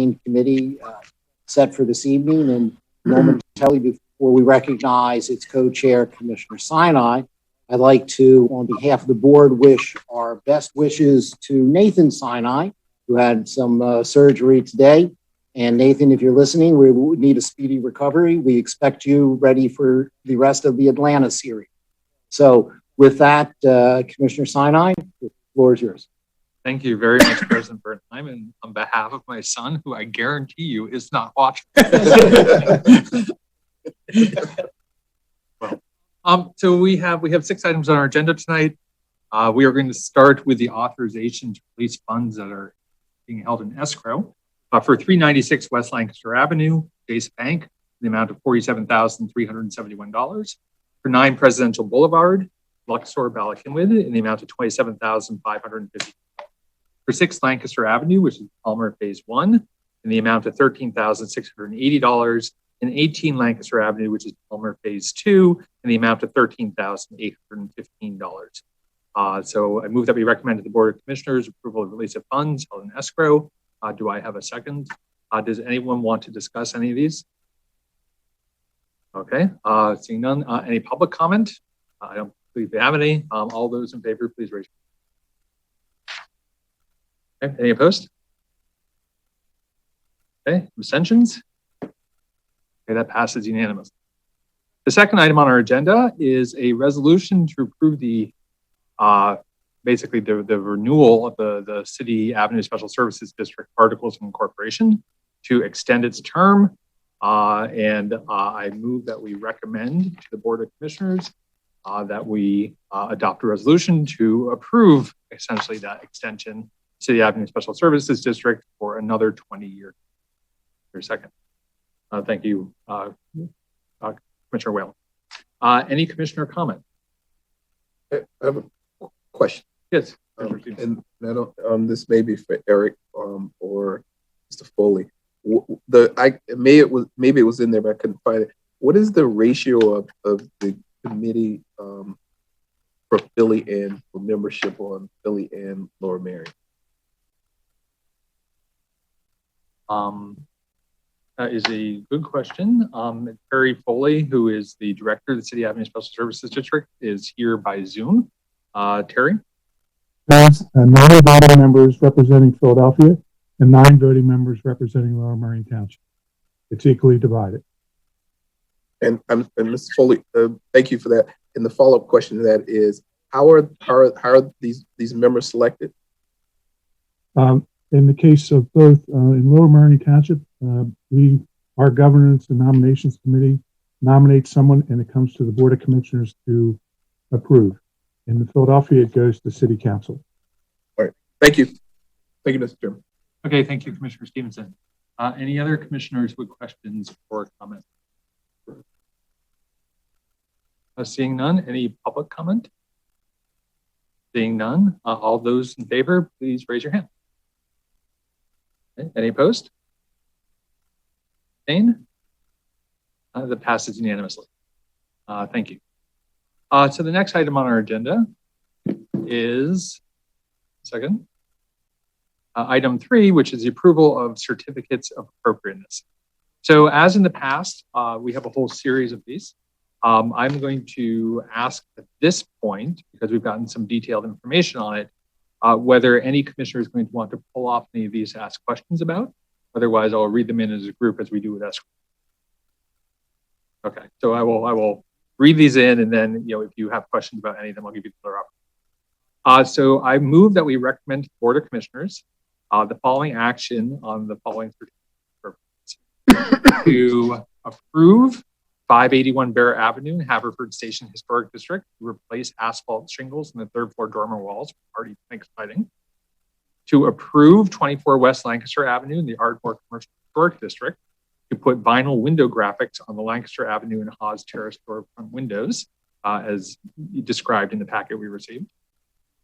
main committee set for this evening. And momentarily before we recognize its co-chair, Commissioner Sinai, I'd like to, on behalf of the board, wish our best wishes to Nathan Sinai, who had some surgery today. And Nathan, if you're listening, we need a speedy recovery. We expect you ready for the rest of the Atlanta series. So with that, Commissioner Sinai, the floor is yours. Thank you very much, President Bernheim, and on behalf of my son, who I guarantee you is not watching. So we have 6 items on our agenda tonight. We are going to start with the authorization to release funds that are being held in escrow for 396 West Lancaster Avenue, Chase Bank, in the amount of $47,371. For 9 Presidential Boulevard, Luxor, Ballackinwood, in the amount of $27,550. For 6 Lancaster Avenue, which is Palmer Phase 1, in the amount of $13,680. And 18 Lancaster Avenue, which is Palmer Phase 2, in the amount of $13,815. So I move that we recommend to the Board of Commissioners approval of release of funds held in escrow. Do I have a second? Does anyone want to discuss any of these? Okay, seeing none. Any public comment? I don't believe we have any. All those in favor, please raise your hand. Okay, any opposed? Okay, abstentions? Okay, that passes unanimously. The second item on our agenda is a resolution to approve the basically the renewal of the City Avenue Special Services District Articles of Incorporation to extend its term. And I move that we recommend to the Board of Commissioners that we adopt a resolution to approve essentially that extension to the Avenue Special Services District for another 20-year. Your second. Thank you, Commissioner Whalen. Any commissioner comment? I have a question. Yes. And this may be for Eric or Mr. Foley. Maybe it was in there, but I couldn't find it. What is the ratio of the committee for Philly and for membership on Philly and Lower Merion? That is a good question. Terry Foley, who is the director of the City Avenue Special Services District, is here by Zoom. Terry? There's 9 voting members representing Philadelphia and 9 voting members representing Lower Merion Township. It's equally divided. And Mr. Foley, thank you for that. And the follow-up question to that is, how are these members selected? In the case of both in Lower Merion Township, our governance and nominations committee nominates someone, and it comes to the Board of Commissioners to approve. In Philadelphia, it goes to City Council. All right. Thank you. Thank you, Mr. Chairman. Okay, thank you, Commissioner Stevenson. Any other commissioners with questions or comments? Seeing none, any public comment? Seeing none, all those in favor, please raise your hand. Okay. Any opposed? Abstain? That passes unanimously. Thank you. So the next item on our agenda is, item 3, which is the approval of certificates of appropriateness. So as in the past, we have a whole series of these. I'm going to ask at this point, because we've gotten some detailed information on it, whether any commissioner is going to want to pull off any of these to ask questions about. Otherwise, I'll read them in as a group as we do with escrow. Okay, so I will read these in, and then if you have questions about any of them, I'll give you the clear option. So I move that we recommend to the Board of Commissioners the following action on the following certificates. To approve 581 Bear Avenue in Haverford Station Historic District to replace asphalt shingles in the 3rd floor dormer walls for party exciting. To approve 24 West Lancaster Avenue in the Ardmore Commercial Historic District to put vinyl window graphics on the Lancaster Avenue and Haas Terrace storefront windows, as described in the packet we received.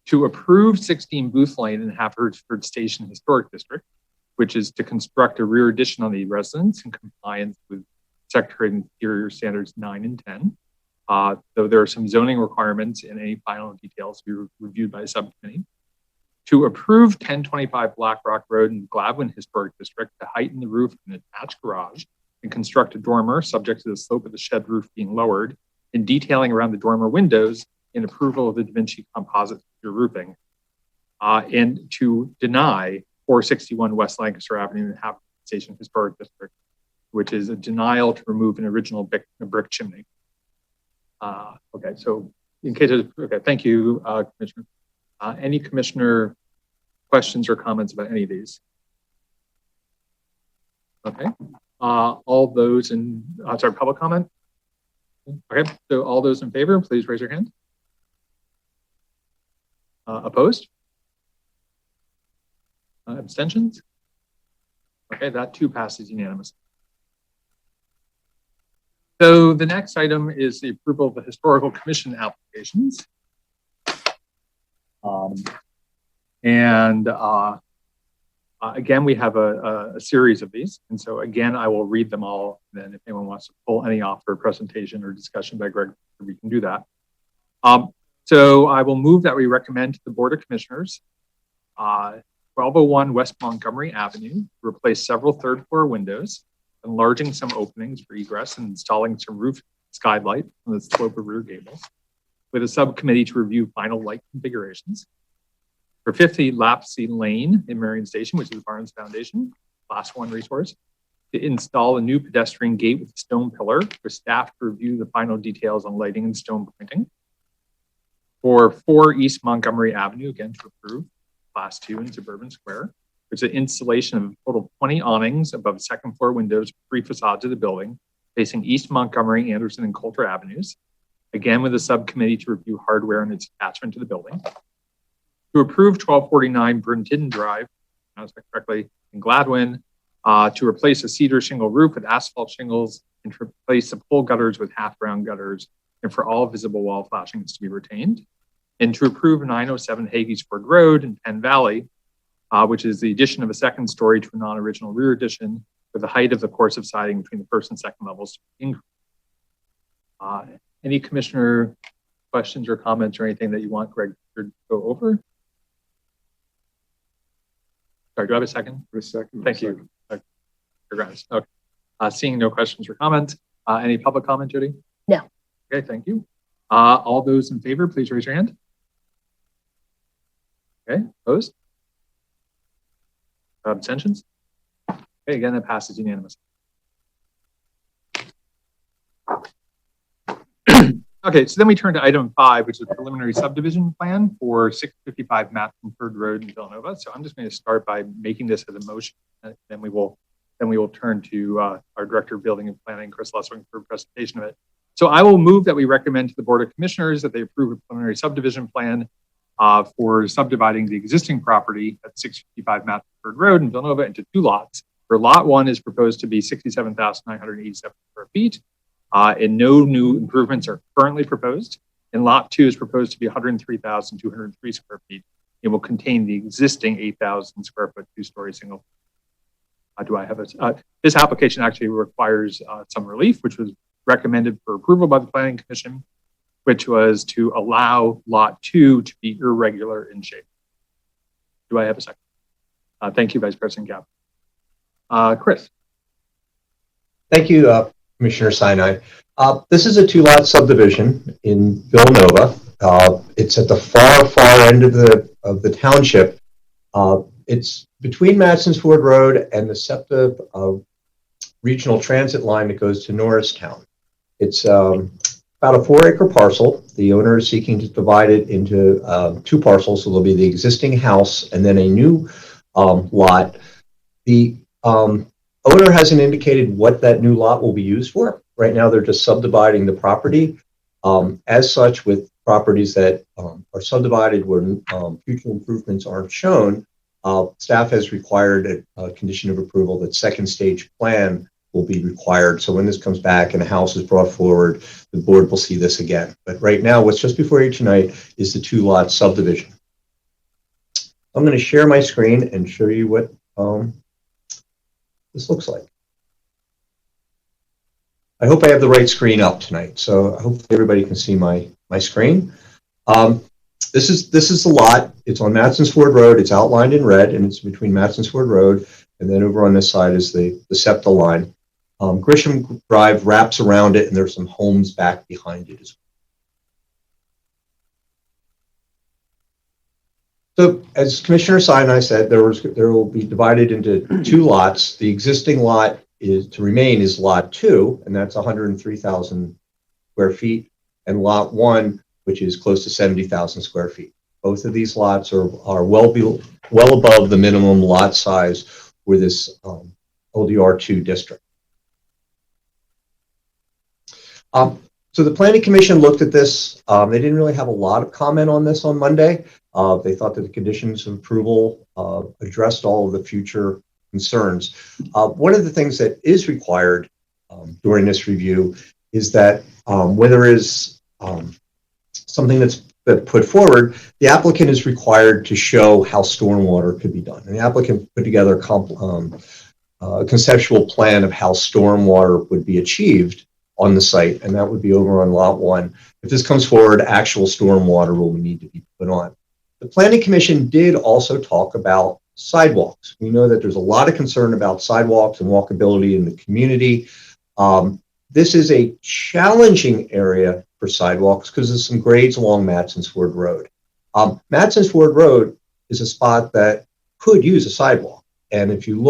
To approve 16 Booth Lane in Haverford Station Historic District, which is to construct a rear addition on the residence in compliance with Secretary of Interior Standards 9 and 10. Though there are some zoning requirements and any final details to be reviewed by the subcommittee. To approve 1025 Black Rock Road in Gladwin Historic District to heighten the roof of an attached garage and construct a dormer subject to the slope of the shed roof being lowered and detailing around the dormer windows in approval of the Da Vinci composite roofing. And to deny 461 West Lancaster Avenue in the Habitat Station Historic District, which is a denial to remove an original brick chimney. Okay, so in case of, okay, thank you, Commissioner. Any commissioner questions or comments about any of these? Okay, all those in, sorry, public comment? Okay, so all those in favor, please raise your hand. Opposed? Abstentions? Okay, that too passes unanimously. So the next item is the approval of the Historical Commission applications. Again, we have a series of these. And so again, I will read them all. Then if anyone wants to pull any off for a presentation or discussion by Greg, we can do that. So I will move that we recommend to the Board of Commissioners 1201 West Montgomery Avenue to replace several third floor windows, enlarging some openings for egress and installing some roof skylight on the slope of rear gables, with a subcommittee to review final light configurations. For 50 Lapsey Lane in Merion Station, which is Barnes Foundation, class 1 resource, to install a new pedestrian gate with a stone pillar for staff to review the final details on lighting and stone pointing. For 4 East Montgomery Avenue, again to approve, class 2 in Suburban Square, there's an installation of a total of 20 awnings above second floor windows, 3 facades of the building, facing East Montgomery, Anderson, and Coulter Avenues, again with a subcommittee to review hardware and its attachment to the building. To approve 1249 Brunton Drive, correctly, in Gladwin, to replace a cedar shingle roof with asphalt shingles and to replace the pole gutters with half-round gutters and for all visible wall flashings to be retained. And to approve 907 Haggiesburg Road in Penn Valley, which is the addition of a second story to a non-original rear addition with the height of the course of siding between the first and second levels to increase. Any commissioner questions or comments or anything that you want Greg to go over? Sorry, do I have a second? For a second. Thank you. Congrats. Okay. Seeing no questions or comments. Any public comment, Judy? No. Okay, thank you. All those in favor, please raise your hand. Okay, opposed? Abstentions? Okay, again, that passes unanimously. Okay, so then we turn to item 5, which is a preliminary subdivision plan for 655 Mattenford Road in Villanova. So I'm just going to start by making this as a motion, and then we will turn to our Director of Building and Planning, Chris Lessing, for a presentation of it. So I will move that we recommend to the Board of Commissioners that they approve a preliminary subdivision plan for subdividing the existing property at 655 Mattenford Road in Villanova into 2 lots. For lot 1 is proposed to be 67,987 square feet. And no new improvements are currently proposed. And lot 2 is proposed to be 103,203 square feet. It will contain the existing 8,000 square foot 2-story single. Do I have a, this application actually requires some relief, which was recommended for approval by the Planning Commission, which was to allow lot 2 to be irregular in shape. Do I have a second? Thank you, Vice President Gabb. Chris. Thank you, Commissioner Sinai. This is a 2-lot subdivision in Villanova. It's at the far end of the township. It's between Madson's Ford Road and the SEPTA regional transit line that goes to Norristown. It's about a 4-acre parcel. The owner is seeking to divide it into 2 parcels. So there'll be the existing house and then a new lot. The owner hasn't indicated what that new lot will be used for. Right now, they're just subdividing the property. As such, with properties that are subdivided where future improvements aren't shown, staff has required a condition of approval that second stage plan will be required. So when this comes back and a house is brought forward, the board will see this again. But right now, what's just before you tonight is the 2-lot subdivision. I'm going to share my screen and show you what this looks like. I hope I have the right screen up tonight. So hopefully everybody can see my screen. This is the lot. It's on Matson's Ford Road. It's outlined in red, and it's between Matson's Ford Road, and then over on this side is the SEPTA line. Grisham Drive wraps around it, and there's some homes back behind it as well. So, as Commissioner Sinai said, there will be divided into two lots. The existing lot is Lot 2, and that's 103,000 square feet, and Lot 1, which is close to 70,000 square feet. Both of these lots are well above the minimum lot size for this LDR2 district. So the Planning Commission looked at this. They didn't really have a lot of comment on this on Monday. They thought that the conditions of approval addressed all of the future concerns. One of the things that is required during this review is that when there is something that's put forward, the applicant is required to show how stormwater could be done. And the applicant put together a conceptual plan of how stormwater would be achieved on the site, and that would be over on Lot 1. If this comes forward, actual stormwater will need to be put on. The Planning Commission did also talk about sidewalks. We know that there's a lot of concern about sidewalks and walkability in the community. This is a challenging area for sidewalks because there's some grades along Matson's Ford Road. Matson's Ford Road is a spot that could use a sidewalk. And if you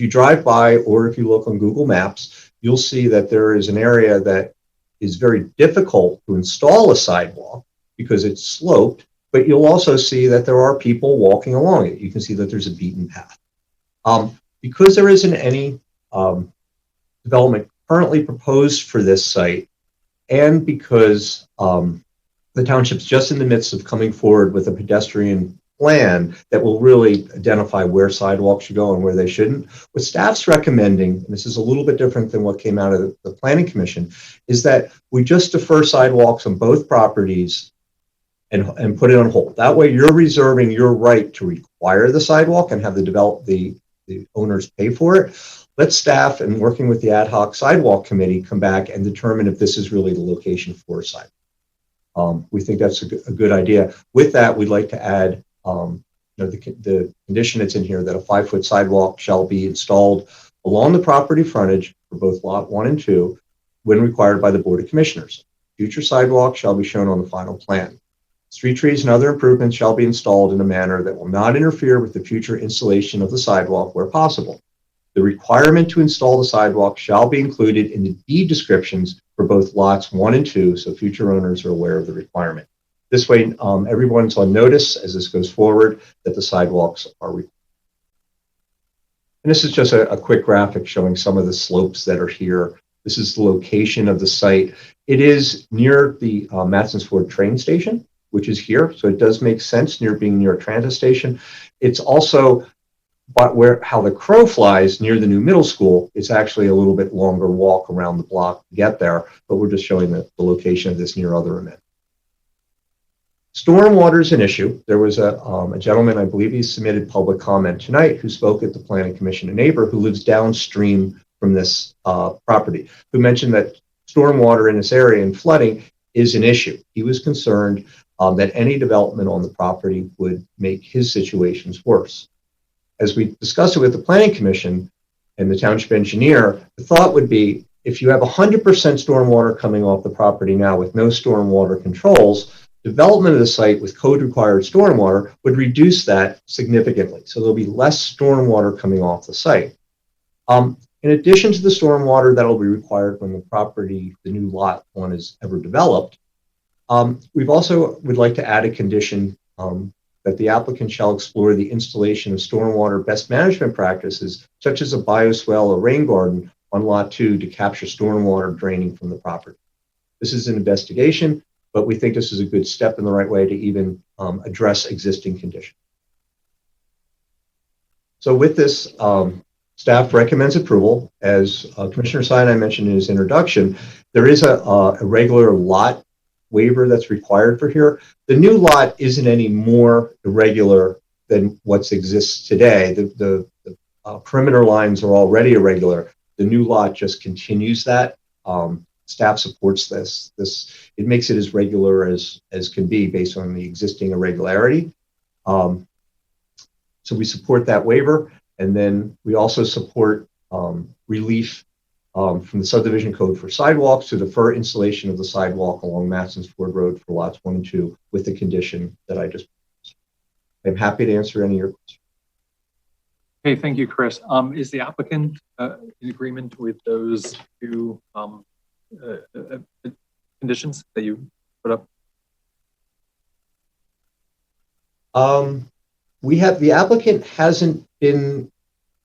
drive by or if you look on Google Maps, you'll see that there is an area that is very difficult to install a sidewalk because it's sloped, but you'll also see that there are people walking along it. You can see that there's a beaten path. Because there isn't any development currently proposed for this site, and because the township's just in the midst of coming forward with a pedestrian plan that will really identify where sidewalks should go and where they shouldn't, what staff's recommending, and this is a little bit different than what came out of the Planning Commission, is that we just defer sidewalks on both properties and put it on hold. That way you're reserving your right to require the sidewalk and have the owners pay for it. Let staff, and working with the ad hoc sidewalk committee, come back and determine if this is really the location for a sidewalk. We think that's a good idea. With that, we'd like to add the condition that's in here that a 5-foot sidewalk shall be installed along the property frontage for both Lot 1 and 2 when required by the Board of Commissioners. Future sidewalks shall be shown on the final plan. Street trees and other improvements shall be installed in a manner that will not interfere with the future installation of the sidewalk where possible. The requirement to install the sidewalk shall be included in the deed descriptions for both lots 1 and 2, so future owners are aware of the requirement. This way, everyone's on notice as this goes forward that the sidewalks are required. And this is just a quick graphic showing some of the slopes that are here. This is the location of the site. It is near the Matson's Ford train station, which is here, so it does make sense being near a transit station. It's also how the crow flies near the new middle school. It's actually a little bit longer walk around the block to get there, but we're just showing the location of this near other amenities. Stormwater is an issue. There was a gentleman, I believe he submitted public comment tonight, who spoke at the Planning Commission, a neighbor who lives downstream from this property, who mentioned that stormwater in this area and flooding is an issue. He was concerned that any development on the property would make his situations worse. As we discussed it with the Planning Commission and the township engineer, the thought would be if you have 100% stormwater coming off the property now with no stormwater controls, development of the site with code required stormwater would reduce that significantly. So there'll be less stormwater coming off the site. In addition to the stormwater that'll be required when the new lot 1 is ever developed, we've also would like to add a condition that the applicant shall explore the installation of stormwater best management practices, such as a bioswale or rain garden on Lot 2 to capture stormwater draining from the property. This is an investigation, but we think this is a good step in the right way to even address existing conditions. So with this, staff recommends approval. As Commissioner Sinai mentioned in his introduction, there is a regular lot waiver that's required for here. The new lot isn't any more irregular than what exists today. The perimeter lines are already irregular. The new lot just continues that. staff supports this. It makes it as regular as can be based on the existing irregularity. So we support that waiver, and then we also support relief from the subdivision code for sidewalks to defer installation of the sidewalk along Matson's Ford Road for lots 1 and 2 with the condition that I just proposed. I'm happy to answer any of your questions. Okay, thank you, Chris. Is the applicant in agreement with those two conditions that you put up? The applicant hasn't been,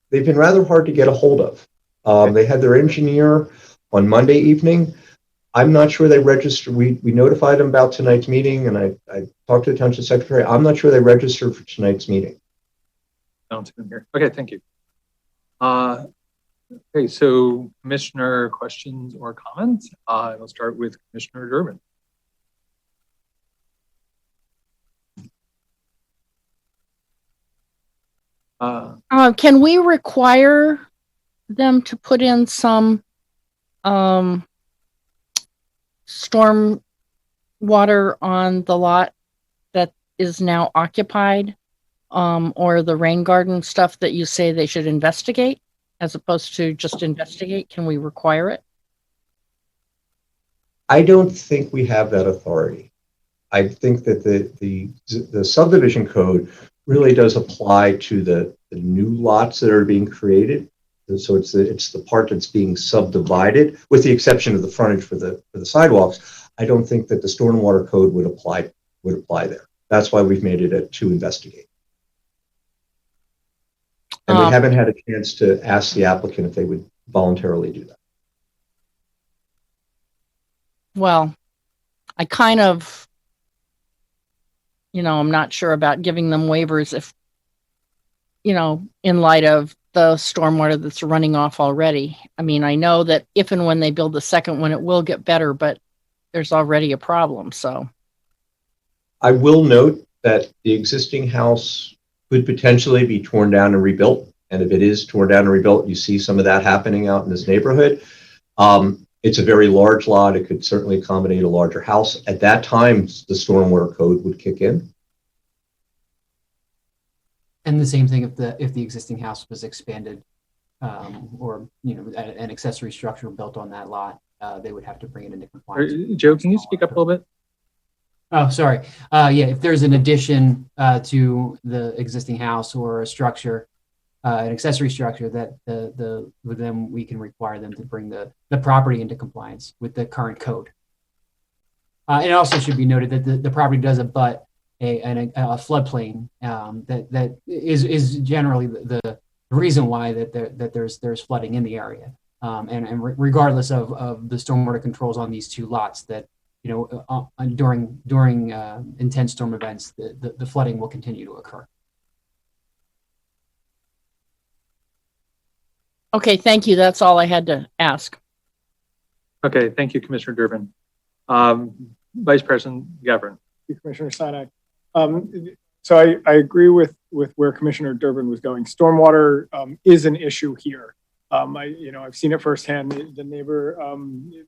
they've been rather hard to get a hold of. They had their engineer on Monday evening. I'm not sure they registered. We notified them about tonight's meeting, and I talked to the township secretary. I'm not sure they registered for tonight's meeting. I don't see them here. Okay, thank you. Okay, so Commissioner questions or comments? I'll start with Commissioner Adjournment. Can we require them to put in some storm water on the lot that is now occupied, or the rain garden stuff that you say they should investigate as opposed to just investigate? Can we require it? I don't think we have that authority. I think that the subdivision code really does apply to the new lots that are being created. And so it's the part that's being subdivided, with the exception of the frontage for the sidewalks. I don't think that the stormwater code would apply there. That's why we've made it to investigate. And we haven't had a chance to ask the applicant if they would voluntarily do that. Well, I kind of, I'm not sure about giving them waivers if, in light of the stormwater that's running off already. I mean, I know that if and when they build the second one, it will get better, but there's already a problem, so. I will note that the existing house could potentially be torn down and rebuilt. And if it is torn down and rebuilt, you see some of that happening out in this neighborhood. It's a very large lot. It could certainly accommodate a larger house. At that time, the stormwater code would kick in. And the same thing if the existing house was expanded, or an accessory structure built on that lot, they would have to bring it into compliance. Joe, can you speak up a little bit? Oh, sorry. Yeah, if there's an addition to the existing house or a structure, an accessory structure, that with them we can require them to bring the property into compliance with the current code. It also should be noted that the property does abut a floodplain that is generally the reason why that there's flooding in the area, and regardless of the stormwater controls on these two lots, that during intense storm events, the flooding will continue to occur. Okay, thank you. That's all I had to ask. Okay, thank you, Commissioner Durbin. Vice President Gavin. Commissioner Sinai. So I agree with where Commissioner Durbin was going. Stormwater is an issue here. I've seen it firsthand. The neighbor,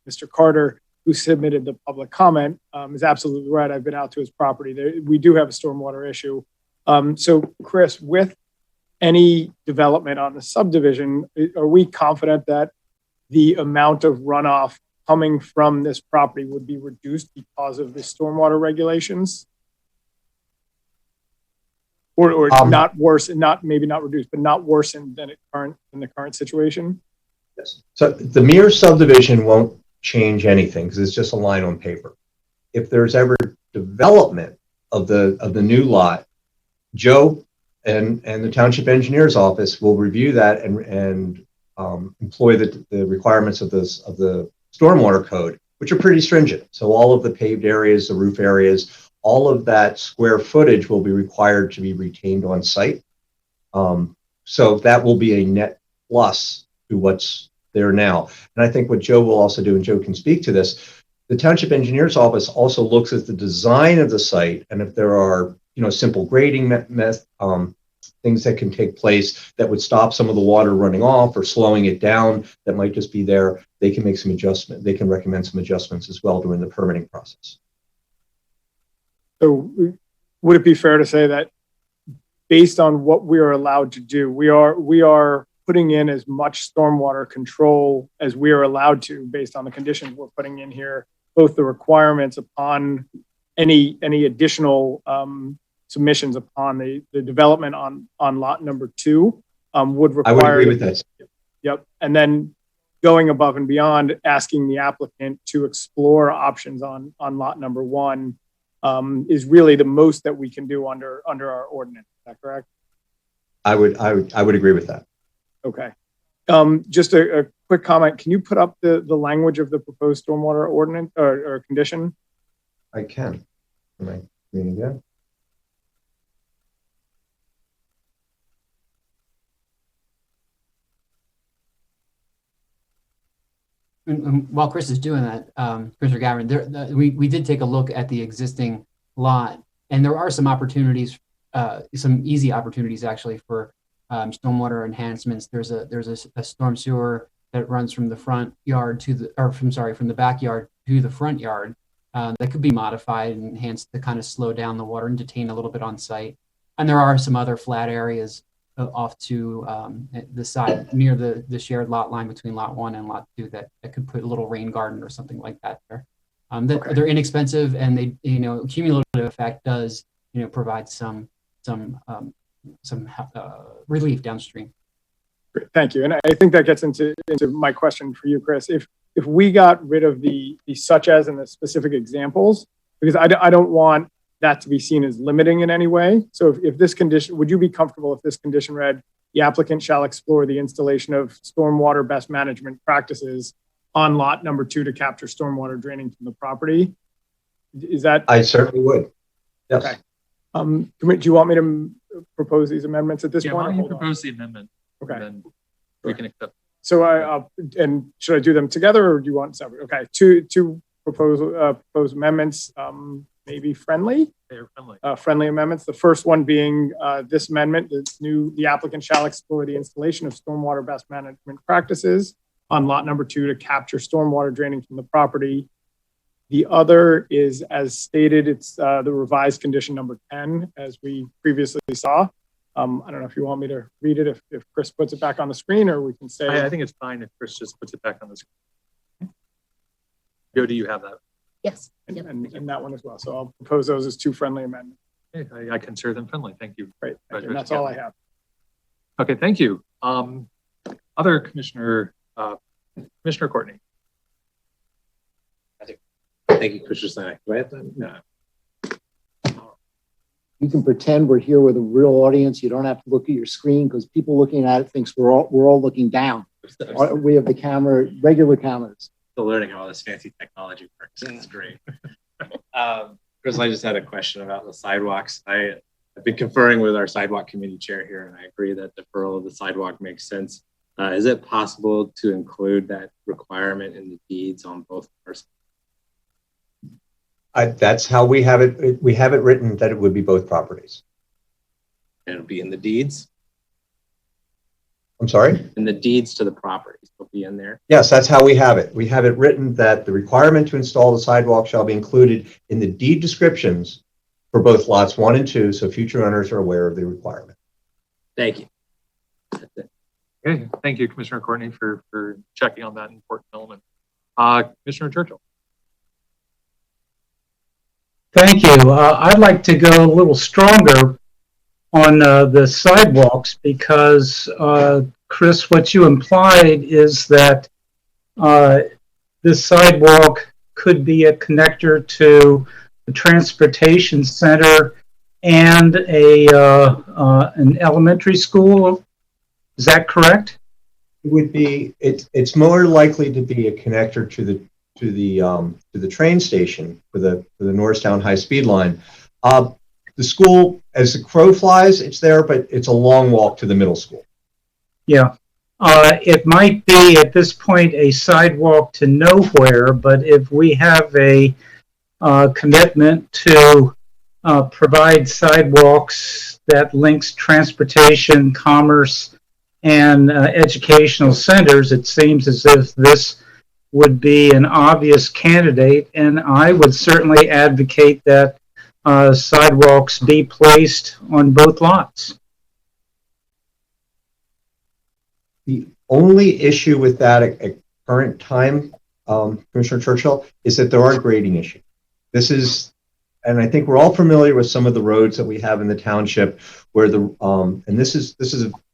Mr. Carter, who submitted the public comment, is absolutely right. I've been out to his property. We do have a stormwater issue. So, Chris, with any development on the subdivision, are we confident that the amount of runoff coming from this property would be reduced because of the stormwater regulations? Or not worse, and maybe not reduced, but not worsened than in the current situation? Yes. So the mere subdivision won't change anything because it's just a line on paper. If there's ever development of the new lot, Joe and the township engineer's office will review that and employ the requirements of the stormwater code, which are pretty stringent. So all of the paved areas, the roof areas, all of that square footage will be required to be retained on site. So that will be a net plus to what's there now. And I think what Joe will also do, and Joe can speak to this, the township engineer's office also looks at the design of the site, and if there are simple grading things that can take place that would stop some of the water running off or slowing it down that might just be there, they can make some adjustment. They can recommend some adjustments as well during the permitting process. So would it be fair to say that based on what we are allowed to do, we are putting in as much stormwater control as we are allowed to based on the conditions we're putting in here, both the requirements upon any additional submissions upon the development on lot number 2 would require. I would agree with that. Yep. And then going above and beyond, asking the applicant to explore options on lot number 1 is really the most that we can do under our ordinance. Is that correct? I would agree with that. Okay. Just a quick comment. Can you put up the language of the proposed stormwater ordinance or condition? I can. Am I reading that? And while Chris is doing that, Commissioner Gavin, we did take a look at the existing lot, and there are some opportunities, some easy opportunities actually for stormwater enhancements. There's a storm sewer that runs from the front yard from the backyard to the front yard that could be modified and enhanced to kind of slow down the water and detain a little bit on site. And there are some other flat areas off to the side near the shared lot line between lot 1 and lot 2 that could put a little rain garden or something like that there. They're inexpensive, and they, cumulative effect does, provide some relief downstream. Great, thank you. And I think that gets into my question for you, Chris. If we got rid of the such as and the specific examples, because I don't want that to be seen as limiting in any way. So if this condition, would you be comfortable if this condition read, the applicant shall explore the installation of stormwater best management practices on lot number 2 to capture stormwater draining from the property? Is that? I certainly would. Yes. Okay. Do you want me to propose these amendments at this point? Why don't you propose the amendment? Okay. And then we can accept. So and should I do them together, or do you want separate? Okay, two proposed amendments, maybe friendly? They're friendly. Friendly amendments. The first one being this amendment, the applicant shall explore the installation of stormwater best management practices on lot number 2 to capture stormwater draining from the property. The other is, as stated, it's the revised condition number 10, as we previously saw. I don't know if you want me to read it, if Chris puts it back on the screen, or we can say. I think it's fine if Chris just puts it back on the screen. Joe, do you have that? Yes. And that one as well. So I'll propose those as 2 friendly amendments. Okay, I consider them friendly. Thank you. Great. And that's all I have. Okay, thank you. Other Commissioner Courtney. Thank you, Commissioner Stein. Do I have time? No. You can pretend we're here with a real audience. You don't have to look at your screen, because people looking at it thinks we're all looking down. We have the camera, regular cameras. Still learning how all this fancy technology works. It's great. Chris, I just had a question about the sidewalks. I've been conferring with our sidewalk committee chair here, and I agree that deferral of the sidewalk makes sense. Is it possible to include that requirement in the deeds on both parcels? That's how we have it. We have it written that it would be both properties. And it'll be in the deeds? I'm sorry? In the deeds to the properties, it'll be in there? Yes, that's how we have it. We have it written that the requirement to install the sidewalk shall be included in the deed descriptions for both lots 1 and 2, so future owners are aware of the requirement. Thank you. Okay, thank you, Commissioner Courtney, for checking on that important element. Commissioner Churchill. Thank you. I'd like to go a little stronger on the sidewalks, because, Chris, what you implied is that this sidewalk could be a connector to the transportation center and an elementary school. Is that correct? It would be. It's more likely to be a connector to the train station for the Norristown High Speed Line. The school, as the crow flies, it's there, but it's a long walk to the middle school. Yeah. It might be at this point a sidewalk to nowhere, but if we have a commitment to provide sidewalks that links transportation, commerce, and educational centers, it seems as if this would be an obvious candidate, and I would certainly advocate that sidewalks be placed on both lots. The only issue with that at current time, Commissioner Churchill, is that there are grading issues. This is, and I think we're all familiar with some of the roads that we have in the township where and this is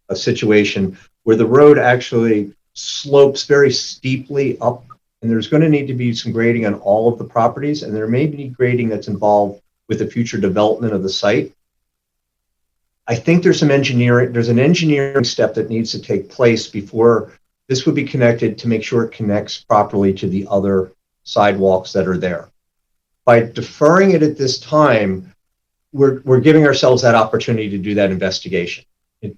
a situation where the road actually slopes very steeply up, and there's going to need to be some grading on all of the properties, and there may be grading that's involved with the future development of the site. I think there's an engineering step that needs to take place before this would be connected to make sure it connects properly to the other sidewalks that are there. By deferring it at this time, we're giving ourselves that opportunity to do that investigation.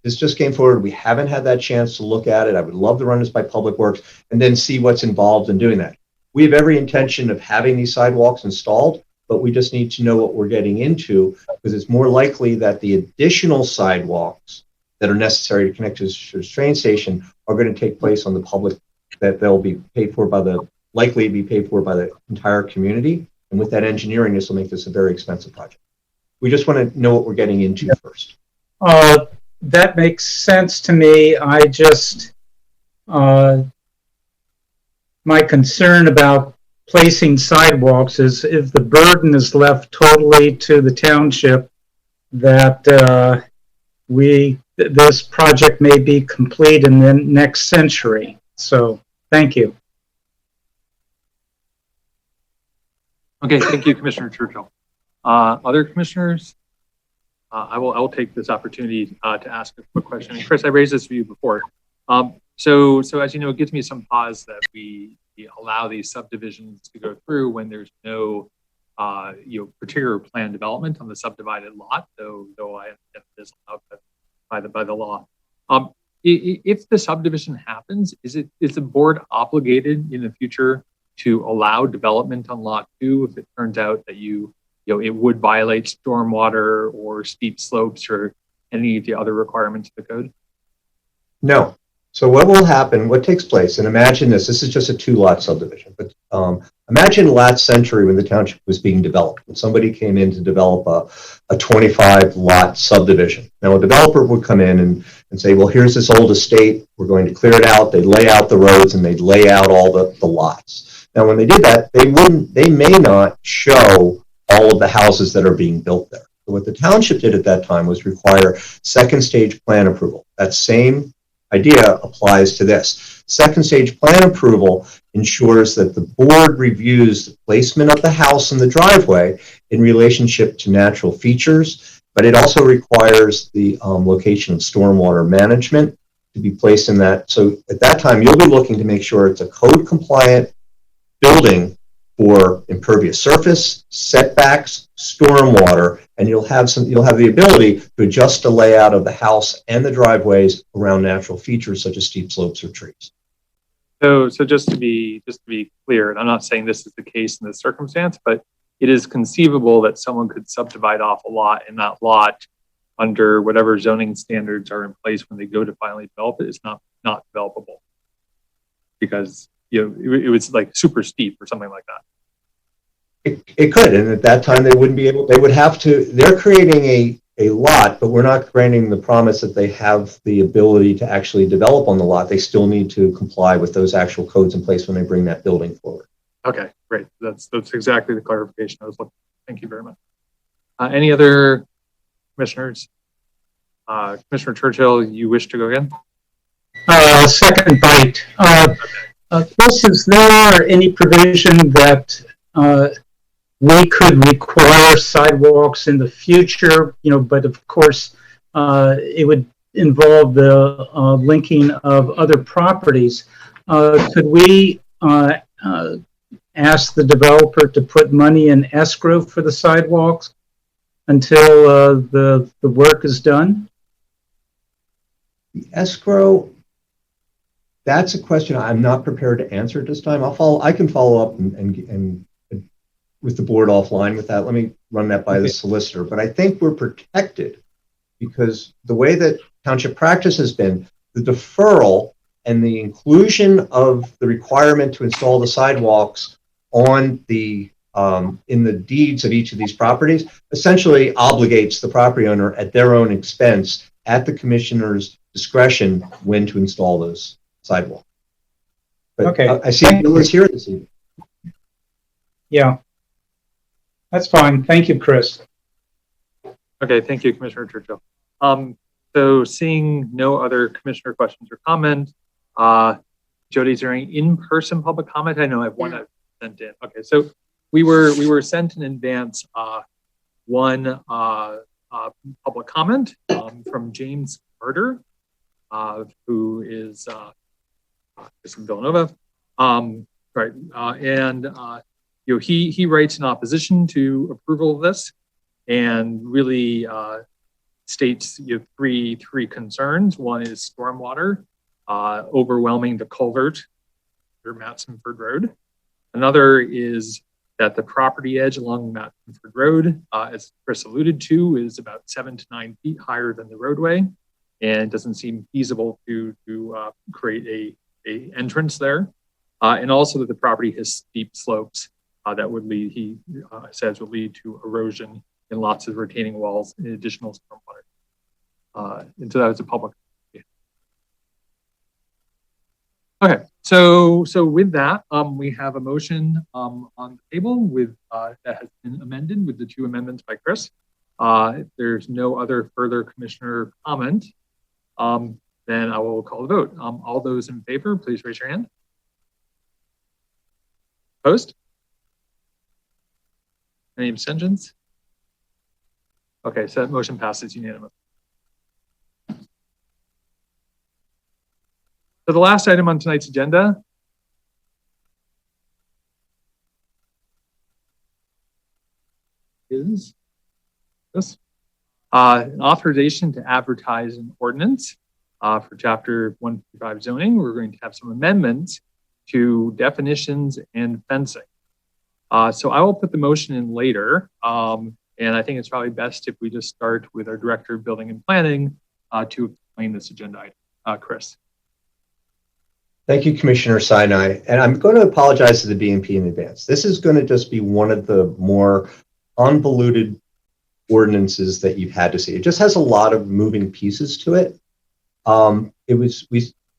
This just came forward. We haven't had that chance to look at it. I would love to run this by Public Works and then see what's involved in doing that. We have every intention of having these sidewalks installed, but we just need to know what we're getting into, because it's more likely that the additional sidewalks that are necessary to connect to the train station are going to take place on the public, that they'll be paid for by likely to be paid for by the entire community. And with that engineering, this will make this a very expensive project. We just want to know what we're getting into first. That makes sense to me. I just, my concern about placing sidewalks is if the burden is left totally to the township, that this project may be complete in the next century. So thank you. Okay, thank you, Commissioner Churchill. Other commissioners? I will take this opportunity to ask a quick question. And Chris, I raised this for you before. So as you know, it gives me some pause that we allow these subdivisions to go through when there's no particular plan development on the subdivided lot, though I understand it is allowed by the law. If the subdivision happens, is the board obligated in the future to allow development on lot 2 if it turns out that it would violate stormwater or steep slopes or any of the other requirements of the code? No. So what will happen, what takes place, and imagine this is just a 2-lot subdivision, but imagine last century when the township was being developed, when somebody came in to develop a 25-lot subdivision. Now a developer would come in and say, well, here's this old estate, we're going to clear it out, they'd lay out the roads and they'd lay out all the lots. Now when they did that, they may not show all of the houses that are being built there. So what the township did at that time was require second stage plan approval. That same idea applies to this. Second stage plan approval ensures that the board reviews the placement of the house in the driveway in relationship to natural features, but it also requires the location of stormwater management to be placed in that. So at that time, you'll be looking to make sure it's a code compliant building for impervious surface, setbacks, stormwater, and you'll have the ability to adjust the layout of the house and the driveways around natural features such as steep slopes or trees. So just to be clear, and I'm not saying this is the case in this circumstance, but it is conceivable that someone could subdivide off a lot, and that lot, under whatever zoning standards are in place when they go to finally develop it, is not developable because it was like super steep or something like that. It could, and at that time they wouldn't be able. They would have to. They're creating a lot, but we're not granting the promise that they have the ability to actually develop on the lot. They still need to comply with those actual codes in place when they bring that building forward. Okay, great. That's exactly the clarification I was looking for. Thank you very much. Any other commissioners? Commissioner Churchill, you wish to go again? Second bite. Chris, is there any provision that we could require sidewalks in the future? But of course, it would involve the linking of other properties. Could we ask the developer to put money in escrow for the sidewalks until the work is done? The escrow, that's a question I'm not prepared to answer at this time. I can follow up and with the board offline with that. Let me run that by the solicitor. But I think we're protected because the way that township practice has been, the deferral and the inclusion of the requirement to install the sidewalks on the in the deeds of each of these properties essentially obligates the property owner at their own expense at the commissioner's discretion when to install those sidewalks. But Okay. I see Bill is here this evening. Yeah. That's fine. Thank you, Chris. Okay, thank you, Commissioner Churchill. So seeing no other commissioner questions or comments, Jody, is there any in-person public comment? I know I have one that sent in. Okay, so we were sent in advance one public comment from James Carter, who is from Villanova, right? And you know, he writes in opposition to approval of this, and really states three concerns. One is stormwater overwhelming the culvert or Matsonford Road. Another is that the property edge along Matsonford Road, as Chris alluded to, is about 7 to 9 feet higher than the roadway, and it doesn't seem feasible to create a entrance there. And also that the property has steep slopes that would lead, he says, would lead to erosion and lots of retaining walls and additional stormwater. And so that was a public. Okay, so with that, we have a motion on the table with that has been amended with the 2 amendments by Chris. If there's no other further commissioner comment, then I will call the vote. All those in favor, please raise your hand. Opposed? Any abstentions? Okay, so that motion passes unanimously. So the last item on tonight's agenda is this an authorization to advertise an ordinance for Chapter 155 zoning. We're going to have some amendments to definitions and fencing. So I will put the motion in later, and I think it's probably best if we just start with our Director of Building and Planning to explain this agenda item. Chris. Thank you, Commissioner Sinai. And I'm going to apologize to the BNP in advance. This is going to just be one of the more convoluted ordinances that you've had to see. It just has a lot of moving pieces to it.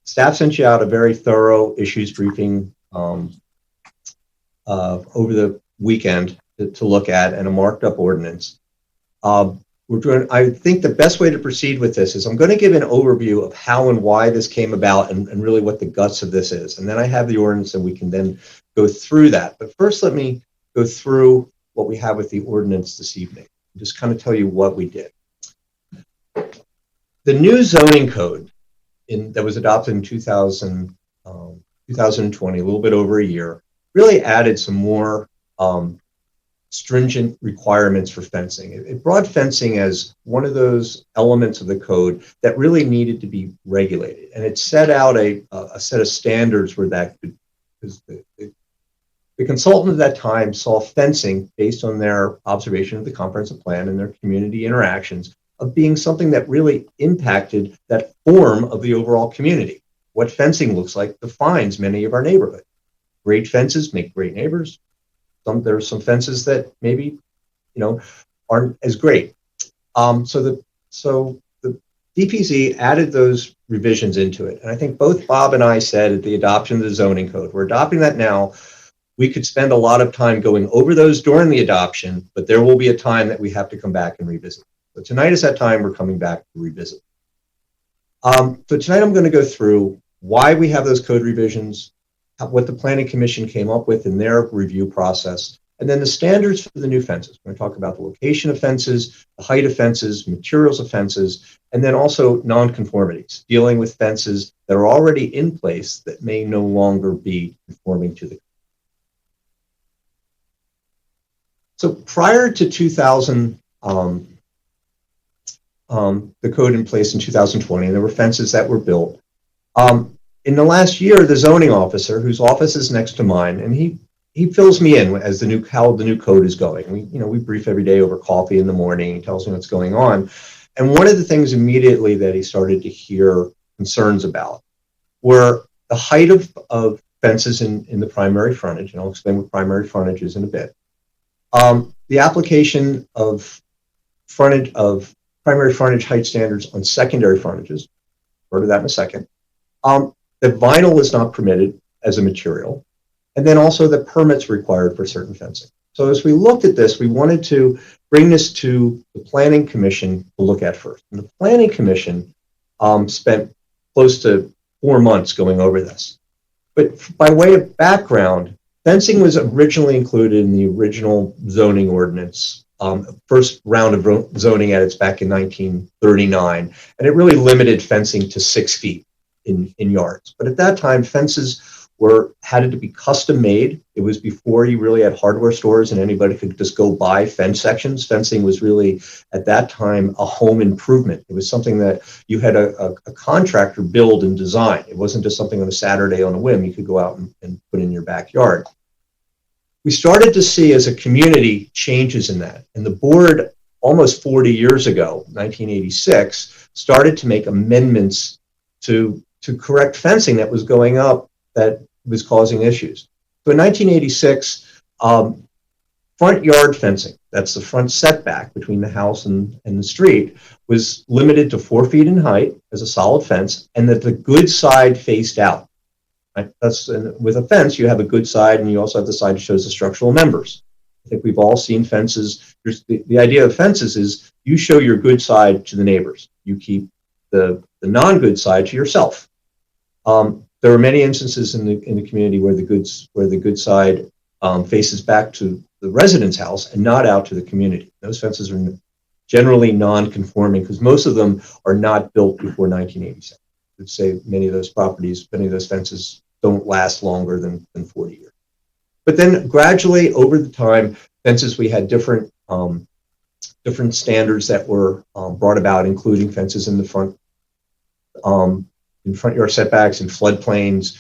Staff sent you out a very thorough issues briefing over the weekend to look at, and a marked up ordinance. I think the best way to proceed with this is I'm going to give an overview of how and why this came about and really what the guts of this is. And then I have the ordinance and we can then go through that. But first, let me go through what we have with the ordinance this evening. Just kind of tell you what we did. The new zoning code that was adopted in 2020, a little bit over a year, really added some more stringent requirements for fencing. It brought fencing as one of those elements of the code that really needed to be regulated. And it set out a set of standards where that could, because the consultant at that time saw fencing based on their observation of the comprehensive plan and their community interactions of being something that really impacted that form of the overall community. What fencing looks like defines many of our neighborhoods. Great fences make great neighbors. There are some fences that maybe, aren't as great. So the DPZ added those revisions into it. And I think both Bob and I said at the adoption of the zoning code, we're adopting that now. We could spend a lot of time going over those during the adoption, but there will be a time that we have to come back and revisit. So tonight is that time we're coming back to revisit. So tonight I'm going to go through why we have those code revisions, what the Planning Commission came up with in their review process, and then the standards for the new fences. We're going to talk about the location of fences, the height of fences, materials of fences, and then also nonconformities, dealing with fences that are already in place that may no longer be conforming to the code. So prior to 2000, the code in place in 2020, and there were fences that were built. In the last year, the zoning officer, whose office is next to mine, and he fills me in as how the new code is going. We brief every day over coffee in the morning. He tells me what's going on. And one of the things immediately that he started to hear concerns about were the height of fences in the primary frontage, and I'll explain what primary frontage is in a bit. The application of primary frontage height standards on secondary frontages, refer to that in a second. That vinyl is not permitted as a material, and then also the permits required for certain fencing. So as we looked at this, we wanted to bring this to the Planning Commission to look at first. And the Planning Commission spent close to 4 months going over this. But by way of background, fencing was originally included in the original zoning ordinance, first round of zoning edits back in 1939, and it really limited fencing to 6 feet in yards. But at that time, fences had to be custom made. It was before you really had hardware stores and anybody could just go buy fence sections. Fencing was really, at that time, a home improvement. It was something that you had a contractor build and design. It wasn't just something on a Saturday on a whim you could go out and put in your backyard. We started to see as a community changes in that. And the board, almost 40 years ago, 1986, started to make amendments to correct fencing that was going up that was causing issues. So in 1986, front yard fencing, that's the front setback between the house and the street, was limited to 4 feet in height as a solid fence, and that the good side faced out. Right? With a fence, you have a good side, and you also have the side that shows the structural members. I think we've all seen fences. The idea of fences is you show your good side to the neighbors. You keep the non-good side to yourself. There are many instances in the community where the good side faces back to the resident's house and not out to the community. Those fences are generally non-conforming because most of them are not built before 1987. I would say many of those fences don't last longer than 40 years. But then gradually over the time, fences, we had different standards that were brought about, including fences in the front yard setbacks and floodplains.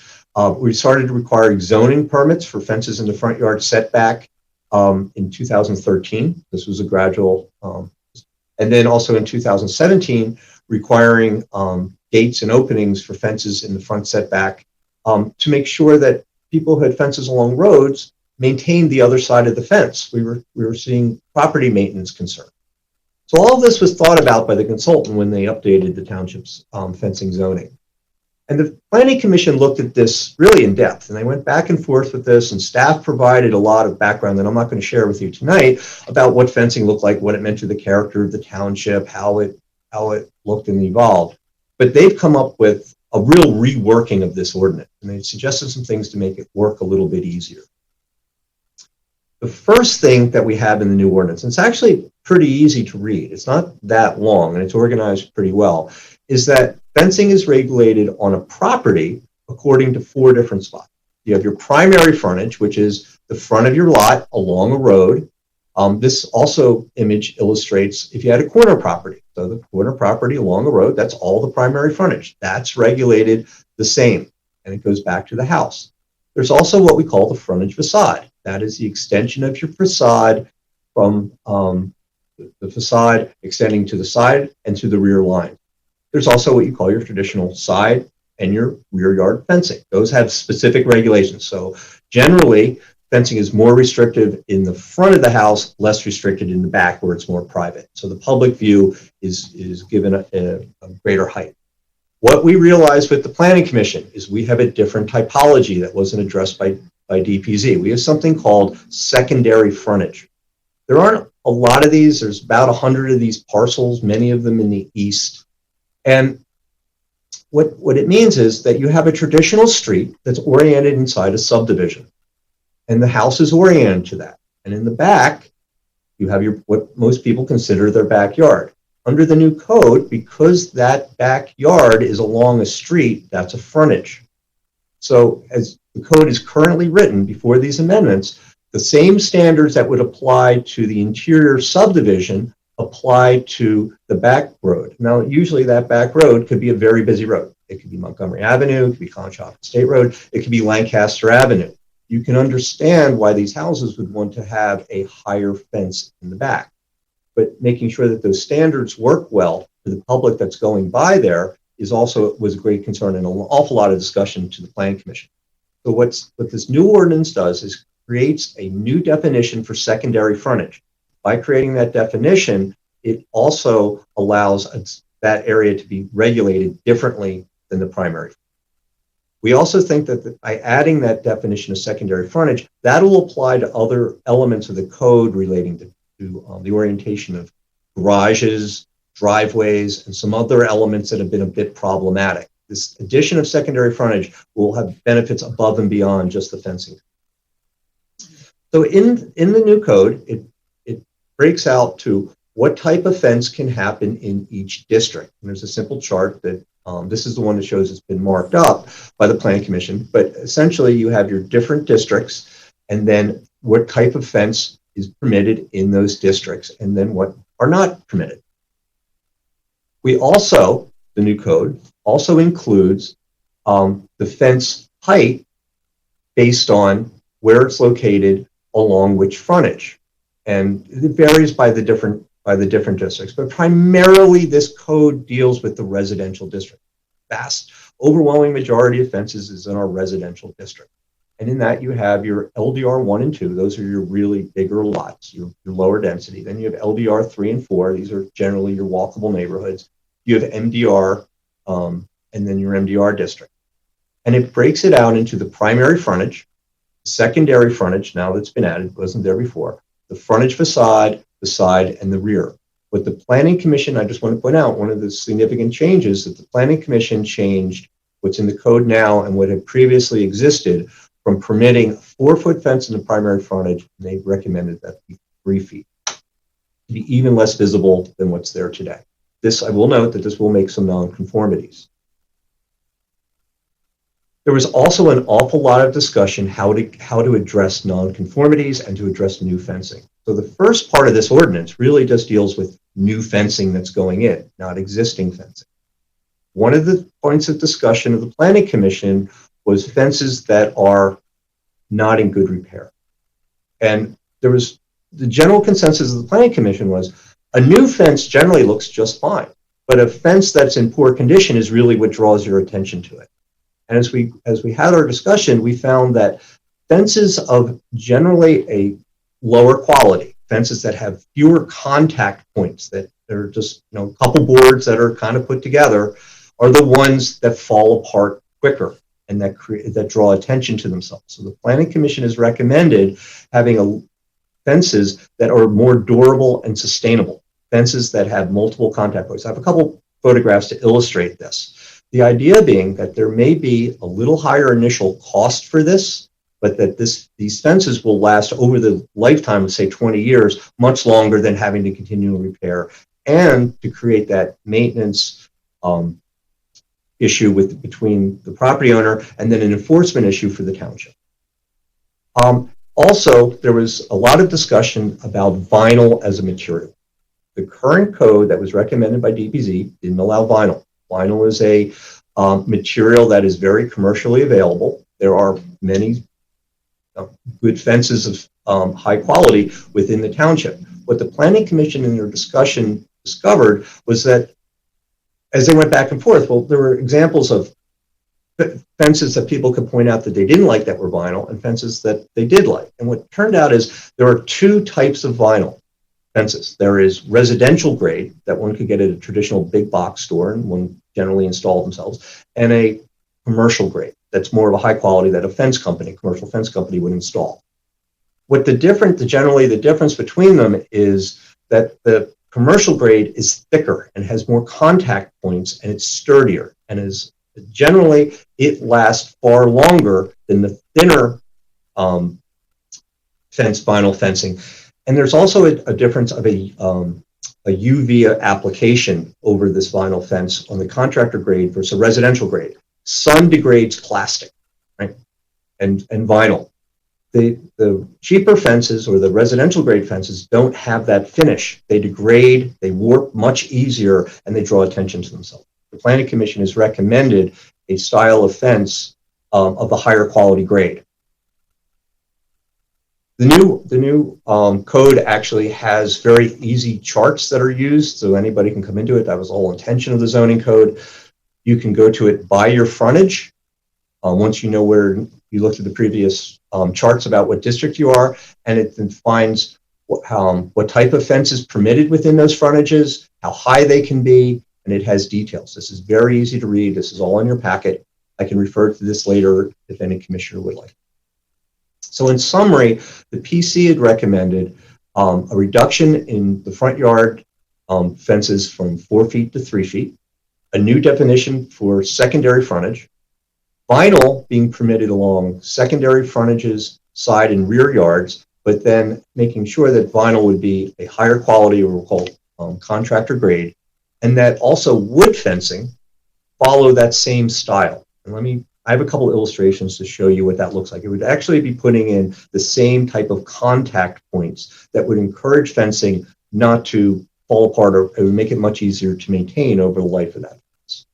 We started to require zoning permits for fences in the front yard setback in 2013. This was a gradual, and then also in 2017, requiring gates and openings for fences in the front setback to make sure that people who had fences along roads maintained the other side of the fence. We were seeing property maintenance concerns. So all of this was thought about by the consultant when they updated the township's fencing zoning. And the Planning Commission looked at this really in depth, and they went back and forth with this, and staff provided a lot of background that I'm not going to share with you tonight about what fencing looked like, what it meant to the character of the township, how it looked and evolved. But they've come up with a real reworking of this ordinance, and they suggested some things to make it work a little bit easier. The first thing that we have in the new ordinance, and it's actually pretty easy to read, it's not that long, and it's organized pretty well, is that fencing is regulated on a property according to 4 different spots. You have your primary frontage, which is the front of your lot along a road. This also image illustrates if you had a corner property. So the corner property along a road, that's all the primary frontage. That's regulated the same, and it goes back to the house. There's also what we call the frontage facade. That is the extension of your facade from the facade extending to the side and to the rear line. There's also what you call your traditional side and your rear yard fencing. Those have specific regulations. So generally, fencing is more restrictive in the front of the house, less restricted in the back where it's more private. So the public view is given a greater height. What we realized with the Planning Commission is we have a different typology that wasn't addressed by DPZ. We have something called secondary frontage. There aren't a lot of these. There's about 100 of these parcels, many of them in the east. And what it means is that you have a traditional street that's oriented inside a subdivision, and the house is oriented to that. And in the back, you have what most people consider their backyard. Under the new code, because that backyard is along a street, that's a frontage. So as the code is currently written before these amendments, the same standards that would apply to the interior subdivision apply to the back road. Now, usually that back road could be a very busy road. It could be Montgomery Avenue, it could be Conshohocken State Road, it could be Lancaster Avenue. You can understand why these houses would want to have a higher fence in the back. But making sure that those standards work well for the public that's going by there was a great concern and an awful lot of discussion to the Planning Commission. So what this new ordinance does is creates a new definition for secondary frontage. By creating that definition, it also allows that area to be regulated differently than the primary. We also think that by adding that definition of secondary frontage, that'll apply to other elements of the code relating to the orientation of garages, driveways, and some other elements that have been a bit problematic. This addition of secondary frontage will have benefits above and beyond just the fencing. So in the new code, it breaks out to what type of fence can happen in each district. And there's a simple chart that this is the one that shows it's been marked up by the Planning Commission, but essentially you have your different districts and then what type of fence is permitted in those districts and then what are not permitted. We also, the new code, also includes the fence height based on where it's located along which frontage. And it varies by the different districts, but primarily this code deals with the residential district. Vast, overwhelming majority of fences is in our residential district. And in that you have your LDR 1 and 2, those are your really bigger lots, your lower density. Then you have LDR 3 and 4, these are generally your walkable neighborhoods. You have MDR, and then your MDR district. And it breaks it out into the primary frontage, secondary frontage, now that's been added, wasn't there before, the frontage facade, the side, and the rear. What the Planning Commission, I just want to point out, one of the significant changes that the Planning Commission changed what's in the code now and what had previously existed from permitting a 4-foot fence in the primary frontage, and they recommended that be 3 feet, to be even less visible than what's there today. This, I will note that this will make some nonconformities. There was also an awful lot of discussion how to address nonconformities and to address new fencing. So the first part of this ordinance really just deals with new fencing that's going in, not existing fencing. One of the points of discussion of the Planning Commission was fences that are not in good repair. And there was the general consensus of the Planning Commission was a new fence generally looks just fine, but a fence that's in poor condition is really what draws your attention to it. And as we had our discussion, we found that fences of generally a lower quality, fences that have fewer contact points, that are just a couple boards that are kind of put together, are the ones that fall apart quicker and that draw attention to themselves. So the Planning Commission has recommended having fences that are more durable and sustainable, fences that have multiple contact points. I have a couple photographs to illustrate this. The idea being that there may be a little higher initial cost for this, but that these fences will last over the lifetime of, say, 20 years, much longer than having to continually repair, and to create that maintenance issue between the property owner and then an enforcement issue for the township. Also, there was a lot of discussion about vinyl as a material. The current code that was recommended by DPZ didn't allow vinyl. Vinyl is a material that is very commercially available. There are many good fences of high quality within the township. What the Planning Commission in their discussion discovered was that as they went back and forth, well, there were examples of fences that people could point out that they didn't like that were vinyl and fences that they did like. And what turned out is there are two types of vinyl fences. There is residential grade that one could get at a traditional big box store and one generally install themselves, and a commercial grade that's more of a high quality that a commercial fence company would install. What generally the difference between them is that the commercial grade is thicker and has more contact points and it's sturdier and is generally it lasts far longer than the thinner vinyl fencing. And there's also a difference of a UV application over this vinyl fence on the contractor grade versus a residential grade. Sun degrades plastic, right? And vinyl. The cheaper fences or the residential grade fences don't have that finish. They degrade, they warp much easier, and they draw attention to themselves. The Planning Commission has recommended a style of fence of the higher quality grade. The new code actually has very easy charts that are used, so anybody can come into it. That was the whole intention of the zoning code. You can go to it by your frontage. Once you know where you looked at the previous charts about what district you are, and it defines what type of fence is permitted within those frontages, how high they can be, and it has details. This is very easy to read. This is all in your packet. I can refer to this later if any commissioner would like. So in summary, the PC had recommended a reduction in the front yard fences from 4 feet to 3 feet, a new definition for secondary frontage, vinyl being permitted along secondary frontages, side and rear yards, but then making sure that vinyl would be a higher quality, or we'll call contractor grade, and that also wood fencing follow that same style. And I have a couple of illustrations to show you what that looks like. It would actually be putting in the same type of contact points that would encourage fencing not to fall apart, or it would make it much easier to maintain over the life of that fence.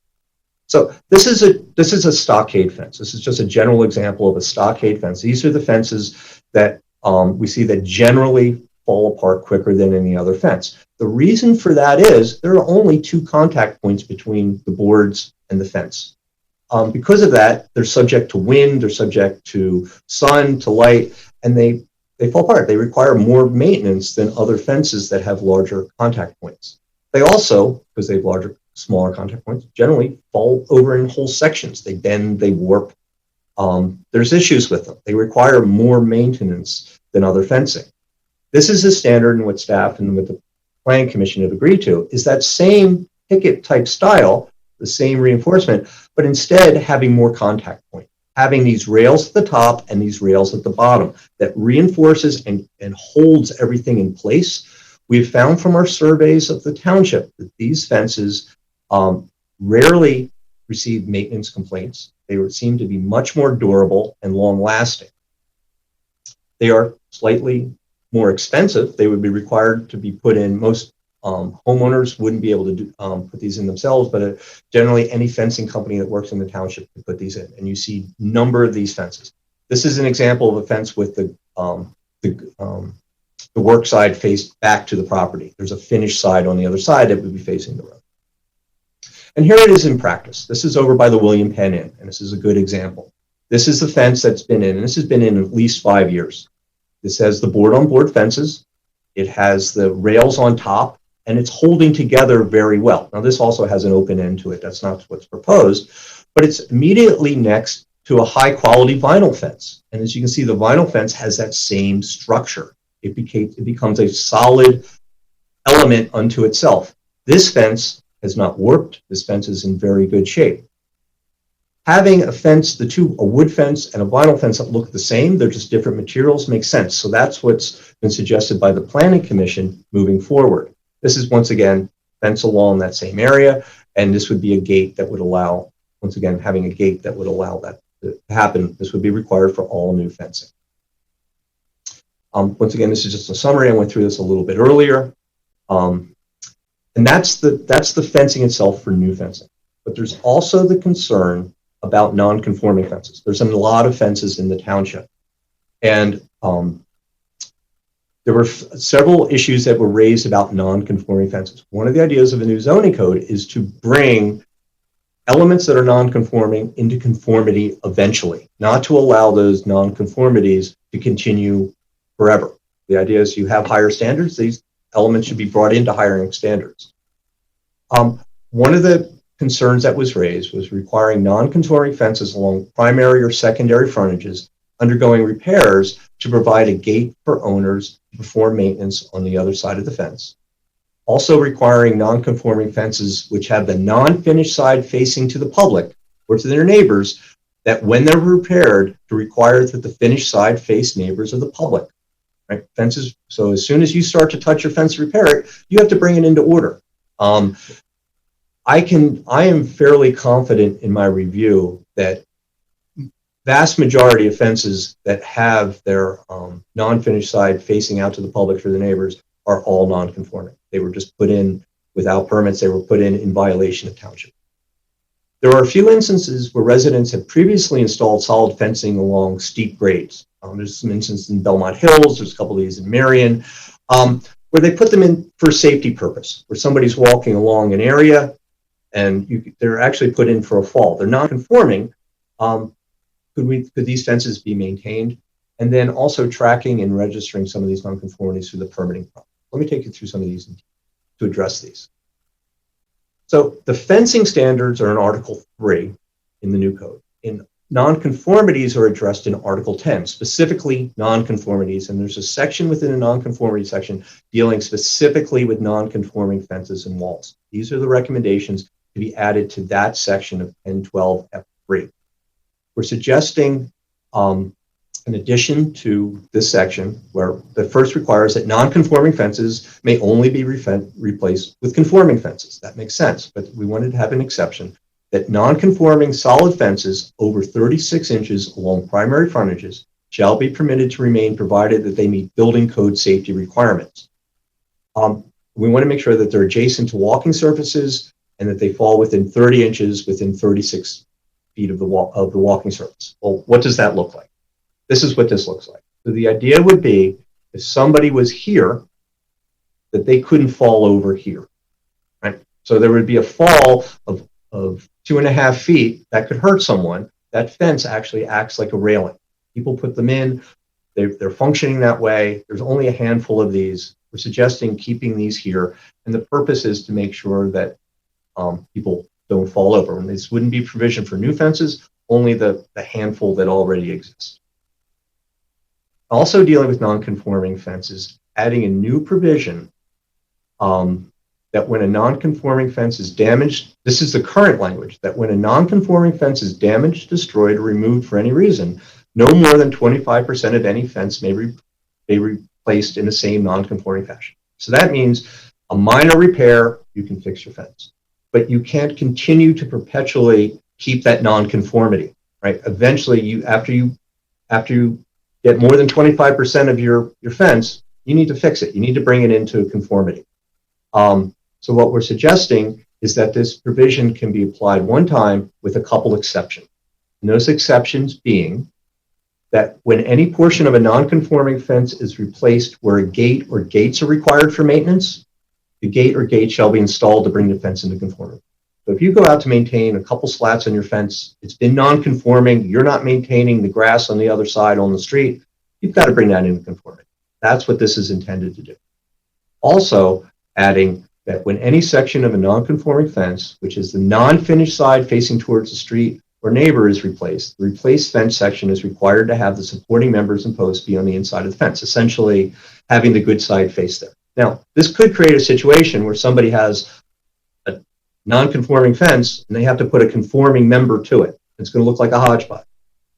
So this is a stockade fence. This is just a general example of a stockade fence. These are the fences that we see that generally fall apart quicker than any other fence. The reason for that is there are only 2 contact points between the boards and the fence. Because of that, they're subject to wind, they're subject to sun, to light, and they fall apart. They require more maintenance than other fences that have larger contact points. They also, because they have smaller contact points, generally fall over in whole sections. They bend, they warp. There's issues with them. They require more maintenance than other fencing. This is a standard, and what staff and what the Planning Commission have agreed to is that same picket type style, the same reinforcement, but instead having more contact points, having these rails at the top and these rails at the bottom that reinforces and holds everything in place. We've found from our surveys of the township that these fences rarely receive maintenance complaints. They seem to be much more durable and long-lasting. They are slightly more expensive. They would be required to be put in. Most homeowners wouldn't be able to put these in themselves, but generally any fencing company that works in the township can put these in. And you see a number of these fences. This is an example of a fence with the work side faced back to the property. There's a finished side on the other side that would be facing the road. And here it is in practice. This is over by the William Penn Inn, and this is a good example. This is the fence that's been in, and this has been in at least 5 years. This has the board-on-board fences. It has the rails on top, and it's holding together very well. Now, this also has an open end to it. That's not what's proposed, but it's immediately next to a high-quality vinyl fence. And as you can see, the vinyl fence has that same structure. It becomes a solid element unto itself. This fence has not warped. This fence is in very good shape. Having a fence, a wood fence and a vinyl fence that look the same, they're just different materials, makes sense. So that's what's been suggested by the Planning Commission moving forward. This is, once again, fence along that same area, and this would be a gate that would allow, once again, having a gate that would allow that to happen. This would be required for all new fencing. Once again, this is just a summary. I went through this a little bit earlier. And that's the fencing itself for new fencing. But there's also the concern about non-conforming fences. There's a lot of fences in the township. And there were several issues that were raised about non-conforming fences. One of the ideas of a new zoning code is to bring elements that are non-conforming into conformity eventually, not to allow those non-conformities to continue forever. The idea is you have higher standards, these elements should be brought into higher standards. One of the concerns that was raised was requiring non-conforming fences along primary or secondary frontages undergoing repairs to provide a gate for owners to perform maintenance on the other side of the fence. Also requiring non-conforming fences which have the non-finished side facing to the public or to their neighbors, that when they're repaired, to require that the finished side face neighbors of the public. Right? Fences, so as soon as you start to touch your fence to repair it, you have to bring it into order. I am fairly confident in my review that vast majority of fences that have their non-finished side facing out to the public for the neighbors are all non-conforming. They were just put in without permits. They were put in violation of township. There are a few instances where residents have previously installed solid fencing along steep grades. There's some instances in Belmont Hills, there's a couple of these in Merion, where they put them in for safety purpose, where somebody's walking along an area and they're actually put in for a fall. They're non-conforming. Could these fences be maintained? And then also tracking and registering some of these nonconformities through the permitting process. Let me take you through some of these to address these. So the fencing standards are in Article 3 in the new code. In nonconformities are addressed in Article 10, specifically nonconformities, and there's a section within a nonconformity section dealing specifically with nonconforming fences and walls. These are the recommendations to be added to that section of 1012F3. We're suggesting an addition to this section where the first requires that non-conforming fences may only be replaced with conforming fences. That makes sense, but we wanted to have an exception that non-conforming solid fences over 36 inches along primary frontages shall be permitted to remain provided that they meet building code safety requirements. We want to make sure that they're adjacent to walking surfaces and that they fall within 30 inches within 36 feet of the walking surface. Well, what does that look like? This is what this looks like. So the idea would be if somebody was here, that they couldn't fall over here, right? So there would be a fall of 2.5 feet that could hurt someone. That fence actually acts like a railing. People put them in, they're functioning that way. There's only a handful of these. We're suggesting keeping these here. And the purpose is to make sure that people don't fall over. And this wouldn't be provision for new fences, only the handful that already exist. Also dealing with non-conforming fences, adding a new provision that when a non-conforming fence is damaged, this is the current language, that when a non-conforming fence is damaged, destroyed, or removed for any reason, no more than 25% of any fence may be replaced in the same non-conforming fashion. So that means a minor repair, you can fix your fence. But you can't continue to perpetually keep that non-conformity, right? Eventually, after you get more than 25% of your fence, you need to fix it. You need to bring it into conformity. So what we're suggesting is that this provision can be applied one time with a couple exceptions. And those exceptions being that when any portion of a non-conforming fence is replaced where a gate or gates are required for maintenance, the gate or gate shall be installed to bring the fence into conformity. So if you go out to maintain a couple slats on your fence, it's been non-conforming, you're not maintaining the grass on the other side on the street, you've got to bring that into conformity. That's what this is intended to do. Also adding that when any section of a non-conforming fence, which is the non-finished side facing towards the street or neighbor, is replaced, the replaced fence section is required to have the supporting members and posts be on the inside of the fence, essentially having the good side face there. Now, this could create a situation where somebody has a non-conforming fence and they have to put a conforming member to it. It's going to look like a hodgepodge.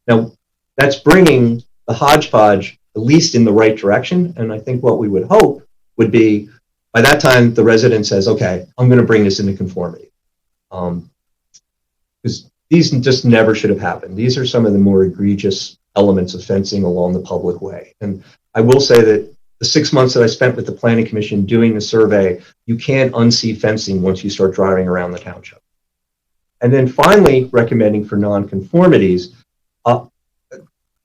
Now, that's bringing the hodgepodge at least in the right direction. And I think what we would hope would be by that time, the resident says, okay, I'm going to bring this into conformity. Because these just never should have happened. These are some of the more egregious elements of fencing along the public way. And I will say that the 6 months that I spent with the Planning Commission doing the survey, you can't unsee fencing once you start driving around the township. And then finally, recommending for nonconformities,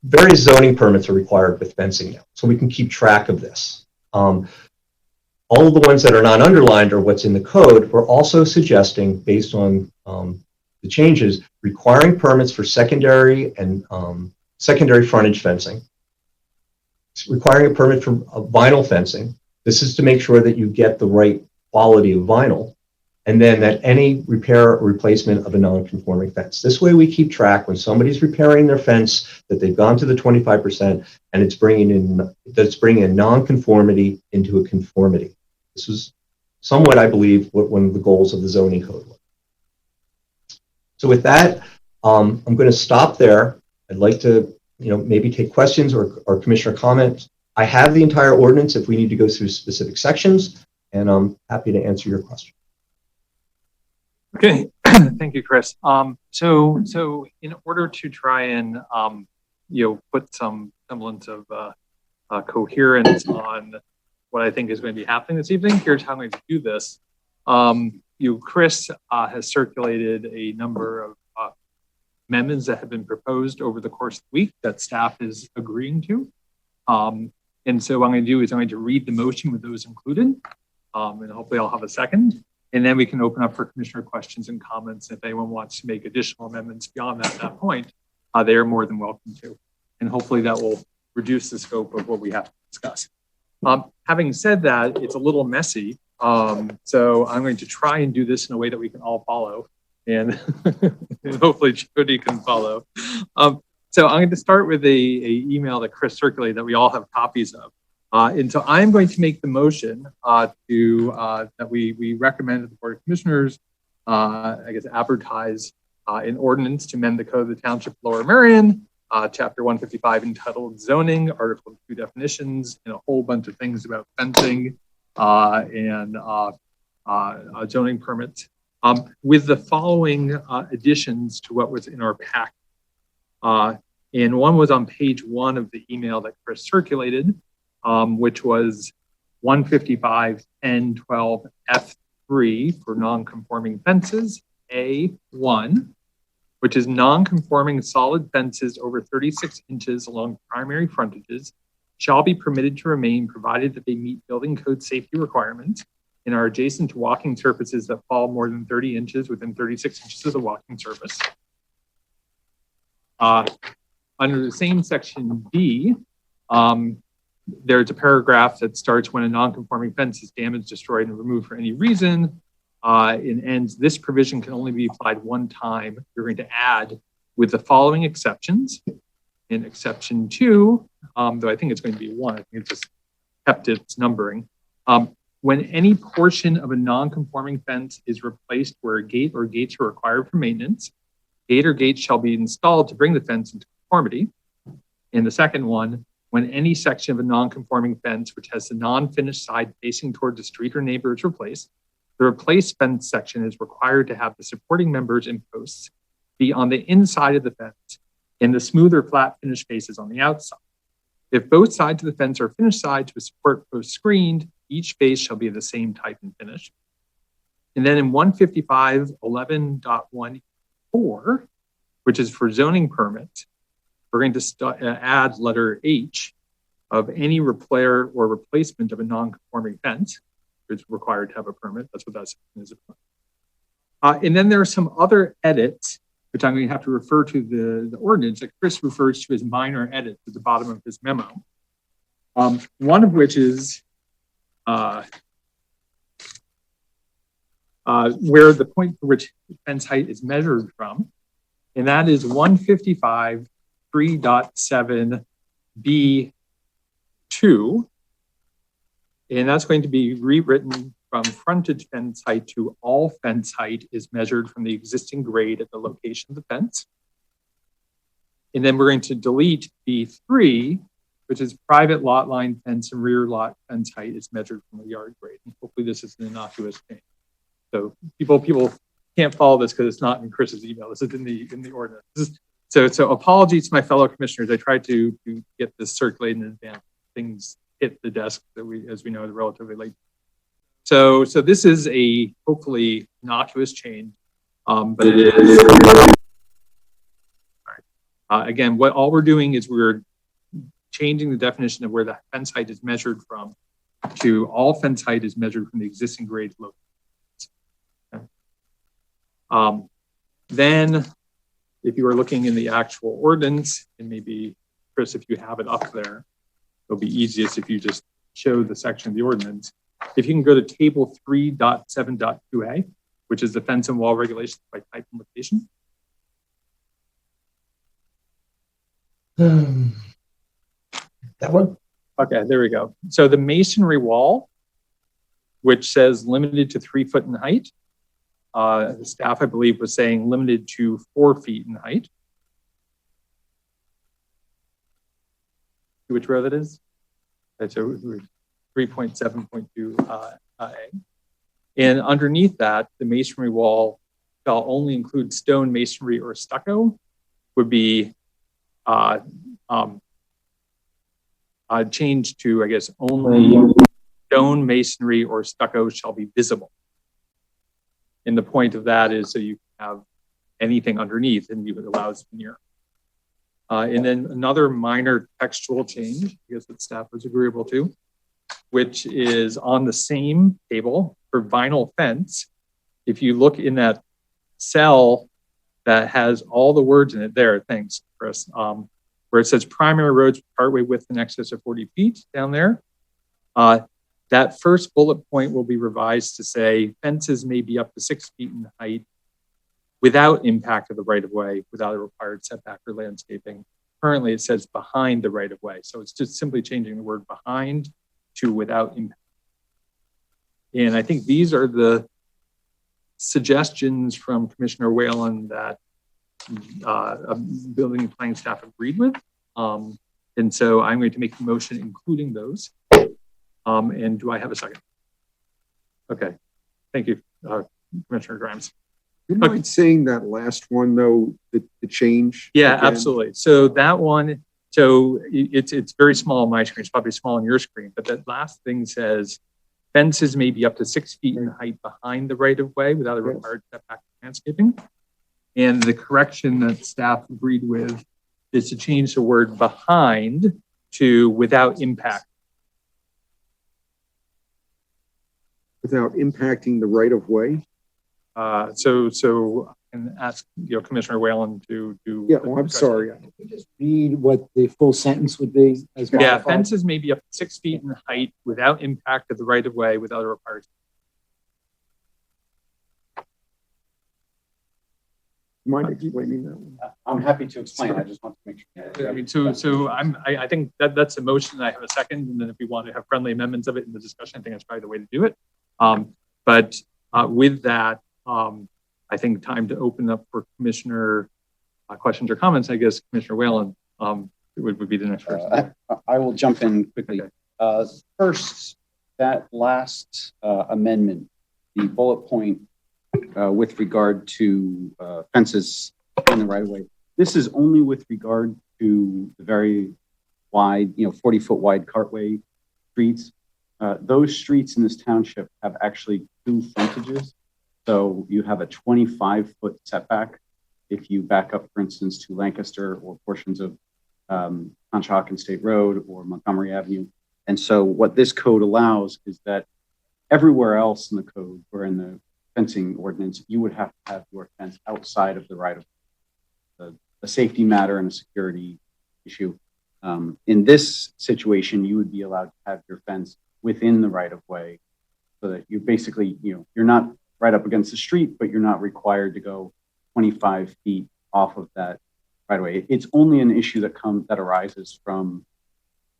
various zoning permits are required with fencing now, so we can keep track of this. All of the ones that are not underlined are what's in the code. We're also suggesting, based on the changes, requiring permits for secondary and secondary frontage fencing, requiring a permit for vinyl fencing. This is to make sure that you get the right quality of vinyl, and then that any repair or replacement of a non-conforming fence. This way we keep track when somebody's repairing their fence that they've gone to the 25% and it's bringing a non-conformity into a conformity. This was somewhat, I believe, what one of the goals of the zoning code was. So with that, I'm going to stop there. I'd like to, maybe take questions or commissioner comments. I have the entire ordinance if we need to go through specific sections, and I'm happy to answer your question. Okay, thank you, Chris. So in order to try and put some semblance of coherence on what I think is going to be happening this evening, here's how I'm going to do this. Chris has circulated a number of amendments that have been proposed over the course of the week that staff is agreeing to. And so what I'm going to do is I'm going to read the motion with those included, and hopefully I'll have a second. And then we can open up for commissioner questions and comments. If anyone wants to make additional amendments beyond that, at that point, they are more than welcome to. And hopefully that will reduce the scope of what we have to discuss. Having said that, it's a little messy. So I'm going to try and do this in a way that we can all follow. And hopefully Jody can follow. So I'm going to start with a email that Chris circulated that we all have copies of. And so I'm going to make the motion that we recommend that the Board of Commissioners, advertise an ordinance to amend the code of the Township of Lower Merion, Chapter 155 entitled Zoning, Article 2 Definitions, and a whole bunch of things about fencing and zoning permits, with the following additions to what was in our pack. And one was on page 1 of the email that Chris circulated, which was 155.10.12 F3 for non-conforming fences, A1, which is non-conforming solid fences over 36 inches along primary frontages shall be permitted to remain provided that they meet building code safety requirements and are adjacent to walking surfaces that fall more than 30 inches within 36 inches of the walking surface. Under the same section B, there's a paragraph that starts when a non-conforming fence is damaged, destroyed, and removed for any reason. And ends, this provision can only be applied one time. You're going to add with the following exceptions. In exception 2, though I think it's going to be 1, I think it just kept its numbering. When any portion of a non-conforming fence is replaced where a gate or gates are required for maintenance, gate or gates shall be installed to bring the fence into conformity. And the second one, when any section of a non-conforming fence which has the non-finished side facing toward the street or neighbor is replaced, the replaced fence section is required to have the supporting members and posts be on the inside of the fence and the smooth or flat finished faces on the outside. If both sides of the fence are finished sides with support posts screened, each face shall be the same type and finish. And then in 155.11.14, which is for zoning permits, we're going to add letter H of any repair or replacement of a non-conforming fence. It's required to have a permit. That's what that section is about. And then there are some other edits, which I'm going to have to refer to the ordinance that Chris refers to as minor edits at the bottom of his memo. One of which is where the point for which fence height is measured from, and that is 155.3.7B2. And that's going to be rewritten from frontage fence height to all fence height is measured from the existing grade at the location of the fence. And then we're going to delete B3, which is private lot line fence and rear lot fence height is measured from the yard grade. And hopefully this is an innocuous change. So people can't follow this because it's not in Chris's email. This is in the ordinance. So apologies to my fellow commissioners. I tried to get this circulated in advance. Things hit the desk that as we know, is relatively late. So this is a hopefully innocuous change, but it is. All right. Again, all we're doing is we're changing the definition of where the fence height is measured from to all fence height is measured from the existing grade location. Okay. Then, if you are looking in the actual ordinance, and maybe Chris, if you have it up there, it'll be easiest if you just show the section of the ordinance. If you can go to table 3.7.2a, which is the fence and wall regulations by type and location. That one? Okay, there we go. So the masonry wall, which says limited to 3 foot in height. The staff, I believe, was saying limited to 4 feet in height. Which row that is? That's 3.7.2 A. And underneath that, the masonry wall shall only include stone masonry or stucco, would be changed to, I guess, only stone masonry or stucco shall be visible. And the point of that is so you can have anything underneath and you allows veneer. And then another minor textual change, I guess that staff was agreeable to, which is on the same table for vinyl fence. if you look in that cell that has all the words in it there, thanks, Chris, where it says primary roads partway width in excess of 40 feet down there, that first bullet point will be revised to say fences may be up to 6 feet in height without impact of the right-of-way, without a required setback or landscaping. Currently, it says behind the right-of-way. So it's just simply changing the word behind to without impact. And I think these are the suggestions from Commissioner Whalen that building and planning staff agreed with. And so I'm going to make the motion including those. And do I have a second? Okay, thank you, Commissioner Grimes. You mind saying that last one though, the change? Yeah, again? absolutely. So that one, so it's very small on my screen. It's probably small on your screen, but that last thing says fences may be up to 6 feet in height behind the right-of-way without a required setback landscaping. And the correction that staff agreed with is to change the word behind to without impact. Without impacting the right-of-way? So I can ask Commissioner Whalen to do. Yeah, well, I'm sorry. Can you just read what the full sentence would be? As Yeah, modified? fences may be up to 6 feet in height without impact of the right-of-way without a required. Mind explaining that one? I'm happy to explain. I just want to make sure. I mean, so I think that's a motion. I have a second, and then if we want to have friendly amendments of it in the discussion, I think that's probably the way to do it. But with that, I think time to open up for Commissioner questions or comments. I guess Commissioner Whalen would be the next person. I will jump in quickly. Okay. First, that last amendment, the bullet point with regard to fences in the right of way. This is only with regard to the very wide, 40-foot wide cartway streets. Those streets in this township have actually two frontages. So you have a 25-foot setback if you back up, for instance, to Lancaster or portions of Conshohocken State Road or Montgomery Avenue. And so what this code allows is that everywhere else in the code or in the fencing ordinance, you would have to have your fence outside of the right of way. A safety matter and a security issue. In this situation, you would be allowed to have your fence within the right of way so that you're basically, you're not right up against the street, but you're not required to go 25 feet off of that right of way. It's only an issue that arises from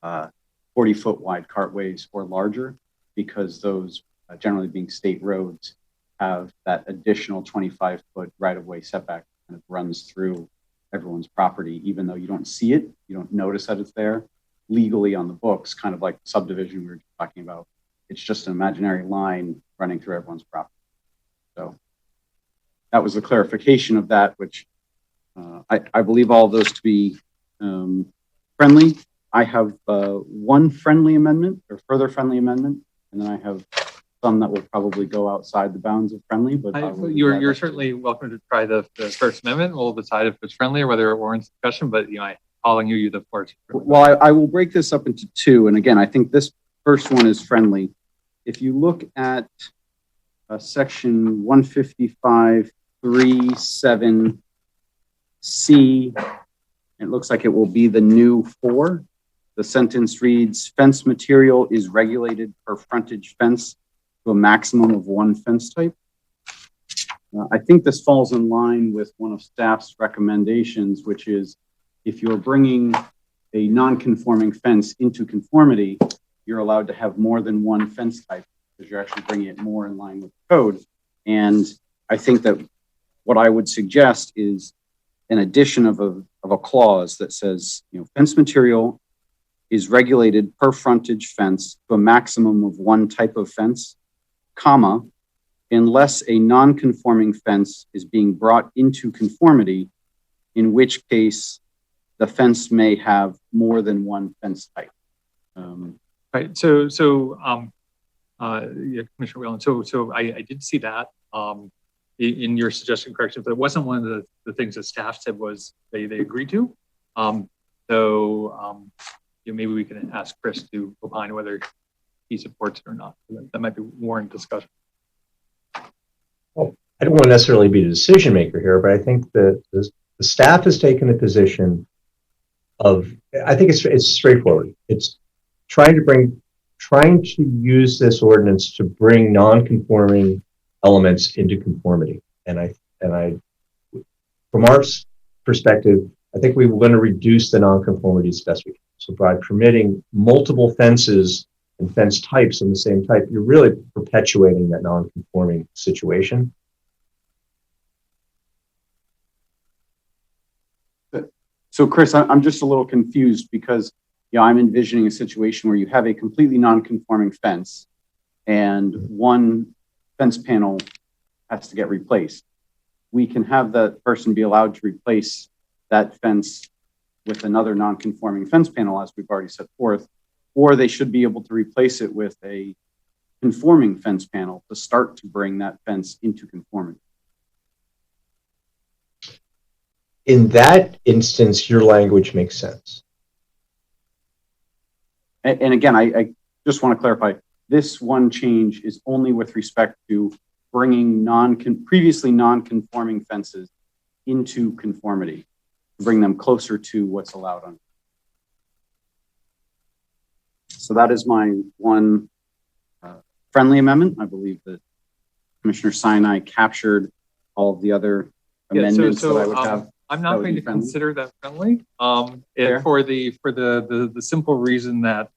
40-foot wide cartways or larger, because those generally being state roads have that additional 25-foot right-of-way setback kind of runs through everyone's property, even though you don't see it, you don't notice that it's there. Legally on the books, kind of like the subdivision we were talking about, it's just an imaginary line running through everyone's property. So that was the clarification of that, which I believe all of those to be friendly. I have one friendly amendment or further friendly amendment, and then I have some that will probably go outside the bounds of friendly, but you're certainly welcome to try the First Amendment. We'll decide if it's friendly or whether it warrants discussion, but I'm calling you the first. Well, I will break this up into two. And again, I think this first one is friendly. If you look at section 155.3.7C, it looks like it will be the new 4. The sentence reads, fence material is regulated per frontage fence to a maximum of 1 fence type. I think this falls in line with one of staff's recommendations, which is if you're bringing a non-conforming fence into conformity, you're allowed to have more than 1 fence type because you're actually bringing it more in line with the code. And I think that what I would suggest is an addition of a clause that says, fence material is regulated per frontage fence to a maximum of 1 type of fence, comma, unless a non-conforming fence is being brought into conformity, in which case the fence may have more than 1 fence type. Right. So Commissioner Whalen. So I did see that in your suggestion correction, but it wasn't one of the things that staff said was they agreed to. Maybe we can ask Chris to opine whether he supports it or not. That might be warrant discussion. I don't want to necessarily be the decision maker here, but I think that the staff has taken a position of, I think it's straightforward. It's trying to use this ordinance to bring non-conforming elements into conformity. And I, from our perspective, I think we were going to reduce the non-conformity as best we can. So by permitting multiple fences and fence types in the same type, you're really perpetuating that non-conforming situation. So Chris, I'm just a little confused because, you know, I'm envisioning a situation where you have a completely non-conforming fence and one fence panel has to get replaced. We can have that person be allowed to replace that fence with another non-conforming fence panel, as we've already set forth, or they should be able to replace it with a conforming fence panel to start to bring that fence into conformity. In that instance, your language makes sense. And again, I just want to clarify, this one change is only with respect to bringing previously non-conforming fences into conformity, to bring them closer to what's allowed on. So that is my one friendly amendment. I believe that Commissioner Sinai captured all of the other amendments that I would have. I'm not going to consider that friendly. For the simple reason that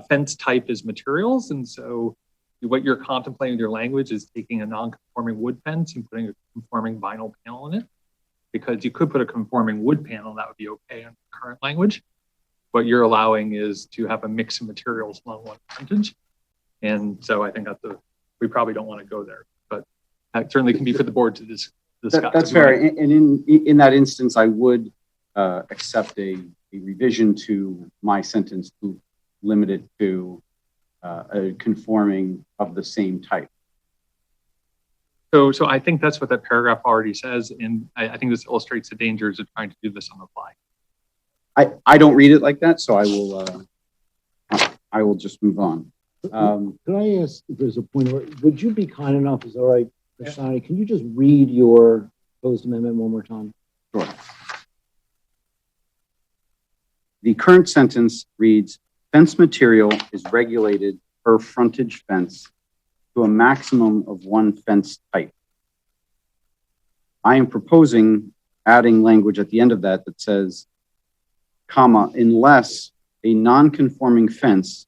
fence type is materials, and so what you're contemplating with your language is taking a non-conforming wood fence and putting a conforming vinyl panel in it. Because you could put a conforming wood panel, that would be okay in current language. What you're allowing is to have a mix of materials along one frontage, and so I think we probably don't want to go there. But that certainly can be for the board to discuss. That's fair. And in that instance, I would accept a revision to my sentence to limit it to a conforming of the same type. So I think that's what that paragraph already says, and I think this illustrates the dangers of trying to do this on the fly. I don't read it like that, so I will just move on. Could I ask if there's a point where, would you be kind enough, is all right, Shani, can you just read your proposed amendment one more time? Sure. The current sentence reads, fence material is regulated per frontage fence to a maximum of one fence type. I am proposing adding language at the end of that that says, comma, unless a non-conforming fence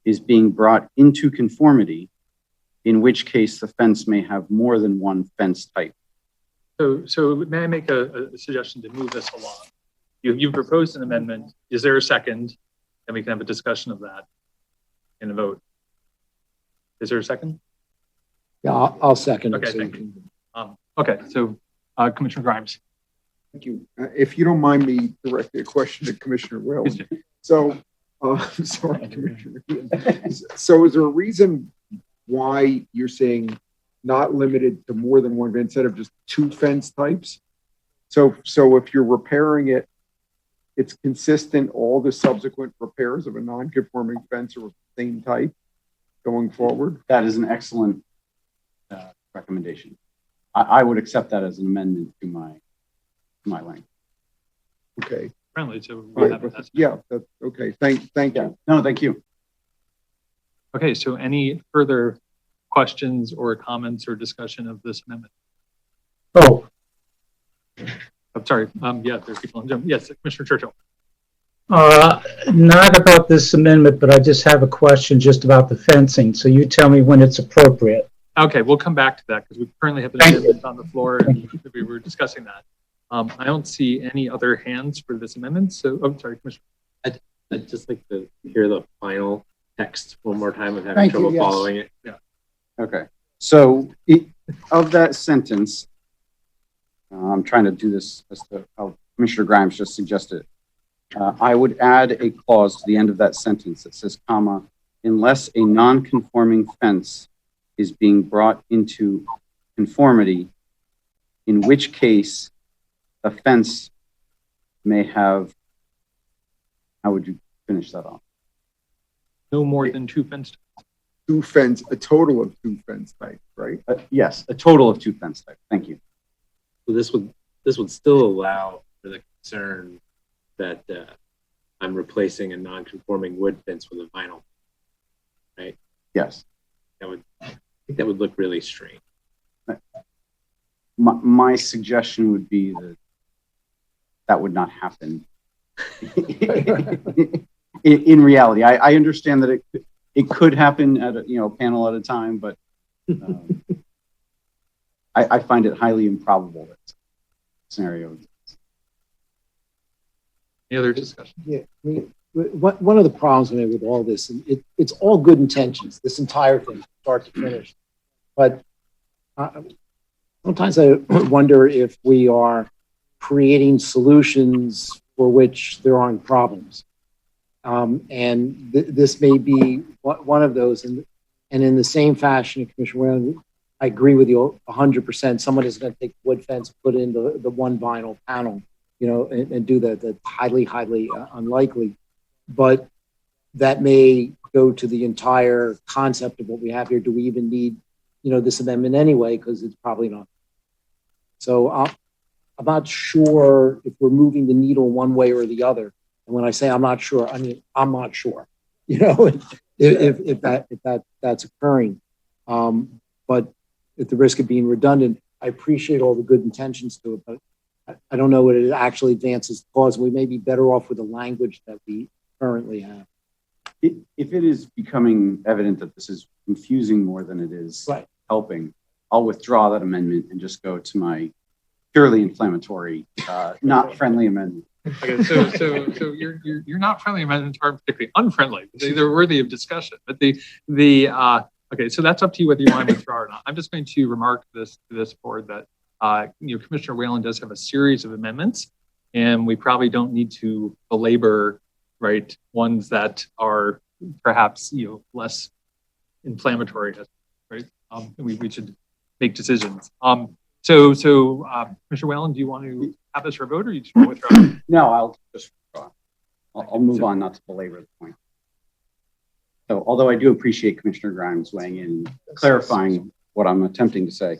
is being brought into conformity, in which case the fence may have more than one fence type. So may I make a suggestion to move this along? You've proposed an amendment. Is there a second? And we can have a discussion of that in a vote. Is there a second? Yeah, I'll second it. Okay, So thank you. Okay, so Commissioner Grimes. Thank you. If you don't mind me directing a question to Commissioner Wells. So, sorry, Commissioner. So is there a reason why you're saying not limited to more than one instead of just two fence types? So if you're repairing it, it's consistent, all the subsequent repairs of a non-conforming fence are of the same type going forward? That is an excellent recommendation. I would accept that as an amendment to my language. Okay. Friendly, so yeah, that's okay. Thank you. No, thank you. Okay, so any further questions or comments or discussion of this amendment? Oh, I'm sorry. Yeah, there's people in the room. Yes, Commissioner Churchill. not about this amendment, but I just have a question just about the fencing. So you tell me when it's appropriate. Okay, we'll come back to that because we currently have an amendment on the floor and we were discussing that. I don't see any other hands for this amendment. So, I'm sorry, Commissioner. I'd just like to hear the final text one more time. I'm having trouble following it. Yeah. Okay. So of that sentence, I'm trying to do this as to how Commissioner Grimes just suggested. I would add a clause to the end of that sentence that says, comma, unless a non-conforming fence is being brought into conformity, in which case a fence may have, how would you finish that off? No more than two fence types. A total of two fence types. right? Yes, a total of 2 fence types. Thank you. So this would still allow for the concern that I'm replacing a non-conforming wood fence with a vinyl, right? Yes. I think that would look really strange. My suggestion would be that that would not happen. in reality, I understand that it could happen at a panel at a time, but I find it highly improbable that scenario. Any other discussion? Yeah, I mean, one of the problems with all this, and it's all good intentions, this entire thing, start to finish. But sometimes I wonder if we are creating solutions for which there aren't problems. And this may be one of those. And in the same fashion, Commissioner Whalen, I agree with you 100%. Someone is going to take wood fence, put in the one vinyl panel, and do that. That's highly unlikely. But that may go to the entire concept of what we have here. Do we even need, this amendment anyway? Because it's probably not. So I'm not sure if we're moving the needle one way or the other. And when I say I'm not sure, I mean I'm not sure. If that's occurring. But at the risk of being redundant, I appreciate all the good intentions to it, but I don't know what it actually advances the cause. We may be better off with the language that we currently have. If it is becoming evident that this is confusing more than it is helping, I'll withdraw that amendment and just go to my purely inflammatory, not friendly amendment. Okay, so you're not friendly amendments aren't particularly unfriendly. They're worthy of discussion. But okay, so that's up to you whether you want to withdraw or not. I'm just going to remark to this board that Commissioner Whalen does have a series of amendments, and we probably don't need to belabor ones that are perhaps less inflammatory, right? We should make decisions. So Commissioner Whalen, do you want to have this for a vote, or you just want to withdraw? No, I'll just withdraw. I'll move on, not to belabor the point. So, although I do appreciate Commissioner Grimes weighing in, and clarifying what I'm attempting to say.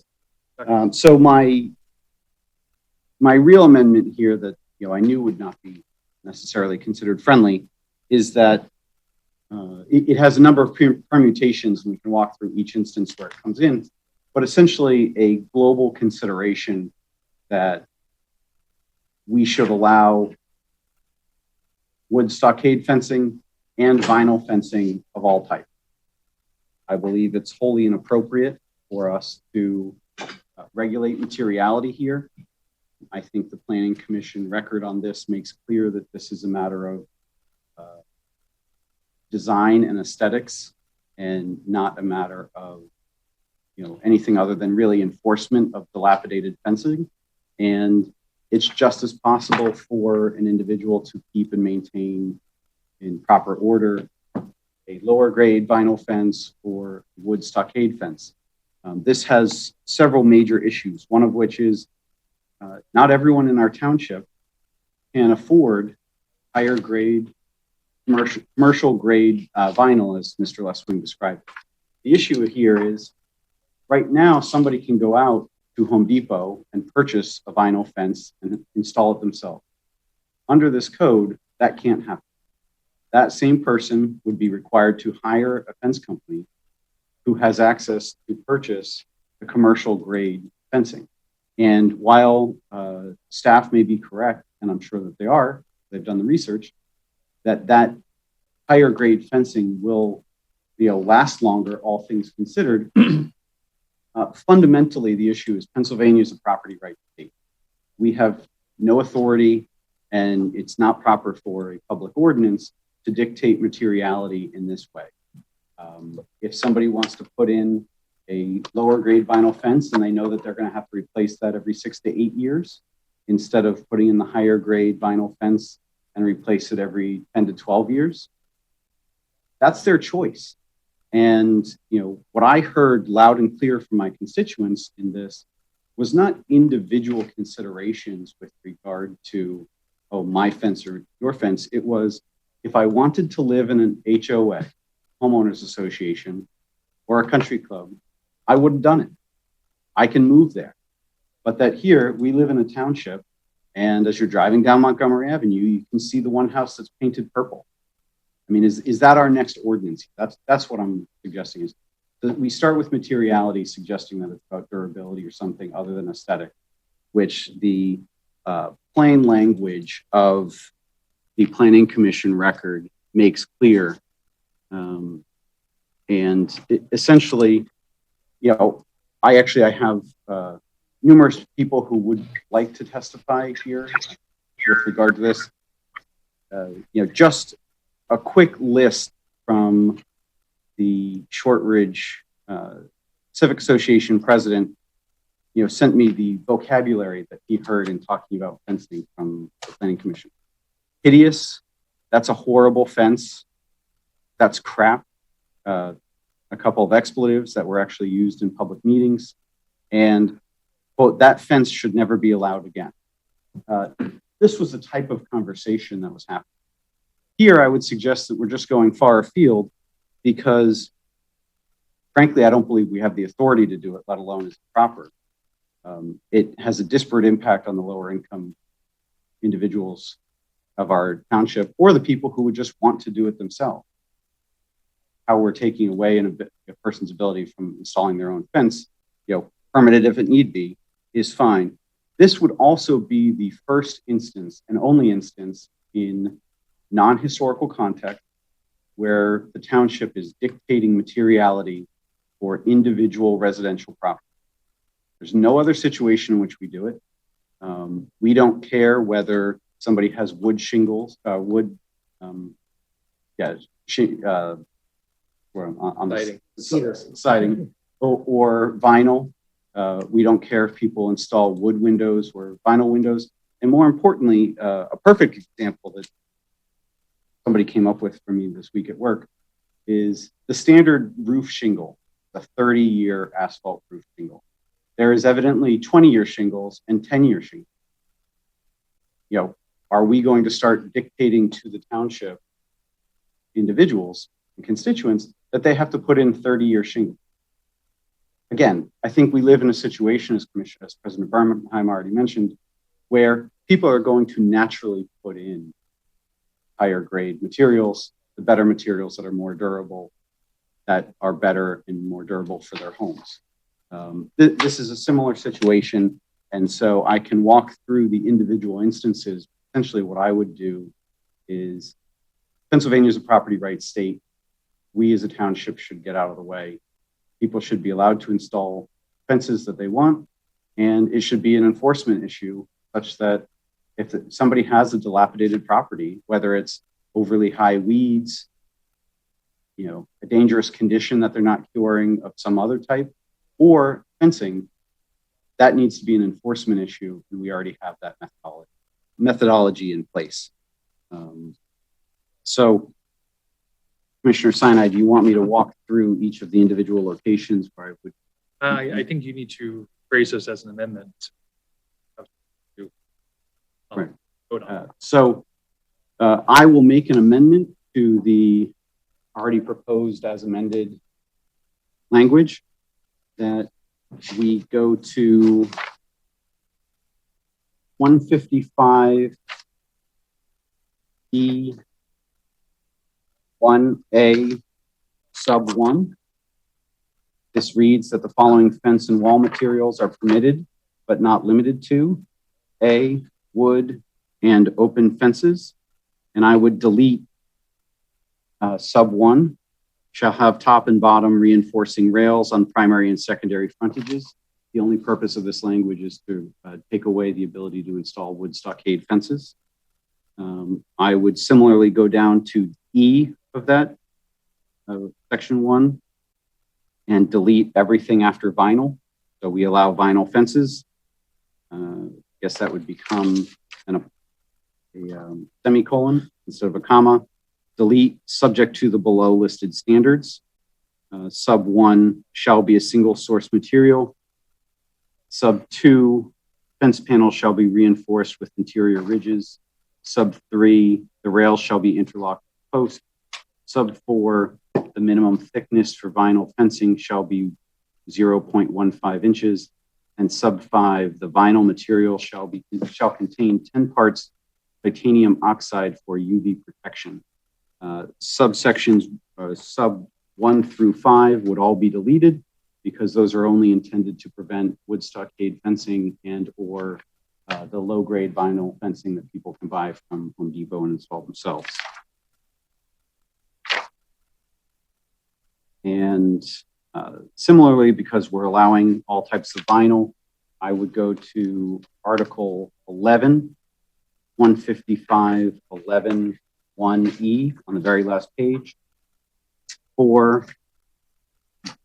So my real amendment here that I knew would not be necessarily considered friendly is that it has a number of permutations, and we can walk through each instance where it comes in, but essentially a global consideration that we should allow wood stockade fencing and vinyl fencing of all types. I believe it's wholly inappropriate for us to regulate materiality here. I think the Planning Commission record on this makes clear that this is a matter of design and aesthetics, and not a matter of anything other than really enforcement of dilapidated fencing. And it's just as possible for an individual to keep and maintain in proper order a lower grade vinyl fence or wood stockade fence. This has several major issues, one of which is not everyone in our township can afford higher grade commercial grade vinyl, as Mr. Leswing described. The issue here is right now somebody can go out to Home Depot and purchase a vinyl fence and install it themselves. Under this code, that can't happen. That same person would be required to hire a fence company who has access to purchase the commercial grade fencing. And while staff may be correct, and I'm sure that they are, they've done the research, that higher grade fencing will last longer, all things considered. Fundamentally, the issue is Pennsylvania is a property right state. We have no authority, and it's not proper for a public ordinance to dictate materiality in this way. If somebody wants to put in a lower grade vinyl fence and they know that they're going to have to replace that every 6 to 8 years, instead of putting in the higher grade vinyl fence and replace it every 10 to 12 years, that's their choice. And what I heard loud and clear from my constituents in this was not individual considerations with regard to, oh, my fence or your fence. It was, if I wanted to live in an HOA, homeowners association, or a country club, I would have done it. I can move there. But that here, we live in a township, and as you're driving down Montgomery Avenue, you can see the one house that's painted purple. I mean, is that our next ordinance? That's what I'm suggesting, is that we start with materiality, suggesting that it's about durability or something other than aesthetic, which the plain language of the Planning Commission record makes clear. Essentially, you know, I have numerous people who would like to testify here with regard to this. You know, just a quick list from the Shortridge Civic Association president, you know, sent me the vocabulary that he heard in talking about fencing from the Planning Commission. Hideous, that's a horrible fence. That's crap. A couple of expletives that were actually used in public meetings. And, quote, that fence should never be allowed again. This was the type of conversation that was happening. Here, I would suggest that we're just going far afield because, frankly, I don't believe we have the authority to do it, let alone is it proper. It has a disparate impact on the lower income individuals of our township or the people who would just want to do it themselves. How we're taking away a person's ability from installing their own fence, you know, permitted if it need be, is fine. This would also be the first instance and only instance in non-historical context where the township is dictating materiality for individual residential property. There's no other situation in which we do it. We don't care whether somebody has wood shingles, on the siding or vinyl. We don't care if people install wood windows or vinyl windows. And more importantly, a perfect example that somebody came up with for me this week at work is the standard roof shingle, the 30-year asphalt roof shingle. There is evidently 20-year shingles and 10-year shingles. You know, are we going to start dictating to the township individuals and constituents that they have to put in 30-year shingles? Again, I think we live in a situation, as President Bernheim already mentioned, where people are going to naturally put in higher grade materials, the better materials that are more durable, that are better and more durable for their homes. This is a similar situation. And so I can walk through the individual instances. Essentially what I would do is, Pennsylvania is a property rights state. We as a township should get out of the way. People should be allowed to install fences that they want. And it should be an enforcement issue such that if somebody has a dilapidated property, whether it's overly high weeds, you know, a dangerous condition that they're not curing of some other type, or fencing, that needs to be an enforcement issue. And we already have that methodology in place. So, Commissioner Sinai, do you want me to walk through each of the individual locations where I would? I think you need to phrase this as an amendment. Right. I will make an amendment to the already proposed as amended language that we go to 155 E 1A sub 1. This reads that the following fence and wall materials are permitted, but not limited to: A, wood and open fences. And I would delete sub 1, shall have top and bottom reinforcing rails on primary and secondary frontages. The only purpose of this language is to take away the ability to install wood stockade fences. I would similarly go down to E of that, section 1, and delete everything after vinyl. So we allow vinyl fences. I guess that would become a semicolon instead of a comma. Delete subject to the below listed standards. Sub 1 shall be a single source material. Sub 2, fence panels shall be reinforced with interior ridges. Sub 3, the rails shall be interlocked with posts. Sub 4, the minimum thickness for vinyl fencing shall be 0.15 inches, and sub 5, the vinyl material shall contain 10 parts titanium oxide for UV protection. Subsections sub 1 through 5 would all be deleted because those are only intended to prevent wood stockade fencing and or the low-grade vinyl fencing that people can buy from Home Depot and install themselves. And similarly, because we're allowing all types of vinyl, I would go to Article 11, 155, 11, 1E on the very last page for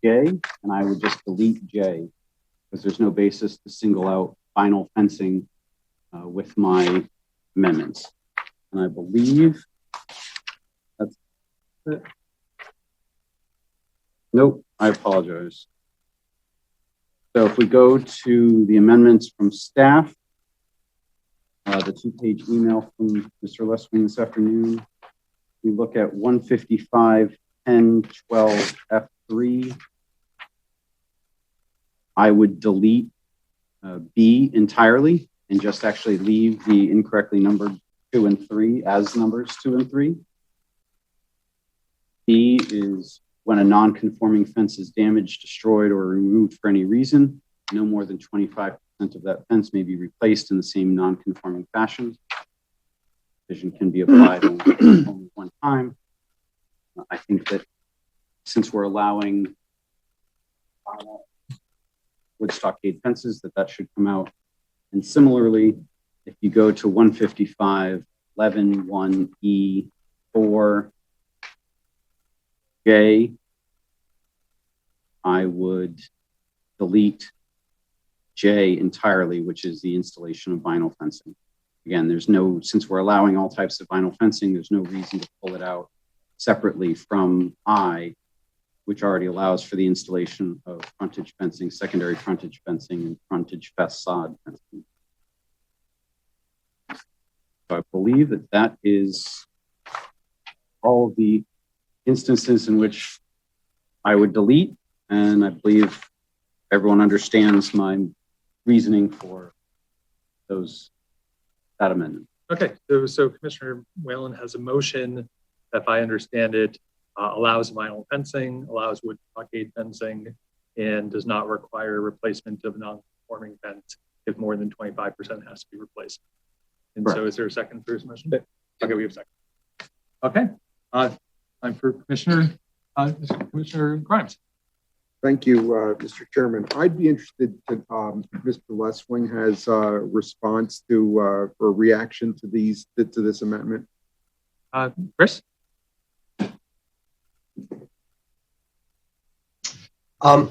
J, and I would just delete J because there's no basis to single out vinyl fencing with my amendments. And I believe that's it. Nope, I apologize. So if we go to the amendments from staff, the 2-page email from Mr. Lesswing this afternoon, we look at 155, 10, 12, F3. I would delete B entirely and just actually leave the incorrectly numbered 2 and 3 as numbers 2 and 3. B is when a non-conforming fence is damaged, destroyed, or removed for any reason, no more than 25% of that fence may be replaced in the same non-conforming fashion. Provision can be applied only one time. I think that since we're allowing wood stockade fences, that should come out. And similarly, if you go to 155, 11, 1E, 4, J, I would delete J entirely, which is the installation of vinyl fencing. Again, since we're allowing all types of vinyl fencing, there's no reason to pull it out separately from I, which already allows for the installation of frontage fencing, secondary frontage fencing, and frontage facade fencing. So I believe that is all of the instances in which I would delete, and I believe everyone understands my reasoning for that amendment. Okay, so Commissioner Whalen has a motion that, if I understand it, allows vinyl fencing, allows wood stockade fencing, and does not require replacement of non-conforming fence if more than 25% has to be replaced. And right. So is there a second for his motion? Okay, we have a second. Okay, time for Commissioner Grimes. Thank you, Mr. Chairman. I'd be interested to, Mr. Lesswing has a response to or reaction to this amendment. Chris? I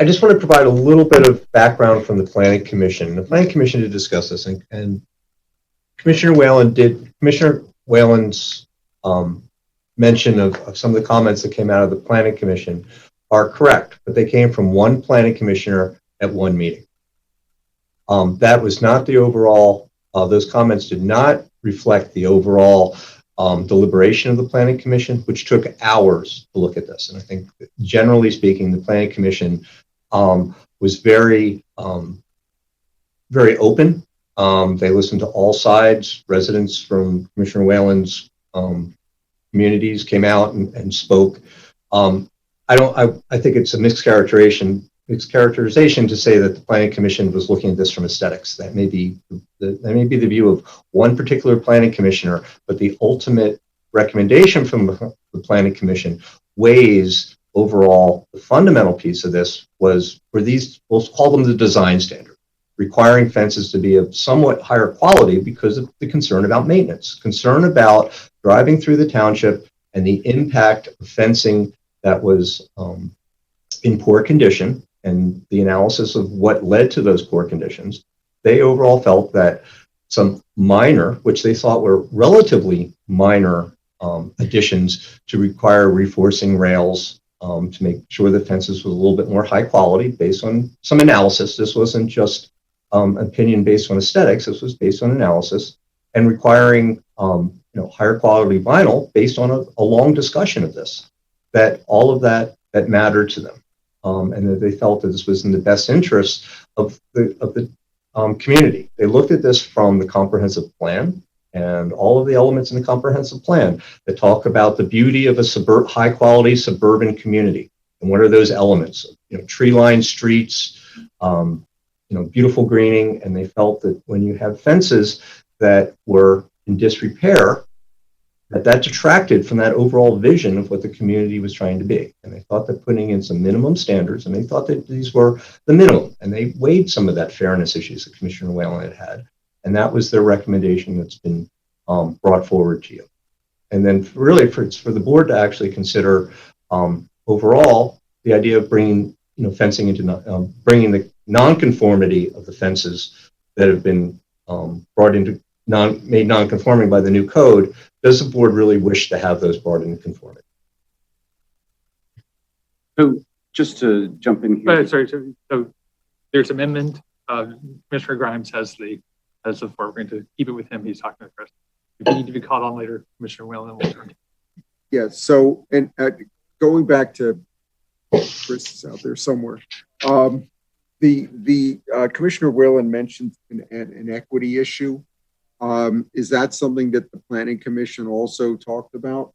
just want to provide a little bit of background from the Planning Commission. The Planning Commission did discuss this, and Commissioner Whalen's mention of some of the comments that came out of the Planning Commission are correct, but they came from one planning commissioner at one meeting. That was not the overall, those comments did not reflect the overall deliberation of the Planning Commission, which took hours to look at this. And I think, generally speaking, the Planning Commission was very, very open. They listened to all sides. Residents from Commissioner Whalen's communities came out and spoke. I think it's a mischaracterization to say that the Planning Commission was looking at this from aesthetics. That may be the view of one particular planning commissioner, but the ultimate recommendation from the Planning Commission weighs overall. The fundamental piece of this was for these, we'll call them the design standard, requiring fences to be of somewhat higher quality because of the concern about maintenance, concern about driving through the township and the impact of fencing that was in poor condition, and the analysis of what led to those poor conditions. They overall felt that some minor, which they thought were relatively minor additions to require reinforcing rails to make sure the fences was a little bit more high quality based on some analysis. This wasn't just opinion based on aesthetics. This was based on analysis, and requiring higher quality vinyl based on a long discussion of this. That all of that mattered to them. and that they felt that this was in the best interest of the community. They looked at this from the comprehensive plan and all of the elements in the comprehensive plan that talk about the beauty of a high quality suburban community. And what are those elements? Tree-lined streets, beautiful greening. And they felt that when you have fences that were in disrepair, that detracted from that overall vision of what the community was trying to be. And they thought that putting in some minimum standards, and they thought that these were the minimum, and they weighed some of that fairness issues that Commissioner Whalen had. And that was their recommendation that's been brought forward to you. And then really for the board to actually consider overall the idea of bringing fencing into bringing the nonconformity of the fences that have been brought into made non-conforming by the new code. Does the board really wish to have those brought into conformity? So just to jump in here. Sorry, so there's amendment. Commissioner Grimes has the floor. We're going to keep it with him. He's talking to Chris. If you need to be called on later, Commissioner Whalen will turn. Yeah, so, and going back to Chris is out there somewhere. The Commissioner Whalen mentioned an equity issue. Is that something that the Planning Commission also talked about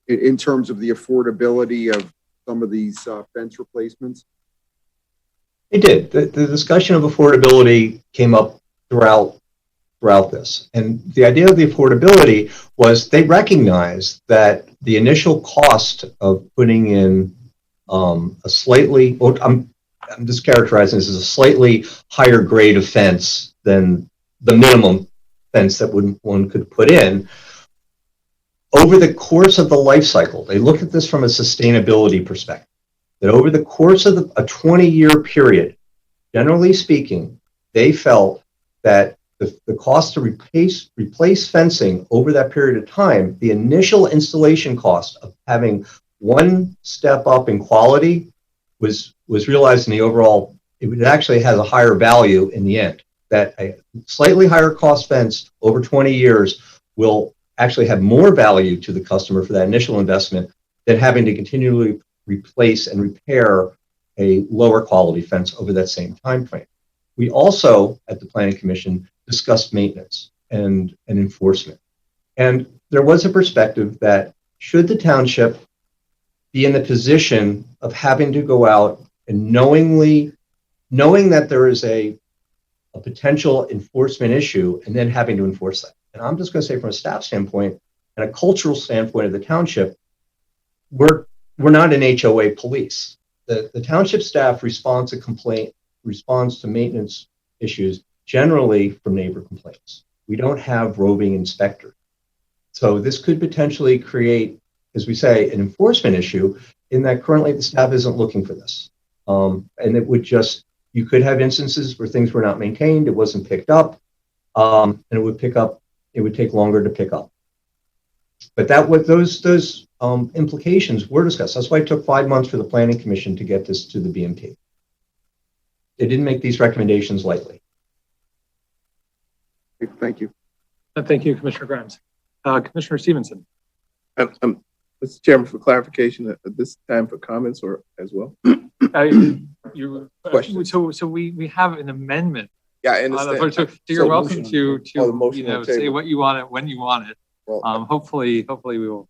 in terms of the affordability of some of these fence replacements? It did. The discussion of affordability came up throughout this. And the idea of the affordability was they recognized that the initial cost of putting in a slightly, I'm just characterizing this as a slightly higher grade of fence than the minimum fence that one could put in. Over the course of the life cycle, they look at this from a sustainability perspective, that over the course of a 20-year period, generally speaking, they felt that the cost to replace fencing over that period of time, the initial installation cost of having one step up in quality was realized in the overall, it actually has a higher value in the end. That a slightly higher cost fence over 20 years will actually have more value to the customer for that initial investment than having to continually replace and repair a lower quality fence over that same time frame. We also, at the Planning Commission, discussed maintenance and enforcement. And there was a perspective that should the township be in the position of having to go out and knowing that there is a potential enforcement issue and then having to enforce that. And I'm just going to say from a staff standpoint and a cultural standpoint of the township, we're not an HOA police. The township staff responds to maintenance issues generally from neighbor complaints. We don't have roving inspectors. So this could potentially create, as we say, an enforcement issue in that currently the staff isn't looking for this. And it would just, you could have instances where things were not maintained, it wasn't picked up, and it would take longer to pick up. But those implications were discussed. That's why it took 5 months for the Planning Commission to get this to the BMP. They didn't make these recommendations lightly. Thank you. Thank you, Commissioner Grimes. Commissioner Stevenson. Mr. Chairman, for clarification, at this time for comments or as well? So we have an amendment. Yeah, I understand. So you're welcome to say what you want it when you want it. Well, hopefully we will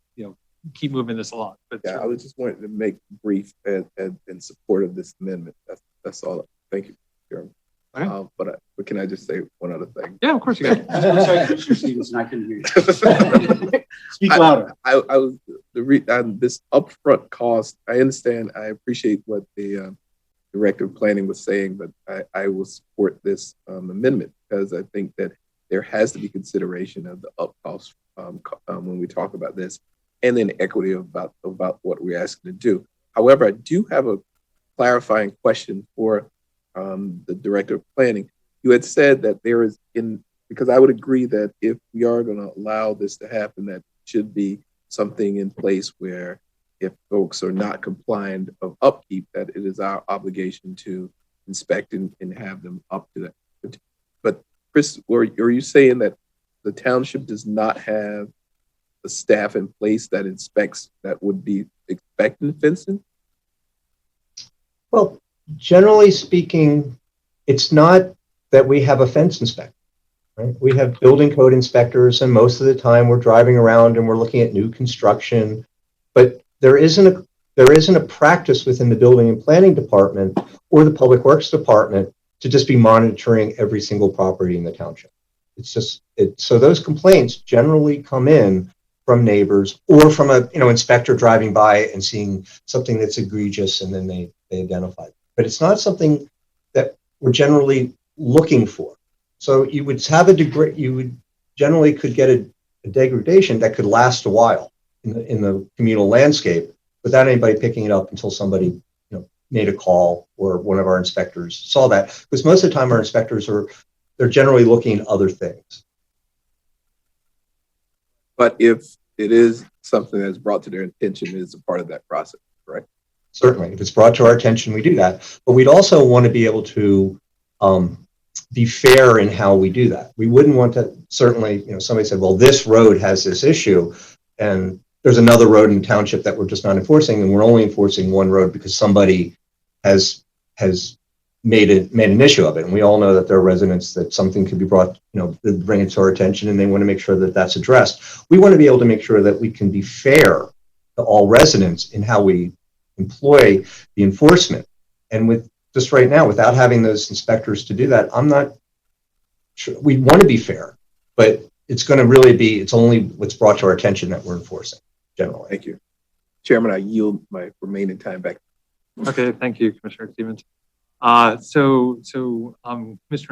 keep moving this along. But yeah, I was just wanting to make brief and in support of this amendment. That's all. Thank you, Chairman. Okay. But can I just say one other thing? Yeah, of course you can. I'm sorry, Commissioner Stevenson, I couldn't hear you. Speak louder. I was on this upfront cost. I understand. I appreciate what the Director of Planning was saying, but I will support this amendment because I think that there has to be consideration of the up cost when we talk about this, and then equity about what we're asking to do. However, I do have a clarifying question for the Director of Planning. You had said that there is because I would agree that if we are going to allow this to happen, that should be something in place where if folks are not compliant of upkeep, that it is our obligation to inspect and have them up to that. But Chris, are you saying that the township does not have the staff in place that inspects that would be expecting fencing? Well, generally speaking, it's not that we have a fence inspector, right? We have building code inspectors, and most of the time we're driving around and we're looking at new construction. But there isn't a practice within the building and planning department or the public works department to just be monitoring every single property in the township. It's just so those complaints generally come in from neighbors or from a inspector driving by and seeing something that's egregious, and then they identify it. But it's not something that we're generally looking for. So you would have you would generally could get a degradation that could last a while in the communal landscape without anybody picking it up until somebody made a call or one of our inspectors saw that. Because most of the time our inspectors they're generally looking at other things. But if it is something that's brought to their attention, it is a part of that process, right? Certainly, if it's brought to our attention, we do that. But we'd also want to be able to be fair in how we do that. We wouldn't want to, certainly, somebody said, well, this road has this issue, and there's another road in the township that we're just not enforcing, and we're only enforcing one road because somebody has made an issue of it. And we all know that there are residents that something could be brought, bring it to our attention, and they want to make sure that that's addressed. We want to be able to make sure that we can be fair to all residents in how we employ the enforcement. And with just right now, without having those inspectors to do that, I'm not sure. We want to be fair, but it's going to really be, it's only what's brought to our attention that we're enforcing generally. Thank you. Chairman, I yield my remaining time back. Okay, thank you, Commissioner Stevens. Commissioner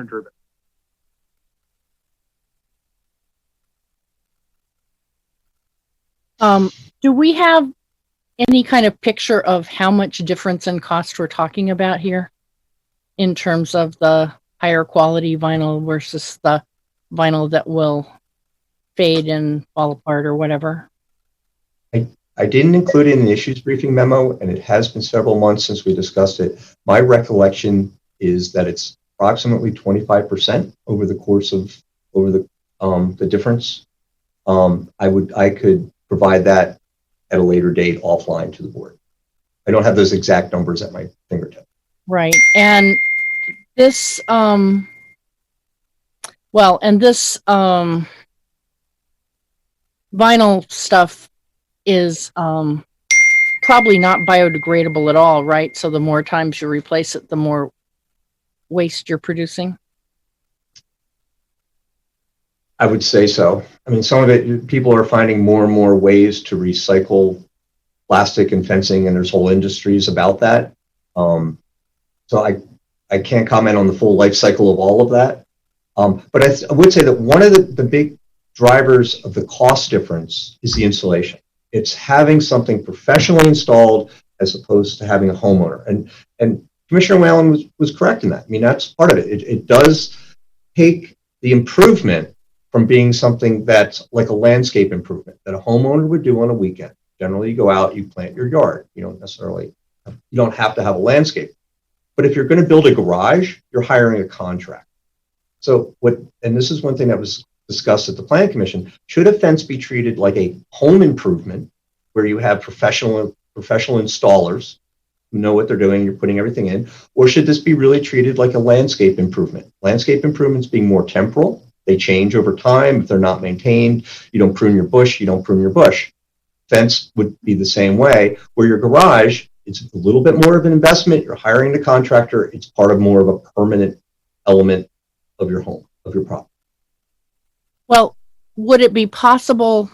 Durbin. Do we have any kind of picture of how much difference in cost we're talking about here in terms of the higher quality vinyl versus the vinyl that will fade and fall apart or whatever? I didn't include it in the issues briefing memo, and it has been several months since we discussed it. My recollection is that it's approximately 25% over the course of the difference. I could provide that at a later date offline to the board. I don't have those exact numbers at my fingertip. Right, and this vinyl stuff is probably not biodegradable at all, right? So the more times you replace it, the more waste you're producing? I would say so. I mean, some of it, people are finding more and more ways to recycle plastic and fencing, and there's whole industries about that. So I can't comment on the full life cycle of all of that. But I would say that one of the big drivers of the cost difference is the installation. It's having something professionally installed as opposed to having a homeowner. And Commissioner Whalen was correct in that. I mean, that's part of it. It does take the improvement from being something that's like a landscape improvement that a homeowner would do on a weekend. Generally, you go out, you plant your yard. You don't have to have a landscape. But if you're going to build a garage, you're hiring a contract. So and this is one thing that was discussed at the Planning Commission, should a fence be treated like a home improvement where you have professional installers who know what they're doing, you're putting everything in, or should this be really treated like a landscape improvement? Landscape improvements being more temporal, they change over time. If they're not maintained, you don't prune your bush, you don't prune your bush. Fence would be the same way, where your garage, it's a little bit more of an investment, you're hiring the contractor, it's part of more of a permanent element of your home, of your property. Well, would it be possible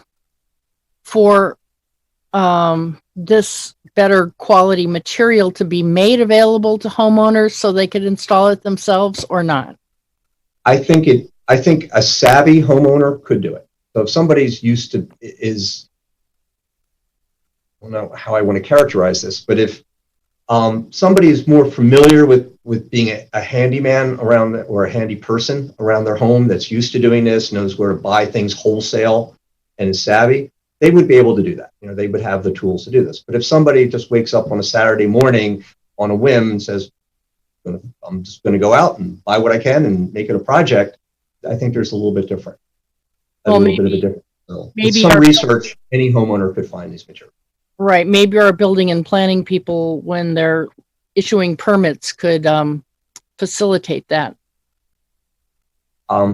for this better quality material to be made available to homeowners so they could install it themselves or not? I think a savvy homeowner could do it. So if somebody's I don't know how I want to characterize this, but if somebody is more familiar with being a handyman around or a handy person around their home that's used to doing this, knows where to buy things wholesale and is savvy, they would be able to do that. They would have the tools to do this. But if somebody just wakes up on a Saturday morning on a whim and says, I'm just going to go out and buy what I can and make it a project, I think there's a little bit different. Bit of a difference. So with some research, any homeowner could find these materials. Right. Maybe our building and planning people, when they're issuing permits could facilitate that.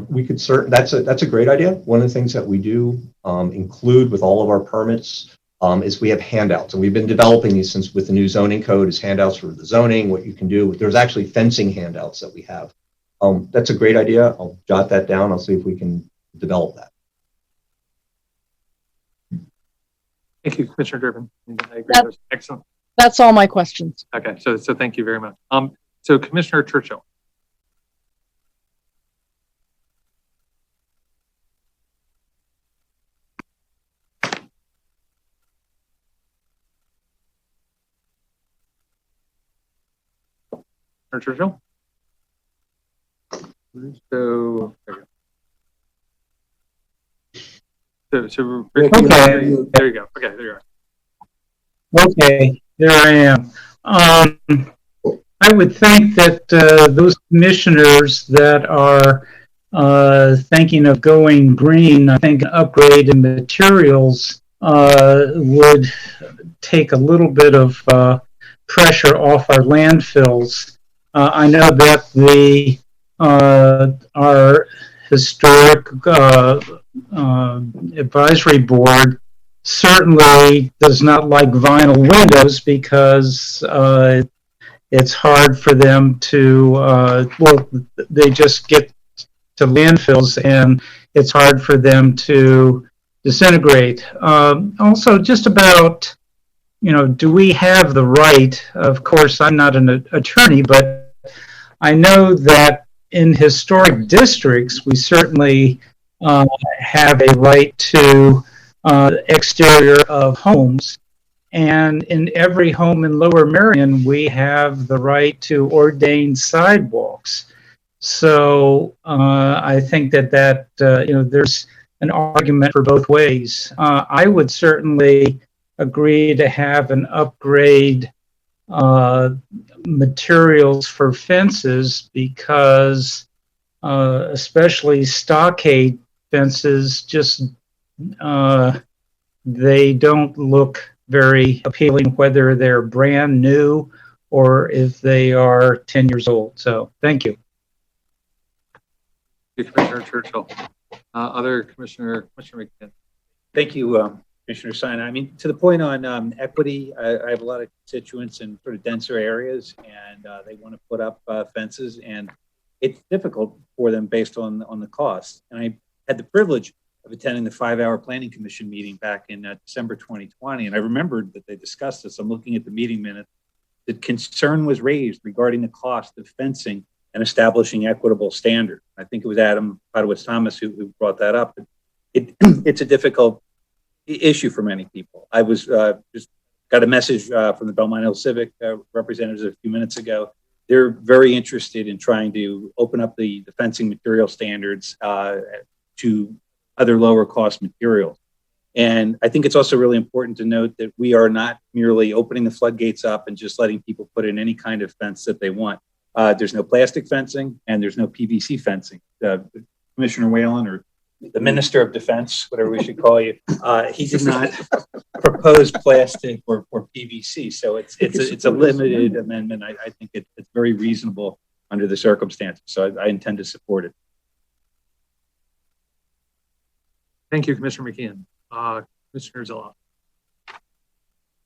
We could that's a great idea. One of the things that we do include with all of our permits is we have handouts, and we've been developing these since with the new zoning code is handouts for the zoning, what you can do. There's actually fencing handouts that we have. That's a great idea. I'll jot that down. I'll see if we can develop that. Thank you, Commissioner Durbin. I agree. That- Excellent. That's all my questions. Okay, so thank you very much. So Commissioner Churchill. Churchill. So, Rick, Okay. there you go. Okay, there you are. Okay, there I am. I would think that those commissioners that are thinking of going green, I think an upgrade in materials would take a little bit of pressure off our landfills. I know that our historic advisory board certainly does not like vinyl windows because it's hard for them to, they just get to landfills and it's hard for them to disintegrate. Also, just about, do we have the right, of course, I'm not an attorney, but I know that in historic districts, we certainly have a right to exterior of homes. And in every home in Lower Merion, we have the right to ordain sidewalks. So I think that there's an argument for both ways. I would certainly agree to have an upgrade materials for fences because especially stockade fences just they don't look very appealing whether they're brand new or if they are 10 years old. So thank you. Commissioner Churchill. Other Commissioner McKinn. Thank you, Commissioner Sinai. I mean, to the point on equity, I have a lot of constituents in sort of denser areas, and they want to put up fences, and it's difficult for them based on the cost. And I had the privilege of attending the 5-hour Planning Commission meeting back in December 2020, and I remembered that they discussed this. I'm looking at the meeting minutes. The concern was raised regarding the cost of fencing and establishing equitable standards. I think it was Adam Podowitz-Thomas who brought that up. It's a difficult issue for many people. I was just got a message from the Belmont Hill Civic representatives a few minutes ago. They're very interested in trying to open up the fencing material standards to other lower cost materials. And I think it's also really important to note that we are not merely opening the floodgates up and just letting people put in any kind of fence that they want. There's no plastic fencing and there's no PVC fencing. Commissioner Whalen, or the Minister of Defense, whatever we should call you, he did not propose plastic or PVC. So it's a limited amendment. I think it's very reasonable under the circumstances. So I intend to support it. Thank you, Commissioner McKeon. Commissioner Zillow.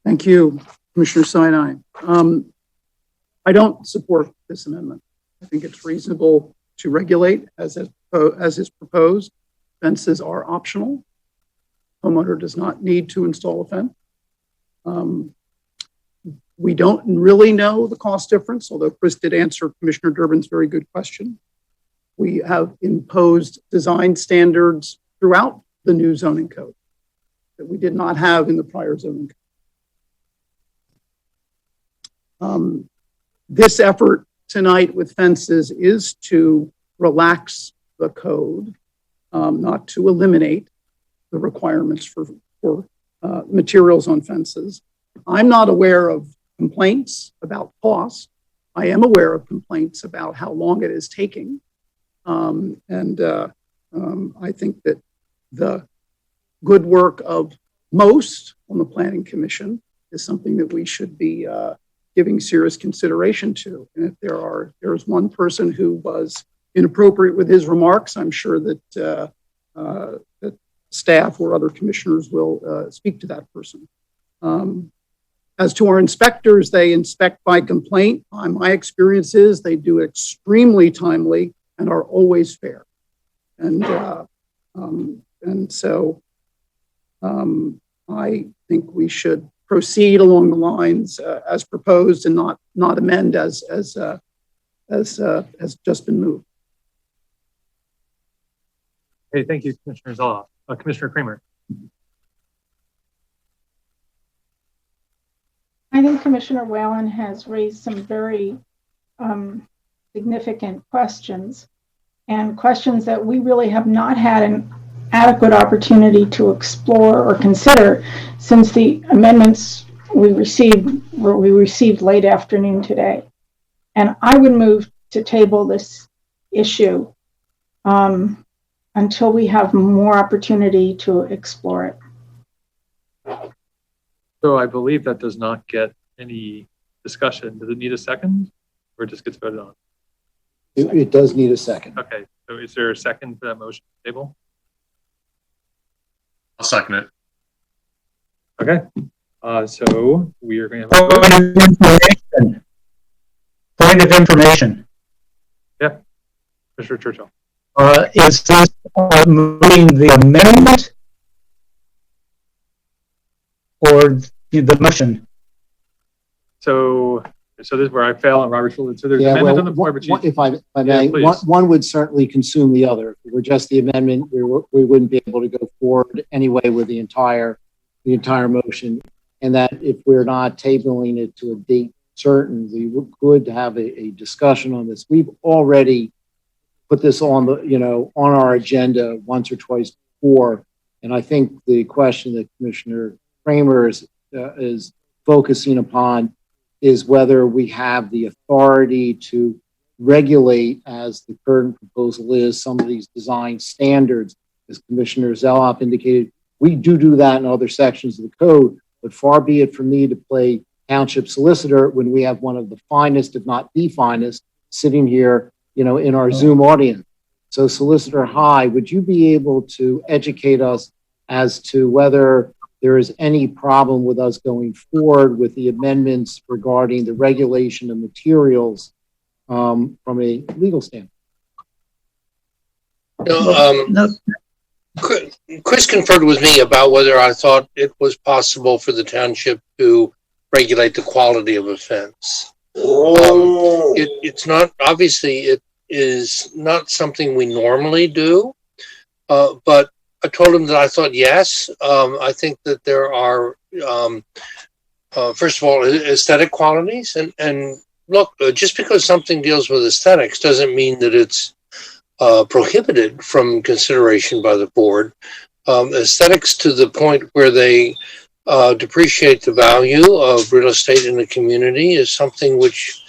Thank you, Commissioner Sinai. I don't support this amendment. I think it's reasonable to regulate as is proposed. Fences are optional. Homeowner does not need to install a fence. We don't really know the cost difference, although Chris did answer Commissioner Durbin's very good question. We have imposed design standards throughout the new zoning code that we did not have in the prior zoning code. This effort tonight with fences is to relax the code, not to eliminate the requirements for materials on fences. I'm not aware of complaints about cost. I am aware of complaints about how long it is taking. I think that the good work of most on the Planning Commission is something that we should be giving serious consideration to. And if there's one person who was inappropriate with his remarks, I'm sure that that staff or other commissioners will speak to that person. As to our inspectors, they inspect by complaint. My experience is they do it extremely timely and are always fair. And so I think we should proceed along the lines as proposed and not amend as has just been moved. Okay, thank you, Commissioner Zoloff. Commissioner Kramer. I think Commissioner Whalen has raised some very significant questions, and questions that we really have not had an adequate opportunity to explore or consider since the amendments we received late afternoon today. And I would move to table this issue until we have more opportunity to explore it. So I believe that does not get any discussion. Does it need a second, or it just gets voted on? It does need a second. Okay, so is there a second to that motion table? I'll second it. Okay, so we are going to have Point of information. Yeah, Mr. Churchill. Is this moving the amendment or the motion? So this is where I fail on Robert's rule. So there's an amendment on the floor, but if I may, one would certainly consume the other. If it were just the amendment, we wouldn't be able to go forward anyway with the entire motion. And that if we're not tabling it to a date certain, we could have a discussion on this. We've already put this on on our agenda once or twice before. And I think the question that Commissioner Kramer is focusing upon is whether we have the authority to regulate, as the current proposal is, some of these design standards. As Commissioner Zeloff indicated, we do that in other sections of the code, but far be it from me to play township solicitor when we have one of the finest, if not the finest, sitting here, in our Zoom audience. So Solicitor High, would you be able to educate us as to whether there is any problem with us going forward with the amendments regarding the regulation of materials from a legal standpoint? Chris conferred with me about whether I thought it was possible for the township to regulate the quality of a fence. It's not, obviously, it is not something we normally do, but I told him that I thought yes. I think that there are, first of all, aesthetic qualities. And look, just because something deals with aesthetics doesn't mean that it's prohibited from consideration by the board. Aesthetics to the point where they depreciate the value of real estate in the community is something which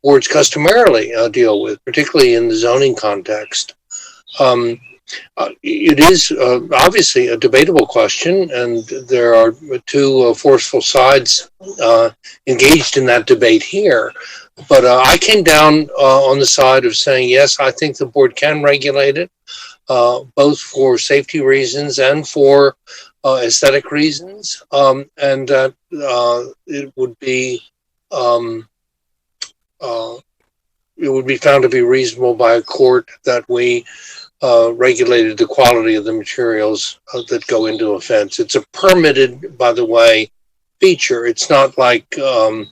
boards customarily deal with, particularly in the zoning context. It is obviously a debatable question, and there are two forceful sides engaged in that debate here. But I came down on the side of saying, yes, I think the board can regulate it, both for safety reasons and for aesthetic reasons, and that it would be found to be reasonable by a court that we regulated the quality of the materials that go into a fence. It's a permitted, by the way, feature. It's not like a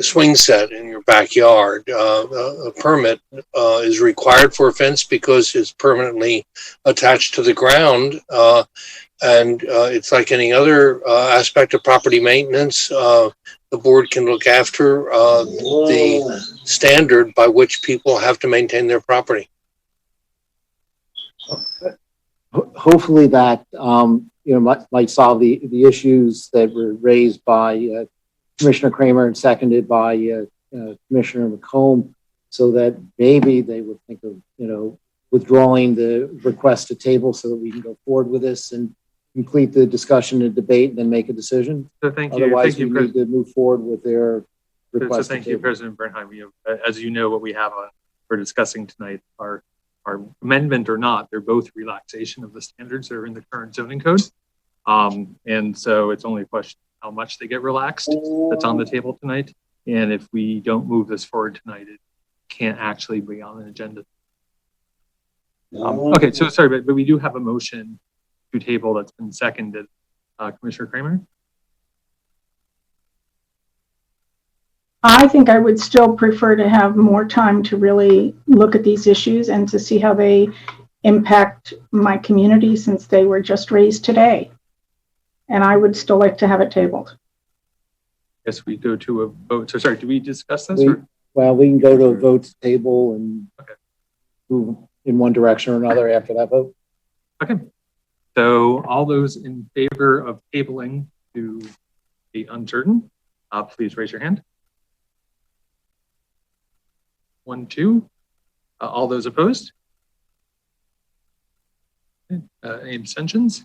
swing set in your backyard. A permit is required for a fence because it's permanently attached to the ground. And it's like any other aspect of property maintenance. The board can look after the standard by which people have to maintain their property. Hopefully that might solve the issues that were raised by Commissioner Kramer and seconded by Commissioner McComb, so that maybe they would think of withdrawing the request to table so that we can go forward with this. And complete the discussion and debate and then make a decision. So thank you. Otherwise, Thank you, we need to move forward with their So request. thank you, President Bernheim. As you know, what we have we're discussing tonight are amendment or not. They're both relaxation of the standards that are in the current zoning code. And so it's only a question of how much they get relaxed that's on the table tonight. And if we don't move this forward tonight, it can't actually be on an agenda. Okay, so sorry, but we do have a motion to table that's been seconded. Commissioner Kramer? I think I would still prefer to have more time to really look at these issues and to see how they impact my community since they were just raised today. And I would still like to have it tabled. Yes, we go to a vote. So sorry, do we discuss this? Well, we can go to a vote table and move in one direction or another after that vote. Okay. So all those in favor of tabling to be uncertain, please raise your hand. 1, 2. All those opposed? Any abstentions?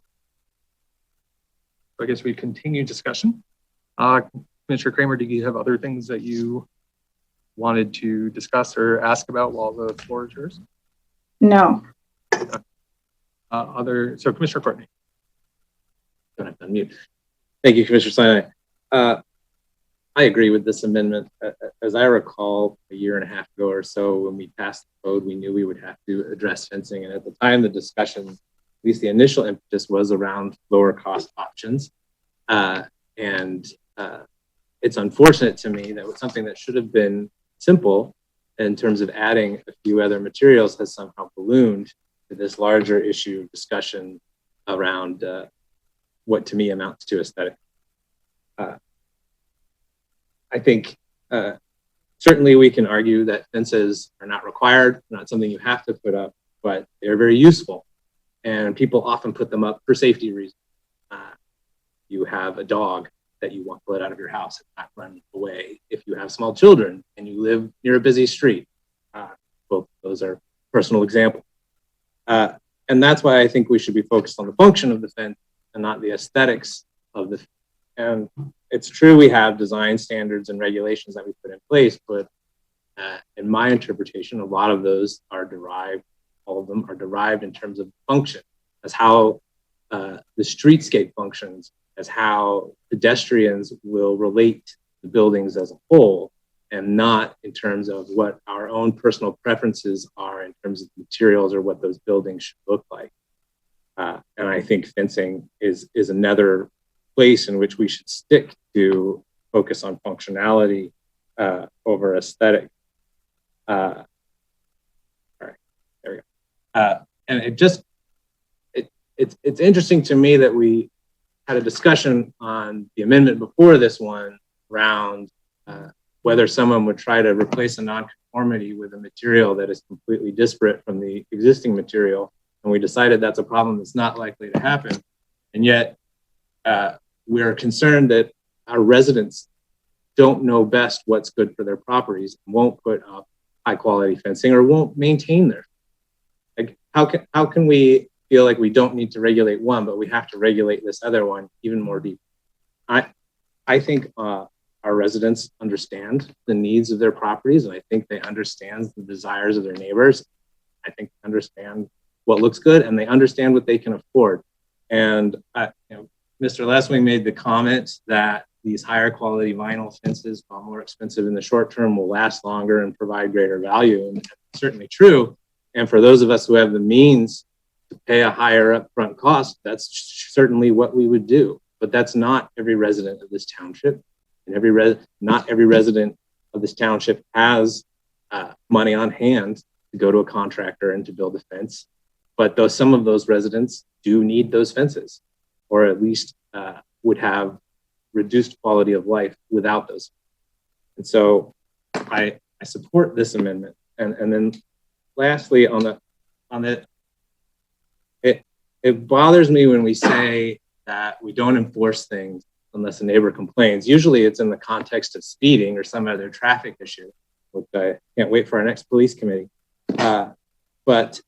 I guess we continue discussion. Commissioner Kramer, do you have other things that you wanted to discuss or ask about while the floor is yours? No. So Commissioner Courtney. Don't have to unmute. Thank you, Commissioner Sinai. I agree with this amendment. As I recall, a year and a half ago or so, when we passed the code, we knew we would have to address fencing. And at the time, the discussion, at least the initial impetus, was around lower cost options. It's unfortunate to me that something that should have been simple in terms of adding a few other materials has somehow ballooned to this larger issue of discussion around what to me amounts to aesthetic. I think certainly we can argue that fences are not required, not something you have to put up, but they're very useful. And people often put them up for safety reasons. You have a dog that you want to let out of your house and not run away. If you have small children and you live near a busy street, both those are personal examples. And that's why I think we should be focused on the function of the fence and not the aesthetics of the fence. And it's true we have design standards and regulations that we put in place, but in my interpretation, a lot of those are derived, all of them are derived in terms of function, as how the streetscape functions, as how pedestrians will relate to buildings as a whole, and not in terms of what our own personal preferences are in terms of materials or what those buildings should look like. And I think fencing is another place in which we should stick to focus on functionality over aesthetic. All right, there we go. And it's interesting to me that we had a discussion on the amendment before this one around whether someone would try to replace a nonconformity with a material that is completely disparate from the existing material. And we decided that's a problem that's not likely to happen. And yet we are concerned that our residents don't know best what's good for their properties, won't put up high quality fencing or won't maintain their. Like how can we feel like we don't need to regulate one, but we have to regulate this other one even more deeply? I think our residents understand the needs of their properties, and I think they understand the desires of their neighbors. I think they understand what looks good, and they understand what they can afford. And Mr. Leswing made the comment that these higher quality vinyl fences, while more expensive in the short term, will last longer and provide greater value. And that's certainly true. And for those of us who have the means to pay a higher upfront cost, that's certainly what we would do. But that's not every resident of this township. And not every resident of this township has money on hand to go to a contractor and to build a fence. But though some of those residents do need those fences, or at least would have reduced quality of life without those. And so I support this amendment. And then lastly, it bothers me when we say that we don't enforce things unless a neighbor complains. Usually it's in the context of speeding or some other traffic issue, which I can't wait for our next police committee. But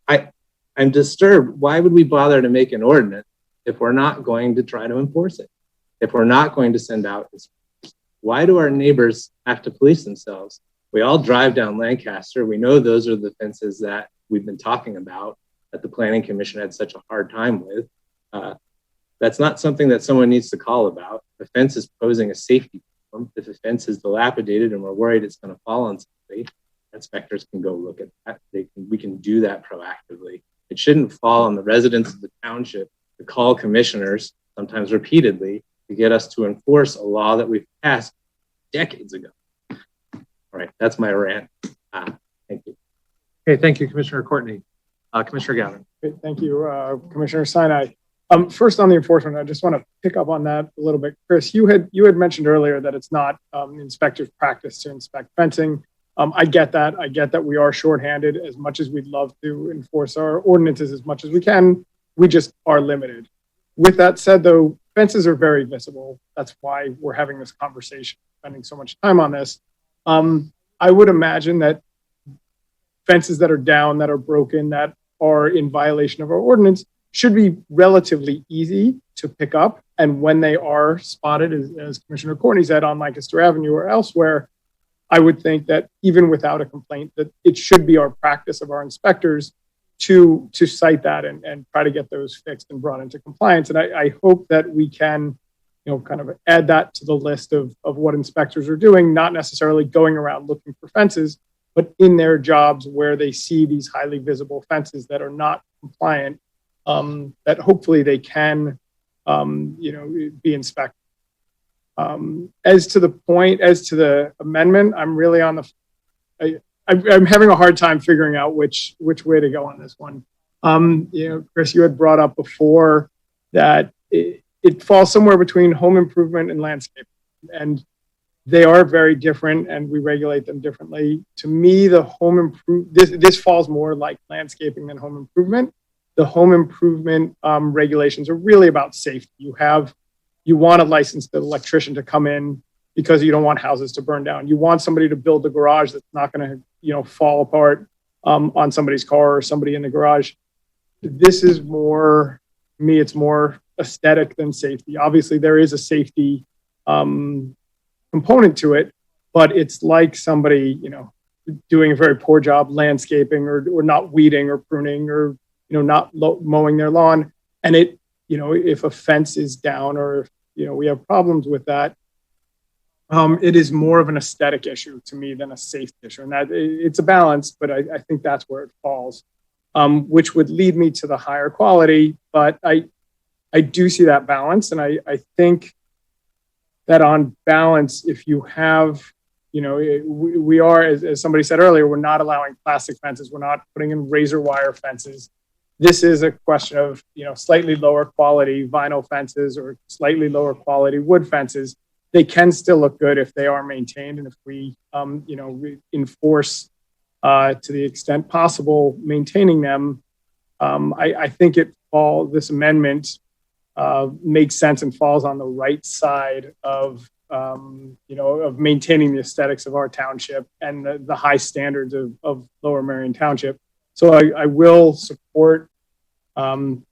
I'm disturbed. Why would we bother to make an ordinance if we're not going to try to enforce it? If we're not going to send out inspectors? Why do our neighbors have to police themselves? We all drive down Lancaster. We know those are the fences that we've been talking about that the Planning Commission had such a hard time with. That's not something that someone needs to call about. The fence is posing a safety problem. If the fence is dilapidated and we're worried it's going to fall on somebody, inspectors can go look at that. We can do that proactively. It shouldn't fall on the residents of the township to call commissioners, sometimes repeatedly, to get us to enforce a law that we've passed decades ago. All right, that's my rant. Thank you. Okay, thank you, Commissioner Courtney. Commissioner Gavin. Great, thank you, Commissioner Sinai. First on the enforcement, I just want to pick up on that a little bit. Chris, you had mentioned earlier that it's not inspectors' practice to inspect fencing. I get that. I get that we are shorthanded. As much as we'd love to enforce our ordinances as much as we can, we just are limited. With that said, though, fences are very visible. That's why we're having this conversation, spending so much time on this. I would imagine that fences that are down, that are broken, that are in violation of our ordinance should be relatively easy to pick up. And when they are spotted, as Commissioner Courtney said, on Lancaster Avenue or elsewhere, I would think that even without a complaint, that it should be our practice of our inspectors to cite that and try to get those fixed and brought into compliance. And I hope that we can, kind of add that to the list of what inspectors are doing, not necessarily going around looking for fences, but in their jobs where they see these highly visible fences that are not compliant, that hopefully they can, be inspected. As to the amendment, I'm really on I'm having a hard time figuring out which way to go on this one. Chris, you had brought up before that it falls somewhere between home improvement and landscape, and they are very different, and we regulate them differently. To me, this falls more like landscaping than home improvement. The home improvement regulations are really about safety. You want a licensed electrician to come in because you don't want houses to burn down. You want somebody to build a garage that's not going to, fall apart on somebody's car or somebody in the garage. This is more, to me, it's more aesthetic than safety. Obviously, there is a safety component to it, but it's like somebody, doing a very poor job landscaping or not weeding or pruning or, not mowing their lawn. And if a fence is down or if, we have problems with that, it is more of an aesthetic issue to me than a safety issue. And that it's a balance, but I think that's where it falls, which would lead me to the higher quality. But I do see that balance. And I think that on balance, if you have, we are, as somebody said earlier, we're not allowing plastic fences. We're not putting in razor wire fences. This is a question of, slightly lower quality vinyl fences or slightly lower quality wood fences. They can still look good if they are maintained. And if we, enforce to the extent possible, maintaining them, I think this amendment makes sense and falls on the right side of, of maintaining the aesthetics of our township and the high standards of Lower Merion Township. So I will support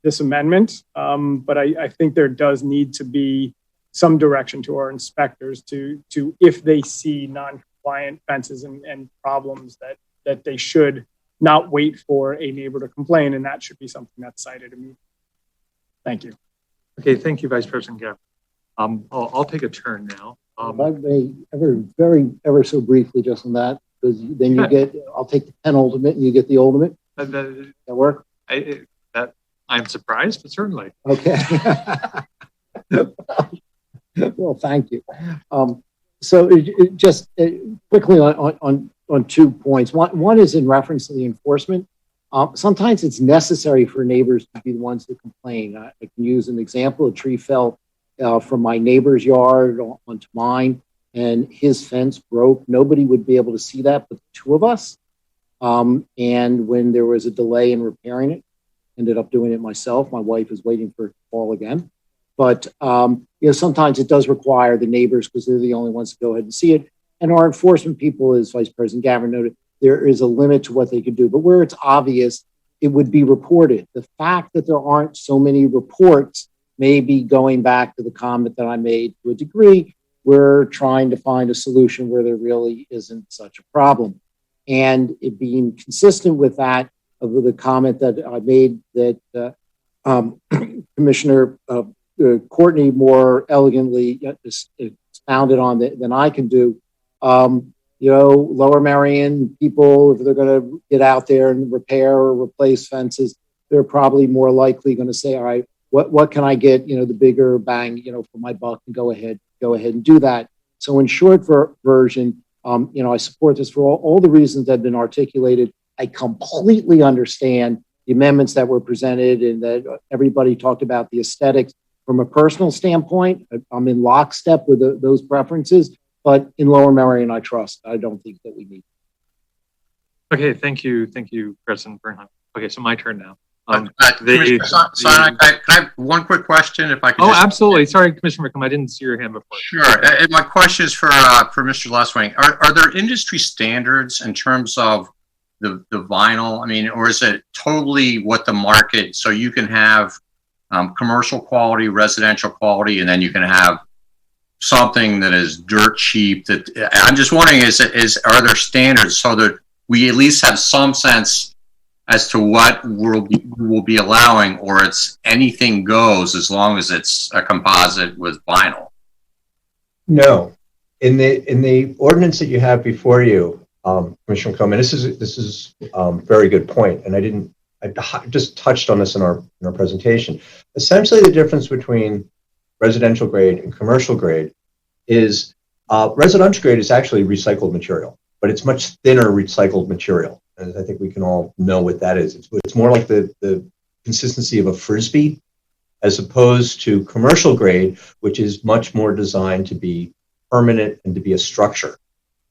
this amendment, but I think there does need to be some direction to our inspectors to if they see non-compliant fences and problems that they should not wait for a neighbor to complain, and that should be something that's cited immediately. Thank you. Okay, thank you, Vice President Gavin. I'll take a turn now. If I may, ever so briefly, just on that, because then you get, I'll take the penultimate and you get the ultimate. That work? I'm surprised, but certainly. Okay. Well, thank you. So just quickly on 2 points. One is in reference to the enforcement. Sometimes it's necessary for neighbors to be the ones to complain. I can use an example. A tree fell from my neighbor's yard onto mine, and his fence broke. Nobody would be able to see that but the two of us. And when there was a delay in repairing it, ended up doing it myself. My wife is waiting for it to fall again. But sometimes it does require the neighbors because they're the only ones to go ahead and see it. And our enforcement people, as Vice President Gavin noted, there is a limit to what they can do. But where it's obvious, it would be reported. The fact that there aren't so many reports maybe going back to the comment that I made to a degree, we're trying to find a solution where there really isn't such a problem. And it being consistent with that, of the comment that I made that Commissioner Courtney more elegantly expounded on than I can do. You know, Lower Merion people, if they're going to get out there and repair or replace fences, they're probably more likely going to say, all right, what can I get, you know, the bigger bang, you know, for my buck, and go ahead and do that. So in short version, you know, I support this for all the reasons that have been articulated. I completely understand the amendments that were presented and that everybody talked about the aesthetics. From a personal standpoint, I'm in lockstep with those preferences, but in Lower Merion, I trust. I don't think that we need. Okay, thank you, President Bernheim. Okay, so my turn now. Can I have one quick question, if I could? Oh, absolutely. Sorry, Commissioner McComb, I didn't see your hand before. Sure. My question is for Mr. Lesswing. Are there industry standards in terms of the vinyl? I mean, or is it totally what the market? So you can have commercial quality, residential quality, and then you can have something that is dirt cheap. That I'm just wondering, are there standards so that we at least have some sense as to what we'll be allowing, or it's anything goes as long as it's a composite with vinyl? No, in the ordinance that you have before you, Commissioner Coleman, this is very good point, and I just touched on this in our presentation. Essentially, the difference between residential grade and commercial grade is residential grade is actually recycled material, but it's much thinner recycled material. And I think we can all know what that is. It's more like the consistency of a Frisbee, as opposed to commercial grade, which is much more designed to be permanent and to be a structure.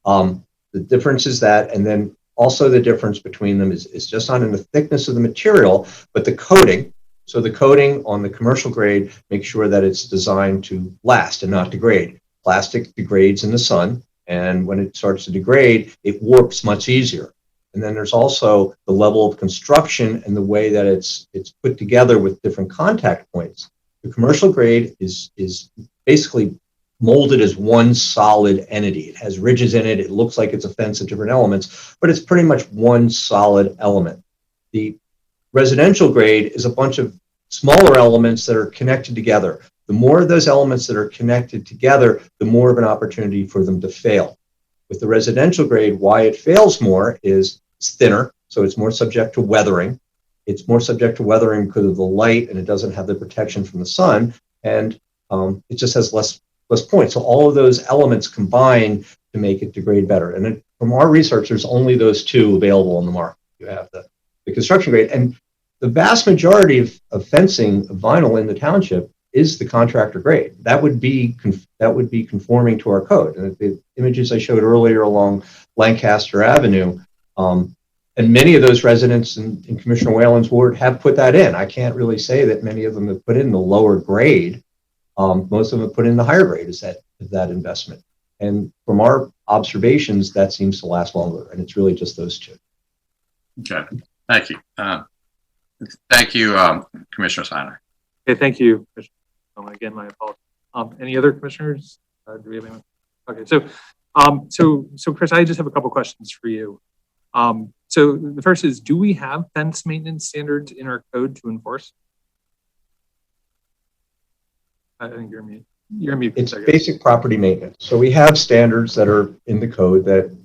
The difference is that, and then also the difference between them is just not in the thickness of the material, but the coating. So the coating on the commercial grade makes sure that it's designed to last and not degrade. Plastic degrades in the sun, and when it starts to degrade, it warps much easier. And then there's also the level of construction and the way that it's put together with different contact points. The commercial grade is basically molded as one solid entity. It has ridges in it. It looks like it's a fence of different elements, but it's pretty much one solid element. The residential grade is a bunch of smaller elements that are connected together. The more of those elements that are connected together, the more of an opportunity for them to fail. With the residential grade, why it fails more is it's thinner, so it's more subject to weathering. It's more subject to weathering because of the light, and it doesn't have the protection from the sun, and it just has less points. So all of those elements combine to make it degrade better. And from our research, there's only those two available on the market. You have the construction grade, and the vast majority of fencing of vinyl in the township is the contractor grade. That would be conforming to our code. And the images I showed earlier along Lancaster Avenue, and many of those residents in Commissioner Whalen's ward have put that in. I can't really say that many of them have put in the lower grade. Most of them have put in the higher grade as that investment. And from our observations, that seems to last longer. And it's really just those two. Okay, thank you. Thank you, Commissioner Steiner. Okay, thank you. Again, my apologies. Any other commissioners? Do we have anyone? Okay, so Chris, I just have a couple questions for you. So the first is, do we have fence maintenance standards in our code to enforce? I think you're mute. You're mute. It's basic property maintenance. So we have standards that are in the code that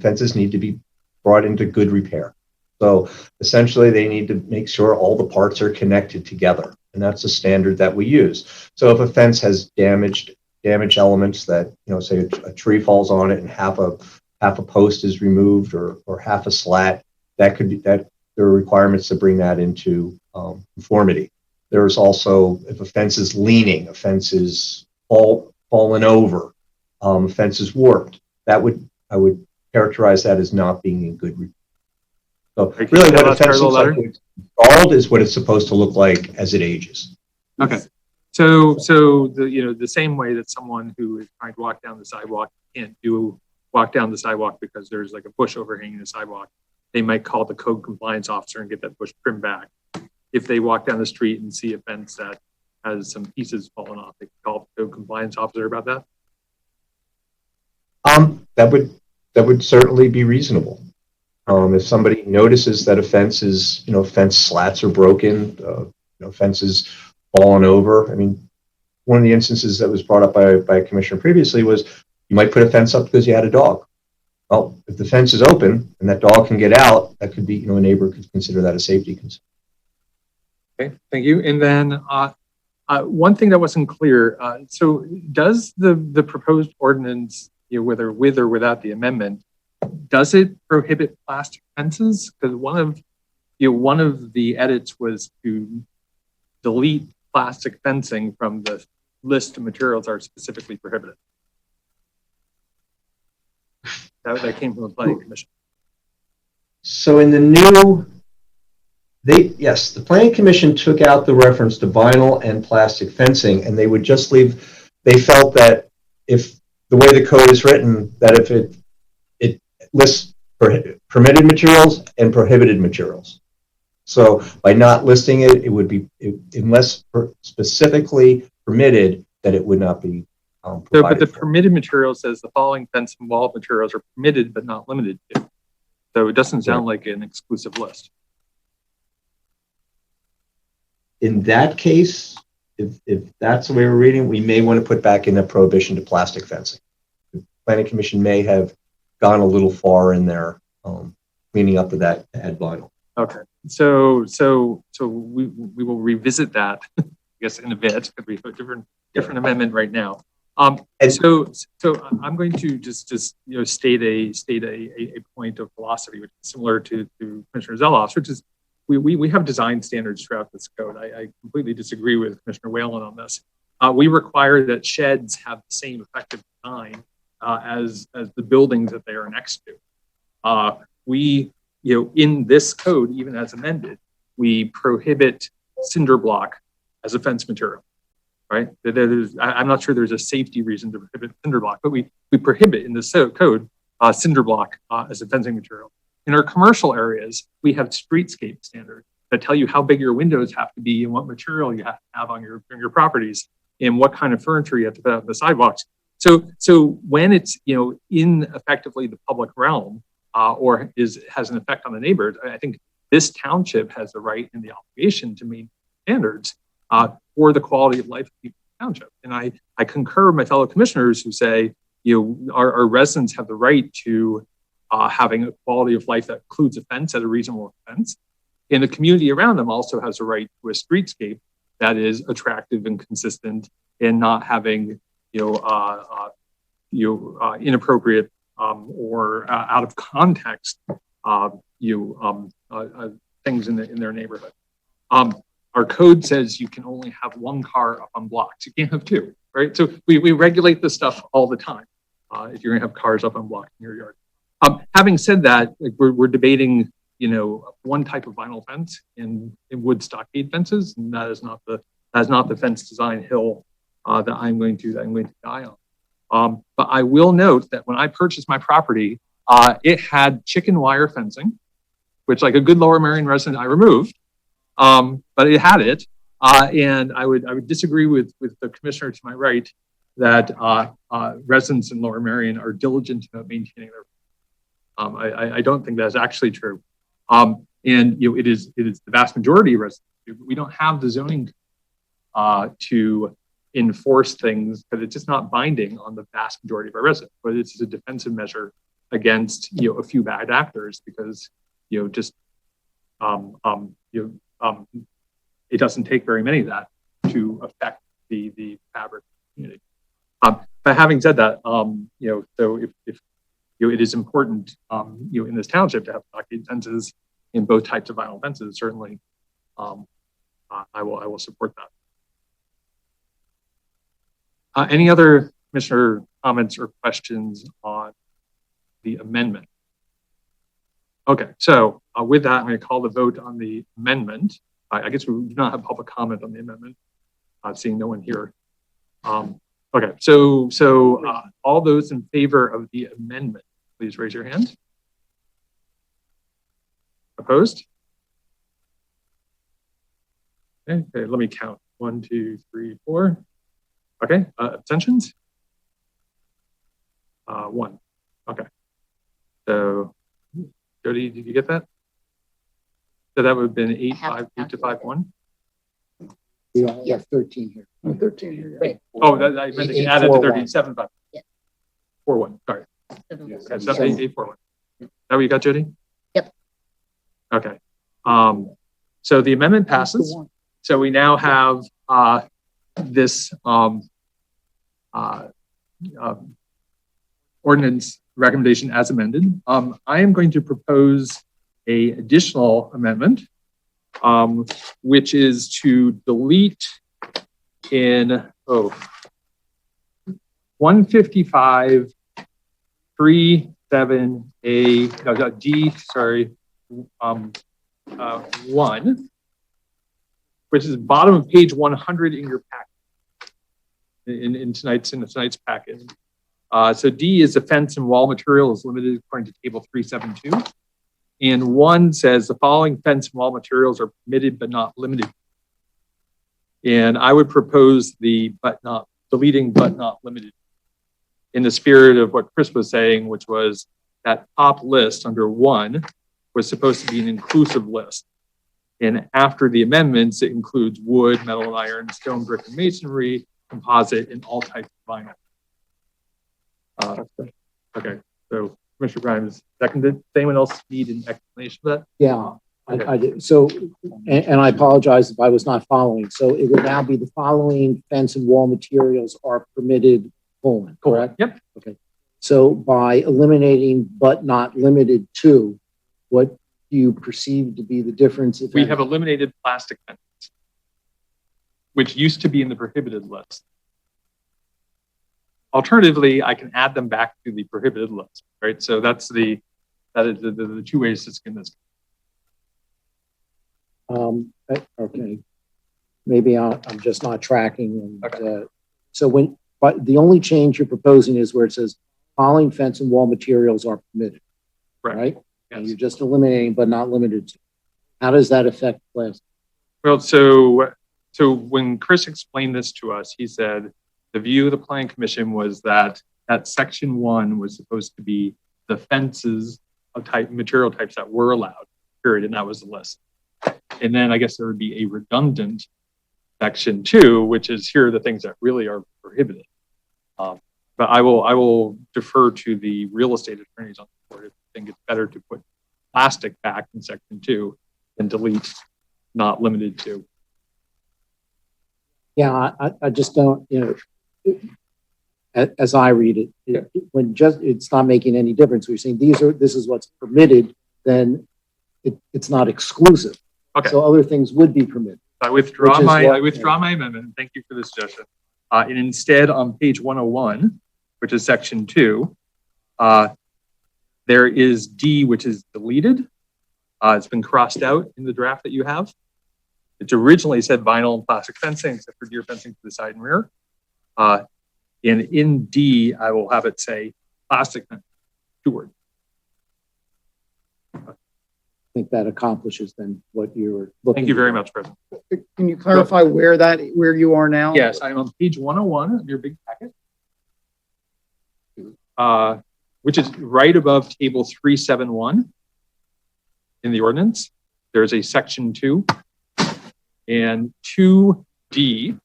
fences need to be brought into good repair. So essentially, they need to make sure all the parts are connected together. And that's a standard that we use. So if a fence has damaged elements that, say a tree falls on it and half a post is removed or half a slat, that there are requirements to bring that into conformity. There's also, if a fence is leaning, a fence is fallen over, a fence is warped, I would characterize that as not being in good repair. So really what a fence looks like installed is what it's supposed to look like as it ages. Okay. So the same way that someone who is trying to walk down the sidewalk can't walk down the sidewalk because there's like a bush overhanging the sidewalk, they might call the code compliance officer and get that bush trimmed back. If they walk down the street and see a fence that has some pieces fallen off. They call the compliance officer about that. That would certainly be reasonable. If somebody notices that a fence is, fence slats are broken, fence is fallen over. I mean, one of the instances that was brought up by a commissioner previously was you might put a fence up because you had a dog. Well, if the fence is open and that dog can get out, that could be, a neighbor could consider that a safety concern. Okay, thank you. And then one thing that wasn't clear. So does the proposed ordinance, whether with or without the amendment, does it prohibit plastic fences? Because one of the edits was to delete plastic fencing from the list of materials that are specifically prohibited. That came from the planning commission. So in the new, the planning commission took out the reference to vinyl and plastic fencing, and they would just leave. They felt that if the way the code is written, that if it lists permitted materials and prohibited materials. So by not listing it, it would be, unless specifically permitted, that it would not be but the permitted material says the following fence and wall materials are permitted but not limited to. So it doesn't sound like an exclusive list. In that case, if that's the way we're reading, we may want to put back in a prohibition to plastic fencing. The planning commission may have gone a little far in their cleaning up of that to add vinyl. Okay, so we will revisit that, I guess, in a bit. Could be a different amendment right now. So I'm going to just state a point of philosophy, which is similar to Commissioner Zeloff's, which is we have design standards throughout this code. I completely disagree with Commissioner Whalen on this. We require that sheds have the same effective design as the buildings that they are next to. We, in this code, even as amended, we prohibit cinder block as a fence material, right? I'm not sure there's a safety reason to prohibit cinder block, but we prohibit in this code cinder block as a fencing material. In our commercial areas, we have streetscape standards that tell you how big your windows have to be and what material you have to have on your properties and what kind of furniture you have to put on the sidewalks. So when it's in effectively the public realm or has an effect on the neighbors, I think this township has the right and the obligation to meet standards for the quality of life of people in the township. And I concur with my fellow commissioners who say our residents have the right to having a quality of life that includes a fence at a reasonable expense. And the community around them also has a right to a streetscape that is attractive and consistent and not having inappropriate or out of context things in their neighborhood. Our code says you can only have one car up on blocks. You can't have two, right? So we regulate this stuff all the time. If you're gonna have cars up on blocks in your yard. Having said that, we're debating one type of vinyl fence in wood stockade fences, and that is not the fence design hill that I'm going to die on. But I will note that when I purchased my property, it had chicken wire fencing, which, like a good Lower Merion resident, I removed. But it had it, and I would disagree with the commissioner to my right that residents in Lower Merion are diligent about maintaining their. I don't think that's actually true. And it is the vast majority of residents. We don't have the zoning to enforce things because it's just not binding on the vast majority of our residents. But it's a defensive measure against a few bad actors because it doesn't take very many of that to affect the fabric community. But having said that, so if it is important, in this township to have stockade fences in both types of vinyl fences. Certainly, I will support that. Any other commissioner comments or questions on the amendment? Okay, so with that, I'm going to call the vote on the amendment. I guess we do not have public comment on the amendment. Seeing no one here. Okay, so all those in favor of the amendment, please raise your hand. Opposed? Okay, let me count. 1, 2, 3, 4. Okay, abstentions? 1. Okay. So, Jody, did you get that? So that would have been 8 to 5, 1. We only have 13 here. 13 here. Right. Oh, that, I meant to Eight, add it to four, 37, but Yeah. 4, 1. Sorry. Yes. Okay, so 8, 4, 1. Is that what you got, Jody? Yep. Okay. So the amendment passes. So we now have this ordinance recommendation as amended. I am going to propose a additional amendment, which is to delete in 155 37A D, sorry, 1, which is bottom of page 100 in your packet, in tonight's packet. So D is the fence and wall material is limited according to table 372. And 1 says the following fence and wall materials are permitted but not limited. And I would propose deleting but not limited, in the spirit of what Chris was saying, which was that top list under 1 was supposed to be an inclusive list. And after the amendments, it includes wood, metal and iron, stone, brick and masonry, composite, and all types of vinyl. Okay, so Commissioner Grimes seconded. Does anyone else need an explanation of that? Yeah, Okay. I did. So, and I apologize if I was not following. So it would now be the following fence and wall materials are permitted, correct? Yep. Okay. So by eliminating but not limited to, what do you perceive to be the difference? If We any? have eliminated plastic fences, which used to be in the prohibited list. Alternatively, I can add them back to the prohibited list, right? So that is the 2 ways to skin this. Okay. Maybe I'm just not tracking. And, but the only change you're proposing is where it says following fence and wall materials are permitted, right? Yes. And you're just eliminating but not limited to. How does that affect plastic? Well, so when Chris explained this to us, he said the view of the Planning Commission was that section 1 was supposed to be the fences of material types that were allowed, period, and that was the list. And then I guess there would be a redundant section 2, which is here are the things that really are prohibited. But I will defer to the real estate attorneys on the board if I think it's better to put plastic back in section 2 and delete not limited to. Yeah, I just don't, as I read it, it's not making any difference. We're saying this is what's permitted, then it's not exclusive. Okay. So other things would be permitted. I withdraw my amendment. Thank you for the suggestion. And instead, on page 101, which is section 2, there is D, which is deleted. It's been crossed out in the draft that you have. It originally said vinyl and plastic fencing, except for deer fencing to the side and rear. And in D, I will have it say plastic fencing, 2 words. I think that accomplishes then what you're looking. Thank you very much, President. Can you clarify where you are now? Yes, I'm on page 101 of your big packet, which is right above table 371 in the ordinance. There's a section 2, and 2D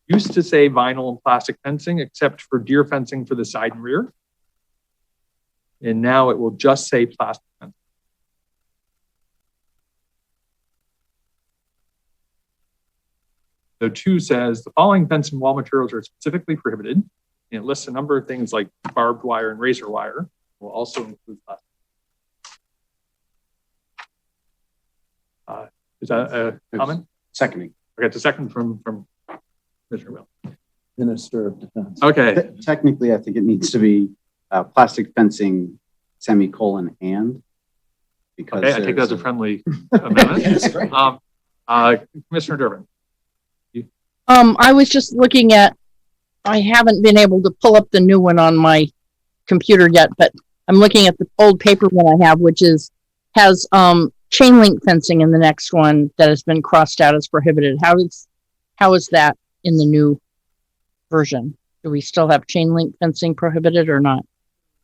used to say vinyl and plastic fencing, except for deer fencing for the side and rear. And now it will just say plastic fencing. So 2 says the following fence and wall materials are specifically prohibited. And it lists a number of things like barbed wire and razor wire. Will also include plastic. Is that a comment? Seconding. Okay, it's a second from Commissioner Will. Minister of Defense. Okay. Technically, I think it needs to be plastic fencing, semicolon, and. Because okay, I think that's a friendly amendment. That's great. Commissioner Durbin. I was just looking at, I haven't been able to pull up the new one on my computer yet, but I'm looking at the old paper one I have, which has chain link fencing in the next one that has been crossed out as prohibited. How How is that in the new version? Do we still have chain link fencing prohibited or not?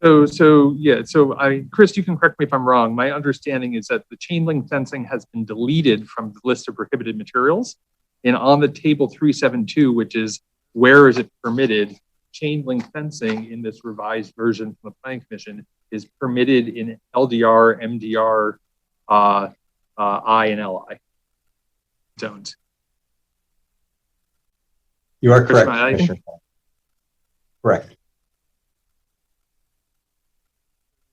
Chris, you can correct me if I'm wrong. My understanding is that the chain link fencing has been deleted from the list of prohibited materials. And on the table 372, which is where is it permitted, chain link fencing in this revised version from the Planning Commission is permitted in LDR, MDR, I, and LI zones. You are correct, Commissioner. Correct.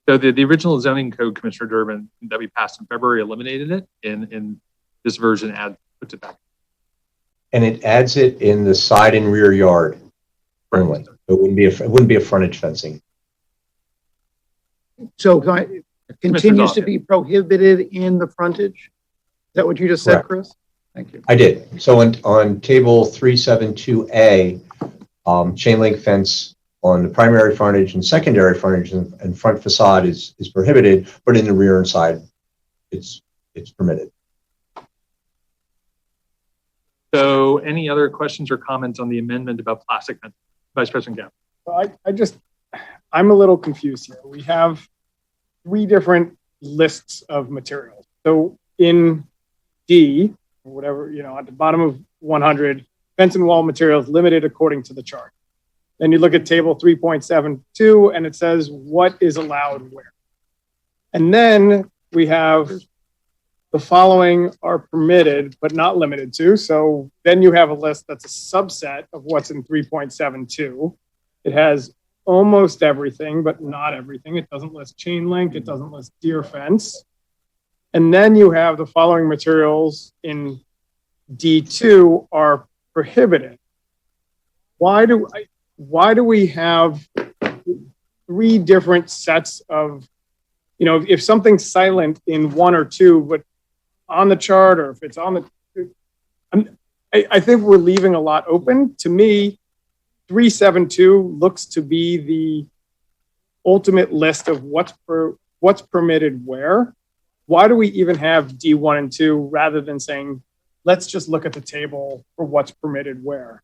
So the original zoning code, Commissioner Durbin, that we passed in February eliminated it, and this version puts it back. And it adds it in the side and rear yard only. It wouldn't be a frontage fencing. So it continues to be prohibited in the frontage? Is that what you just said, Chris? Thank you. I did. So on table 372A, chain link fence on the primary frontage and secondary frontage and front facade is prohibited, but in the rear and side, it's permitted. So any other questions or comments on the amendment about plastic fencing? Vice President Gavin. I'm a little confused here. We have 3 different lists of materials. So in D, or whatever, at the bottom of 100, fence and wall materials limited according to the chart. Then you look at table 3.72 and it says what is allowed where. And then we have the following are permitted, but not limited to. So then you have a list that's a subset of what's in 3.72. It has almost everything, but not everything. It doesn't list chain link. It doesn't list deer fence. And then you have the following materials in D2 are prohibited. Why do we have 3 different sets of, if something's silent in 1 or 2, but on the chart, or if it's on the, I think we're leaving a lot open. To me, 372 looks to be the ultimate list of what's permitted where. Why do we even have D1 and 2 rather than saying, let's just look at the table for what's permitted where?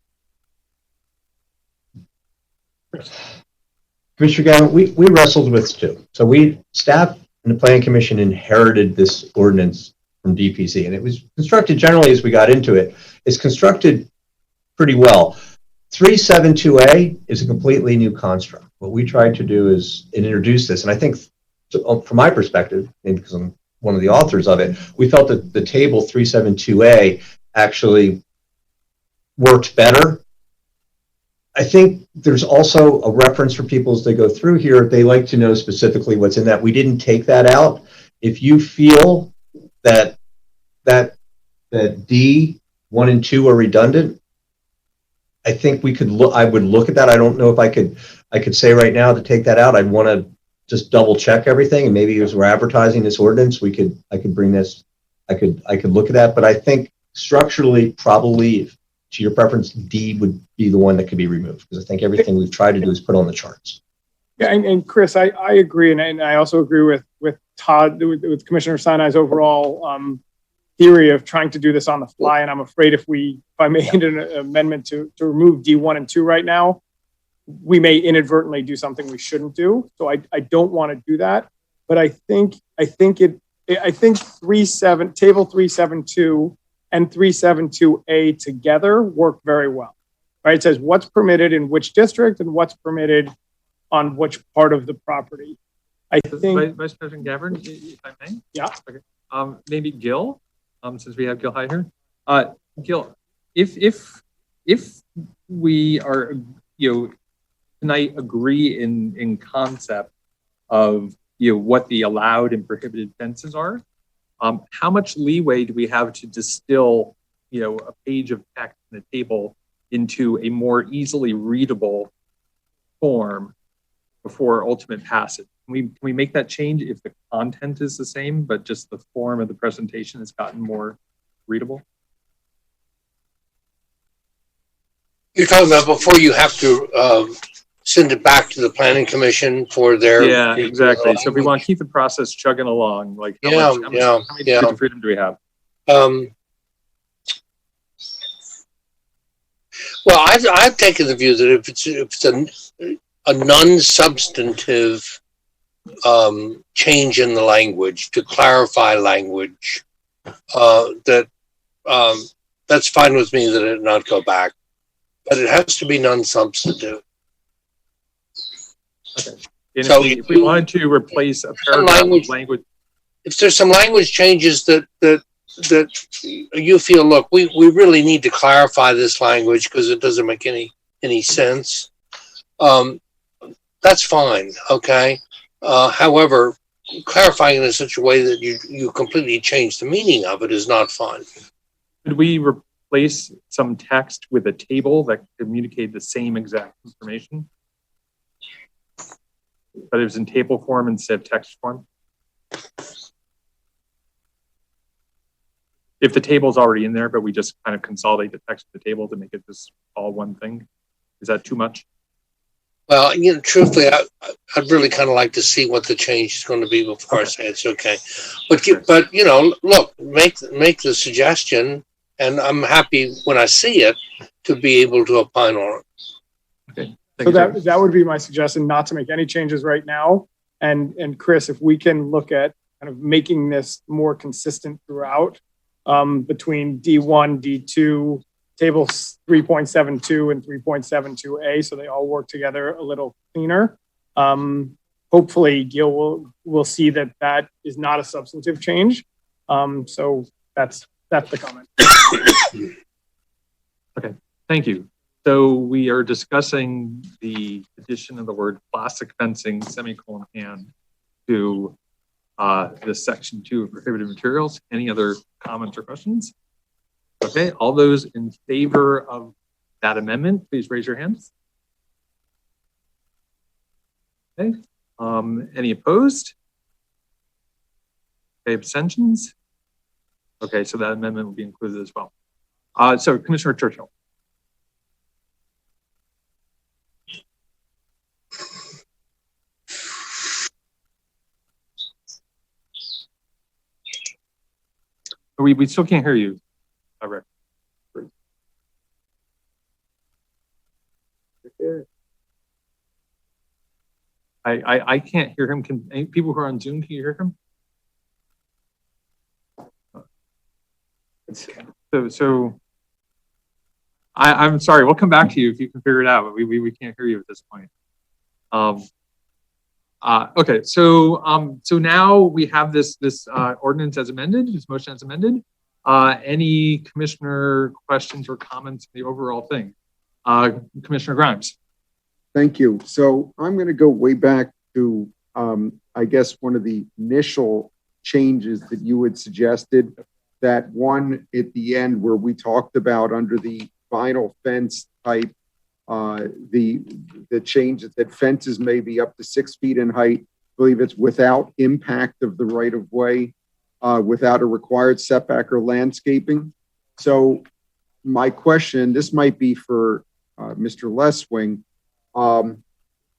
Commissioner Gavin, we wrestled with 2. So staff and the Planning Commission inherited this ordinance from DPC, and it was constructed generally as we got into it. It's constructed pretty well. 372A is a completely new construct. What we tried to do is introduce this, and I think from my perspective, and because I'm one of the authors of it, we felt that the table 372A actually worked better. I think there's also a reference for people as they go through here. They like to know specifically what's in that. We didn't take that out. If you feel that D 1 and 2 are redundant, I think we could look. I would look at that. I don't know if I could say right now to take that out. I'd want to just double check everything, and maybe as we're advertising this ordinance, I could bring this. I could look at that. But I think structurally, probably to your preference, D would be the one that could be removed, because I think everything we've tried to do is put on the charts. Yeah, and Chris, I agree, and I also agree with Todd, with Commissioner Sinai's overall theory of trying to do this on the fly. And I'm afraid if I made an amendment to remove D1 and 2 right now, we may inadvertently do something we shouldn't do. So I don't want to do that. But I think table 372 and 372A together work very well. Right? It says what's permitted in which district and what's permitted on which part of the property. I think Vice President Gavin, if I may. Yeah. Okay. Maybe Gil, since we have Gil Hyde here. Gil, if we are, tonight agree in concept of what the allowed and prohibited fences are, how much leeway do we have to distill a page of text in the table into a more easily readable form before ultimate passage? Can we make that change if the content is the same, but just the form of the presentation has gotten more readable? You're talking about before you have to send it back to the Planning Commission for their... Yeah, exactly. So if we want to keep the process chugging along, like how much freedom do we have? Well, I've taken the view that if it's a non-substantive change in the language to clarify language, that's fine with me that it not go back, but it has to be non-substantive. Okay. And so if we wanted to replace a paragraph of language, if there's some language changes that you feel, look, we really need to clarify this language because it doesn't make any sense, that's fine. Okay. However, clarifying in such a way that you completely change the meaning of it is not fine. Could we replace some text with a table that communicate the same exact information, but it was in table form instead of text form? If the table is already in there, but we just kind of consolidate the text of the table to make it just all one thing, is that too much? Well, truthfully, I'd really kind of like to see what the change is going to be before I say it's okay. But look, make the suggestion, and I'm happy when I see it to be able to opine on it. Okay. So that would be my suggestion, not to make any changes right now. And Chris, if we can look at kind of making this more consistent throughout, between D1, D2, tables 3.72 and 3.72A, so they all work together a little cleaner. Hopefully, Gil will see that is not a substantive change. So that's the comment. Okay, thank you. So we are discussing the addition of the word plastic fencing, ;and, to this section 2 of prohibited materials. Any other comments or questions? Okay, all those in favor of that amendment, please raise your hands. Okay, any opposed? Okay, abstentions? Okay, so that amendment will be included as well. So Commissioner Churchill. We still can't hear you, Rick. I can't hear him. Can any people who are on Zoom, can you hear him? So I'm sorry, we'll come back to you if you can figure it out, but we can't hear you at this point. Okay, so now we have this ordinance as amended, this motion as amended. Any commissioner questions or comments on the overall thing? Commissioner Grimes. Thank you. So I'm going to go way back to, I guess, one of the initial changes that you had suggested, that one at the end where we talked about under the vinyl fence type, the changes that fences may be up to 6 feet in height. I believe it's without impact of the right of way, without a required setback or landscaping. So my question, this might be for Mr. Leswing.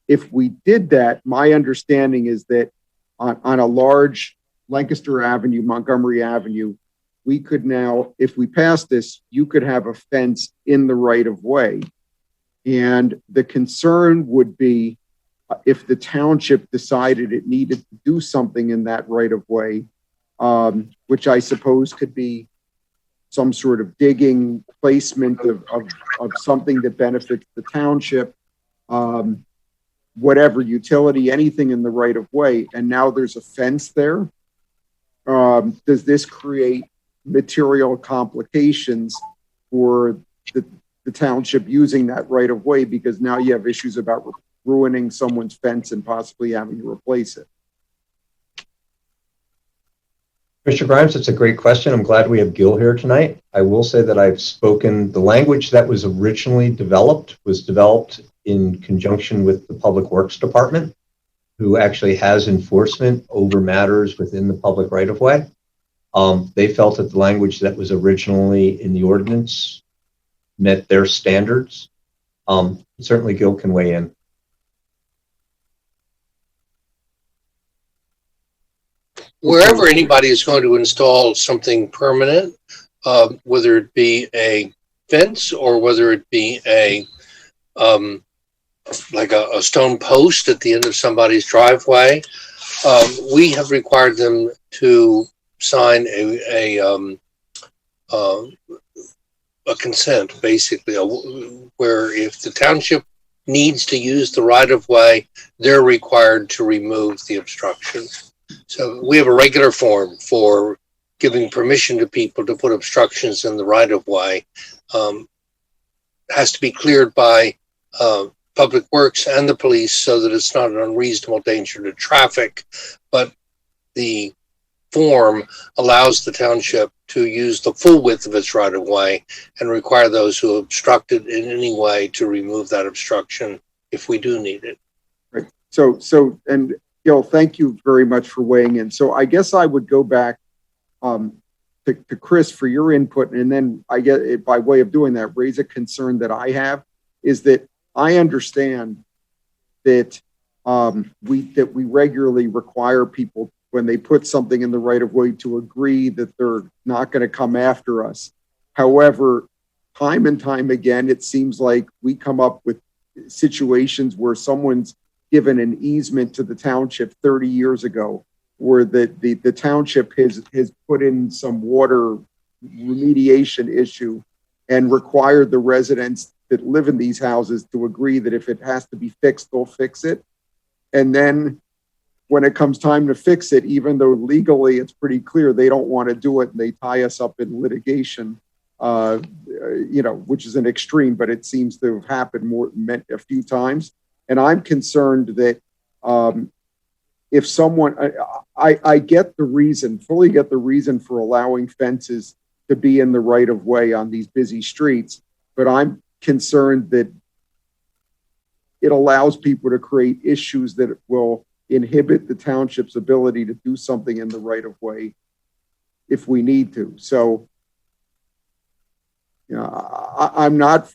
If we did that, my understanding is that on a large Lancaster Avenue, Montgomery Avenue, we could now, if we pass this, you could have a fence in the right of way. And the concern would be if the township decided it needed to do something in that right of way, which I suppose could be some sort of digging, placement of something that benefits the township, whatever, utility, anything in the right of way, and now there's a fence there. Does this create material complications for the township using that right of way, because now you have issues about ruining someone's fence and possibly having to replace it? Mr. Grimes, that's a great question. I'm glad we have Gil here tonight. I will say that I've spoken, the language that was originally developed was developed in conjunction with the Public Works Department, who actually has enforcement over matters within the public right-of-way. They felt that the language that was originally in the ordinance met their standards. Certainly Gil can weigh in. Wherever anybody is going to install something permanent, whether it be a fence or whether it be like a stone post at the end of somebody's driveway, we have required them to sign a consent, basically, where if the township needs to use the right of way, they're required to remove the obstruction. So we have a regular form for giving permission to people to put obstructions in the right of way. Has to be cleared by Public Works and the police so that it's not an unreasonable danger to traffic, but the form allows the township to use the full width of its right of way and require those who obstruct it in any way to remove that obstruction if we do need it. Right. And Gil, thank you very much for weighing in. So I guess I would go back to Chris for your input, and then I get it by way of doing that, raise a concern that I have, is that I understand that we regularly require people when they put something in the right of way to agree that they're not going to come after us. However, time and time again, it seems like we come up with situations where someone's given an easement to the township 30 years ago, where the township has put in some water remediation issue and required the residents that live in these houses to agree that if it has to be fixed, they'll fix it. And then when it comes time to fix it, even though legally it's pretty clear they don't want to do it and they tie us up in litigation, which is an extreme, but it seems to have happened a few times. And I'm concerned that if someone, I get the reason, fully get the reason for allowing fences to be in the right of way on these busy streets, but I'm concerned that it allows people to create issues that will inhibit the township's ability to do something in the right of way if we need to. So,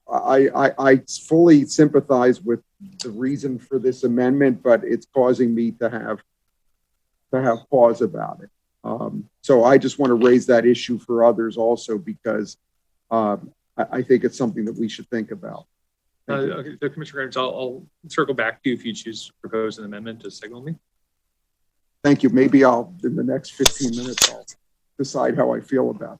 I fully sympathize with the reason for this amendment, but it's causing me to have pause about it. So I just want to raise that issue for others also, because I think it's something that we should think about. Okay, so Commissioner Reynolds, I'll circle back to you if you choose to propose an amendment to signal me. Thank you. Maybe in the next 15 minutes, I'll decide how I feel about it.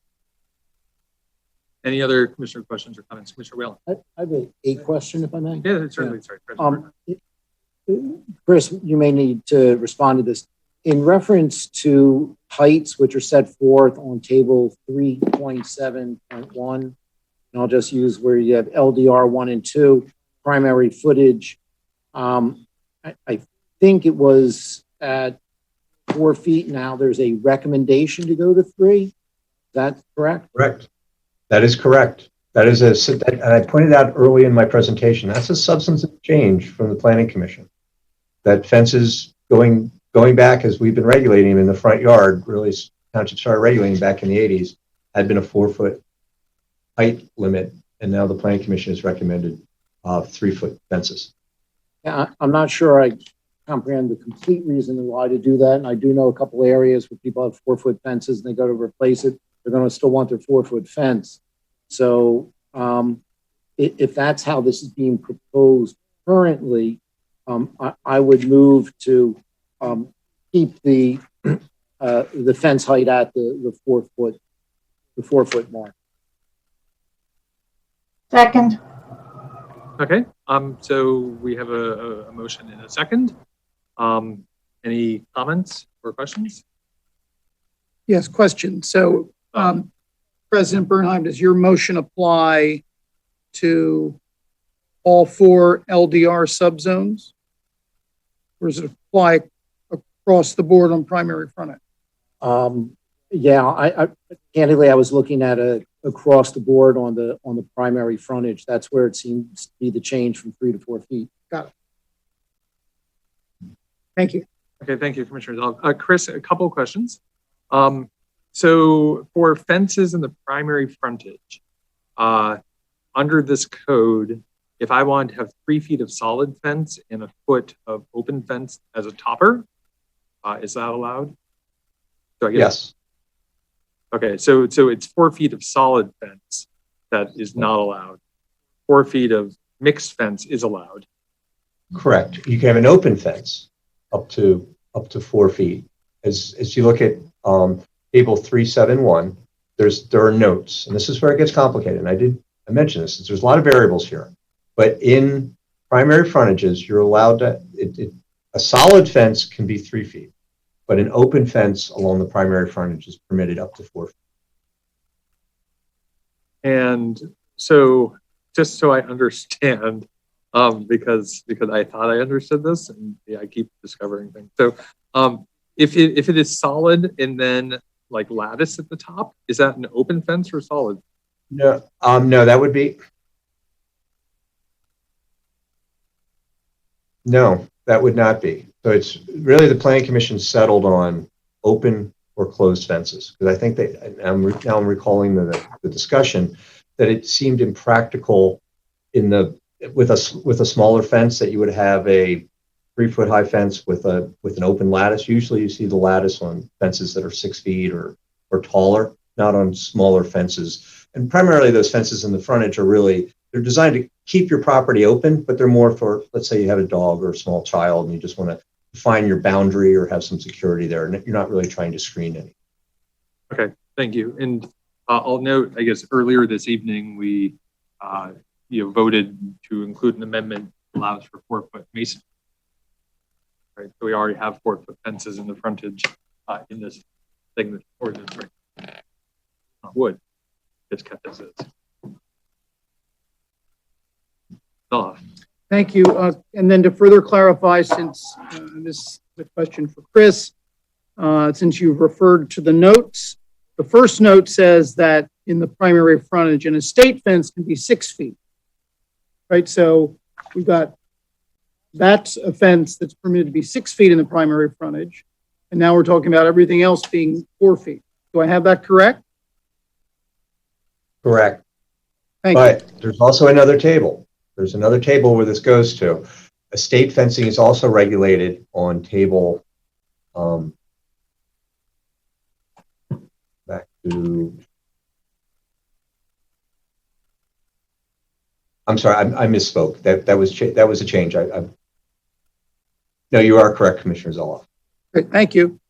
Any other commissioner questions or comments? Commissioner Whalen? I have a question, if I may. Yeah, certainly. Sorry. Chris, you may need to respond to this. In reference to heights, which are set forth on table 3.7.1, and I'll just use where you have LDR 1 and 2, primary footage. I think it was at 4 feet. Now there's a recommendation to go to 3. Is that correct? Correct. That is correct. That is and I pointed out early in my presentation, that's a substantive change from the Planning Commission. That fences going back as we've been regulating in the front yard, really township started regulating back in the 80s, had been a 4-foot height limit, and now the Planning Commission has recommended 3-foot fences. Yeah, I'm not sure I comprehend the complete reason why to do that, and I do know a couple areas where people have 4-foot fences and they go to replace it, they're going to still want their 4-foot fence. So if that's how this is being proposed currently, I would move to keep the fence height at the 4-foot mark. Second. Okay. So we have a motion and a second. Any comments or questions? Yes, question. So, President Bernheim, does your motion apply to all 4 LDR subzones? Or does it apply across the board on primary frontage? Yeah, I candidly, I was looking at across the board on the primary frontage. That's where it seems to be the change from 3 to 4 feet. Got it. Thank you. Okay, thank you, Commissioner. Chris, a couple of questions. So for fences in the primary frontage, under this code, if I want to have 3 feet of solid fence and a foot of open fence as a topper, is that allowed? Yes. Okay, so it's 4 feet of solid fence. that is not allowed. 4 feet of mixed fence is allowed. Correct. You can have an open fence up to 4 feet. As you look at table 371, there are notes, and this is where it gets complicated. And I mentioned this. There's a lot of variables here, but in primary frontages, you're allowed to. A solid fence can be 3 feet, but an open fence along the primary frontage is permitted up to 4 feet. And so, just so I understand, because I thought I understood this, and yeah, I keep discovering things. So, if it is solid and then like lattice at the top, is that an open fence or solid? No, that would be. No, that would not be. So it's really the Planning Commission settled on open or closed fences, because I think now I'm recalling the discussion that it seemed impractical with a smaller fence that you would have a 3-foot high fence with an open lattice. Usually you see the lattice on fences that are 6 feet or taller, not on smaller fences. And primarily those fences in the frontage they're designed to keep your property open, but they're more for, let's say you have a dog or a small child and you just want to define your boundary or have some security there, and you're not really trying to screen any. Okay, thank you. And I'll note, I guess earlier this evening we voted to include an amendment that allows for 4-foot masonry. Right, so we already have 4-foot fences in the frontage in this thing that's ordinance, right? Not wood. It's kept as is. Thank you. And then to further clarify, since this is a question for Chris, since you've referred to the notes, the first note says that in the primary frontage, an estate fence can be 6 feet, right? So we've got, that's a fence that's permitted to be 6 feet in the primary frontage. And now we're talking about everything else being 4 feet. Do I have that correct? Correct. Thank you. There's also another table. There's another table where this goes to. Estate fencing is also regulated on table back to. I'm sorry, I misspoke. That was a change. No, you are correct, Commissioner Zoloff. Great, thank you.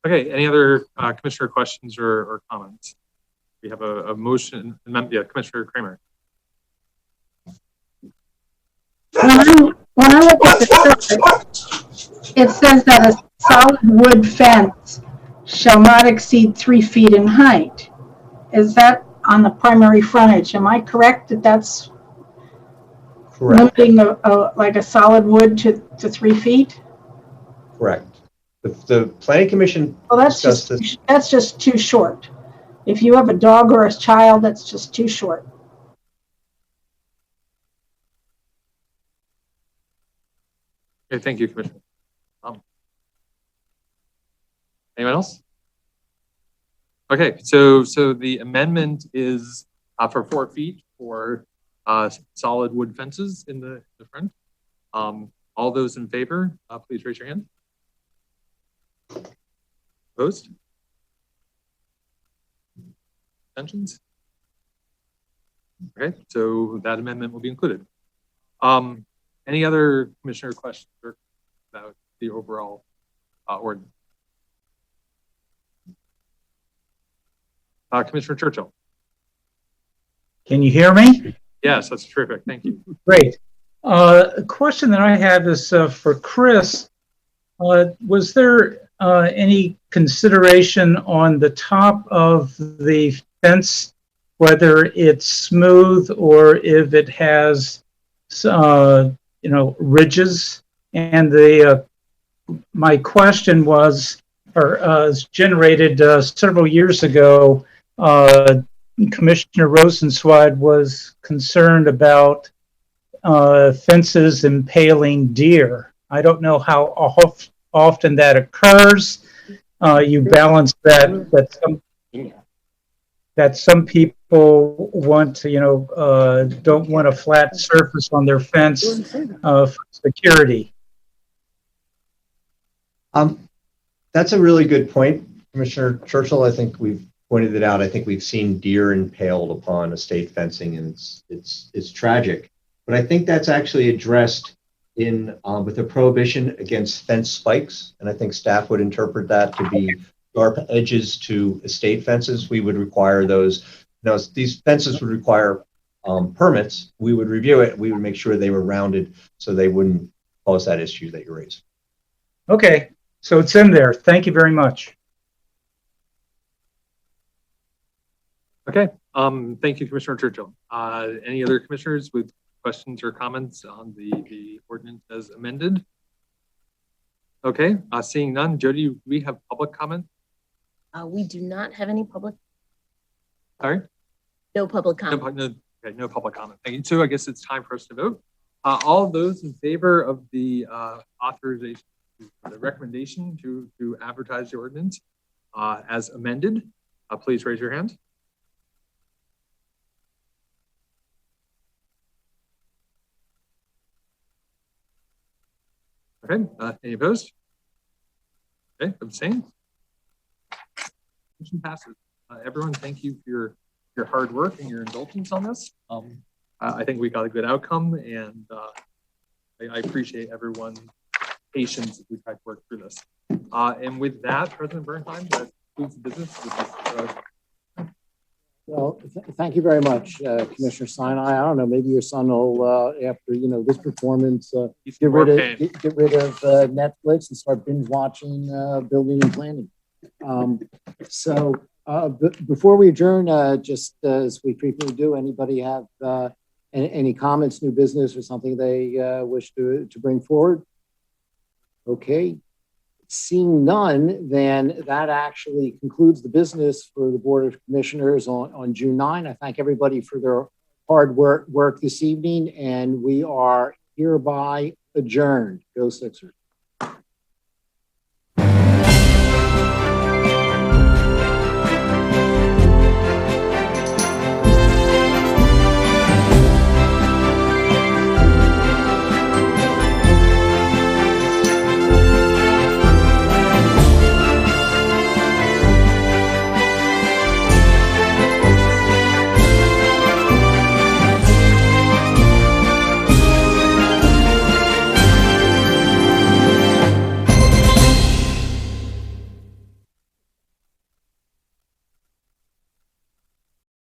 Okay, any other commissioner questions or comments? We have a motion. Yeah, Commissioner Kramer. When I look at the survey, it says that a solid wood fence shall not exceed 3 feet in height. Is that on the primary frontage? Am I correct that that's correct? Limiting like a solid wood to 3 feet? Correct. The Planning Commission. Well, that's just too short. If you have a dog or a child, that's just too short. Okay, thank you, Commissioner. Anyone else? Okay, so the amendment is for 4 feet for solid wood fences in the front. All those in favor, please raise your hand. Opposed? Abstentions? Okay, so that amendment will be included. Any other commissioner questions about the overall ordinance? Commissioner Churchill. Can you hear me? Yes, that's terrific. Thank you. Great. A question that I have is for Chris. Was there any consideration on the top of the fence, whether it's smooth or if it has, ridges? And my question was generated several years ago. Commissioner Rosenzweig was concerned about fences impaling deer. I don't know how often that occurs. You balance that some people want to, don't want a flat surface on their fence for security. That's a really good point, Commissioner Churchill. I think we've pointed it out. I think we've seen deer impaled upon estate fencing, and it's tragic. But I think that's actually addressed in with a prohibition against fence spikes, and I think staff would interpret that to be sharp edges to estate fences. We would require those. Now, these fences would require permits. We would review it. We would make sure they were rounded so they wouldn't cause that issue that you raised. Okay, so it's in there. Thank you very much. Okay. Thank you, Commissioner Churchill. Any other commissioners with questions or comments on the ordinance as amended? Okay. Seeing none, Jody, do we have public comment? We do not have any public. Sorry? No public comment. No public comment. Thank you. So I guess it's time for us to vote. All of those in favor of the authorization, the recommendation to advertise the ordinance as amended, please raise your hand. Okay. Any opposed? Okay. Abstain. Motion passes. Everyone, thank you for your hard work and your indulgence on this. I think we got a good outcome, and I appreciate everyone's patience as we try to work through this. And with that, President Bernheim, that concludes the business. Well, thank you very much, Commissioner Sinai. I don't know, maybe your son will, after this performance, get rid of Netflix and start binge watching Building and Planning. Before we adjourn, just as we frequently do, anybody have any comments, new business, or something they wish to bring forward? Okay. Seeing none, then that actually concludes the business for the Board of Commissioners on June 9. I thank everybody for their hard work this evening, and we are hereby adjourned. Go Sixers.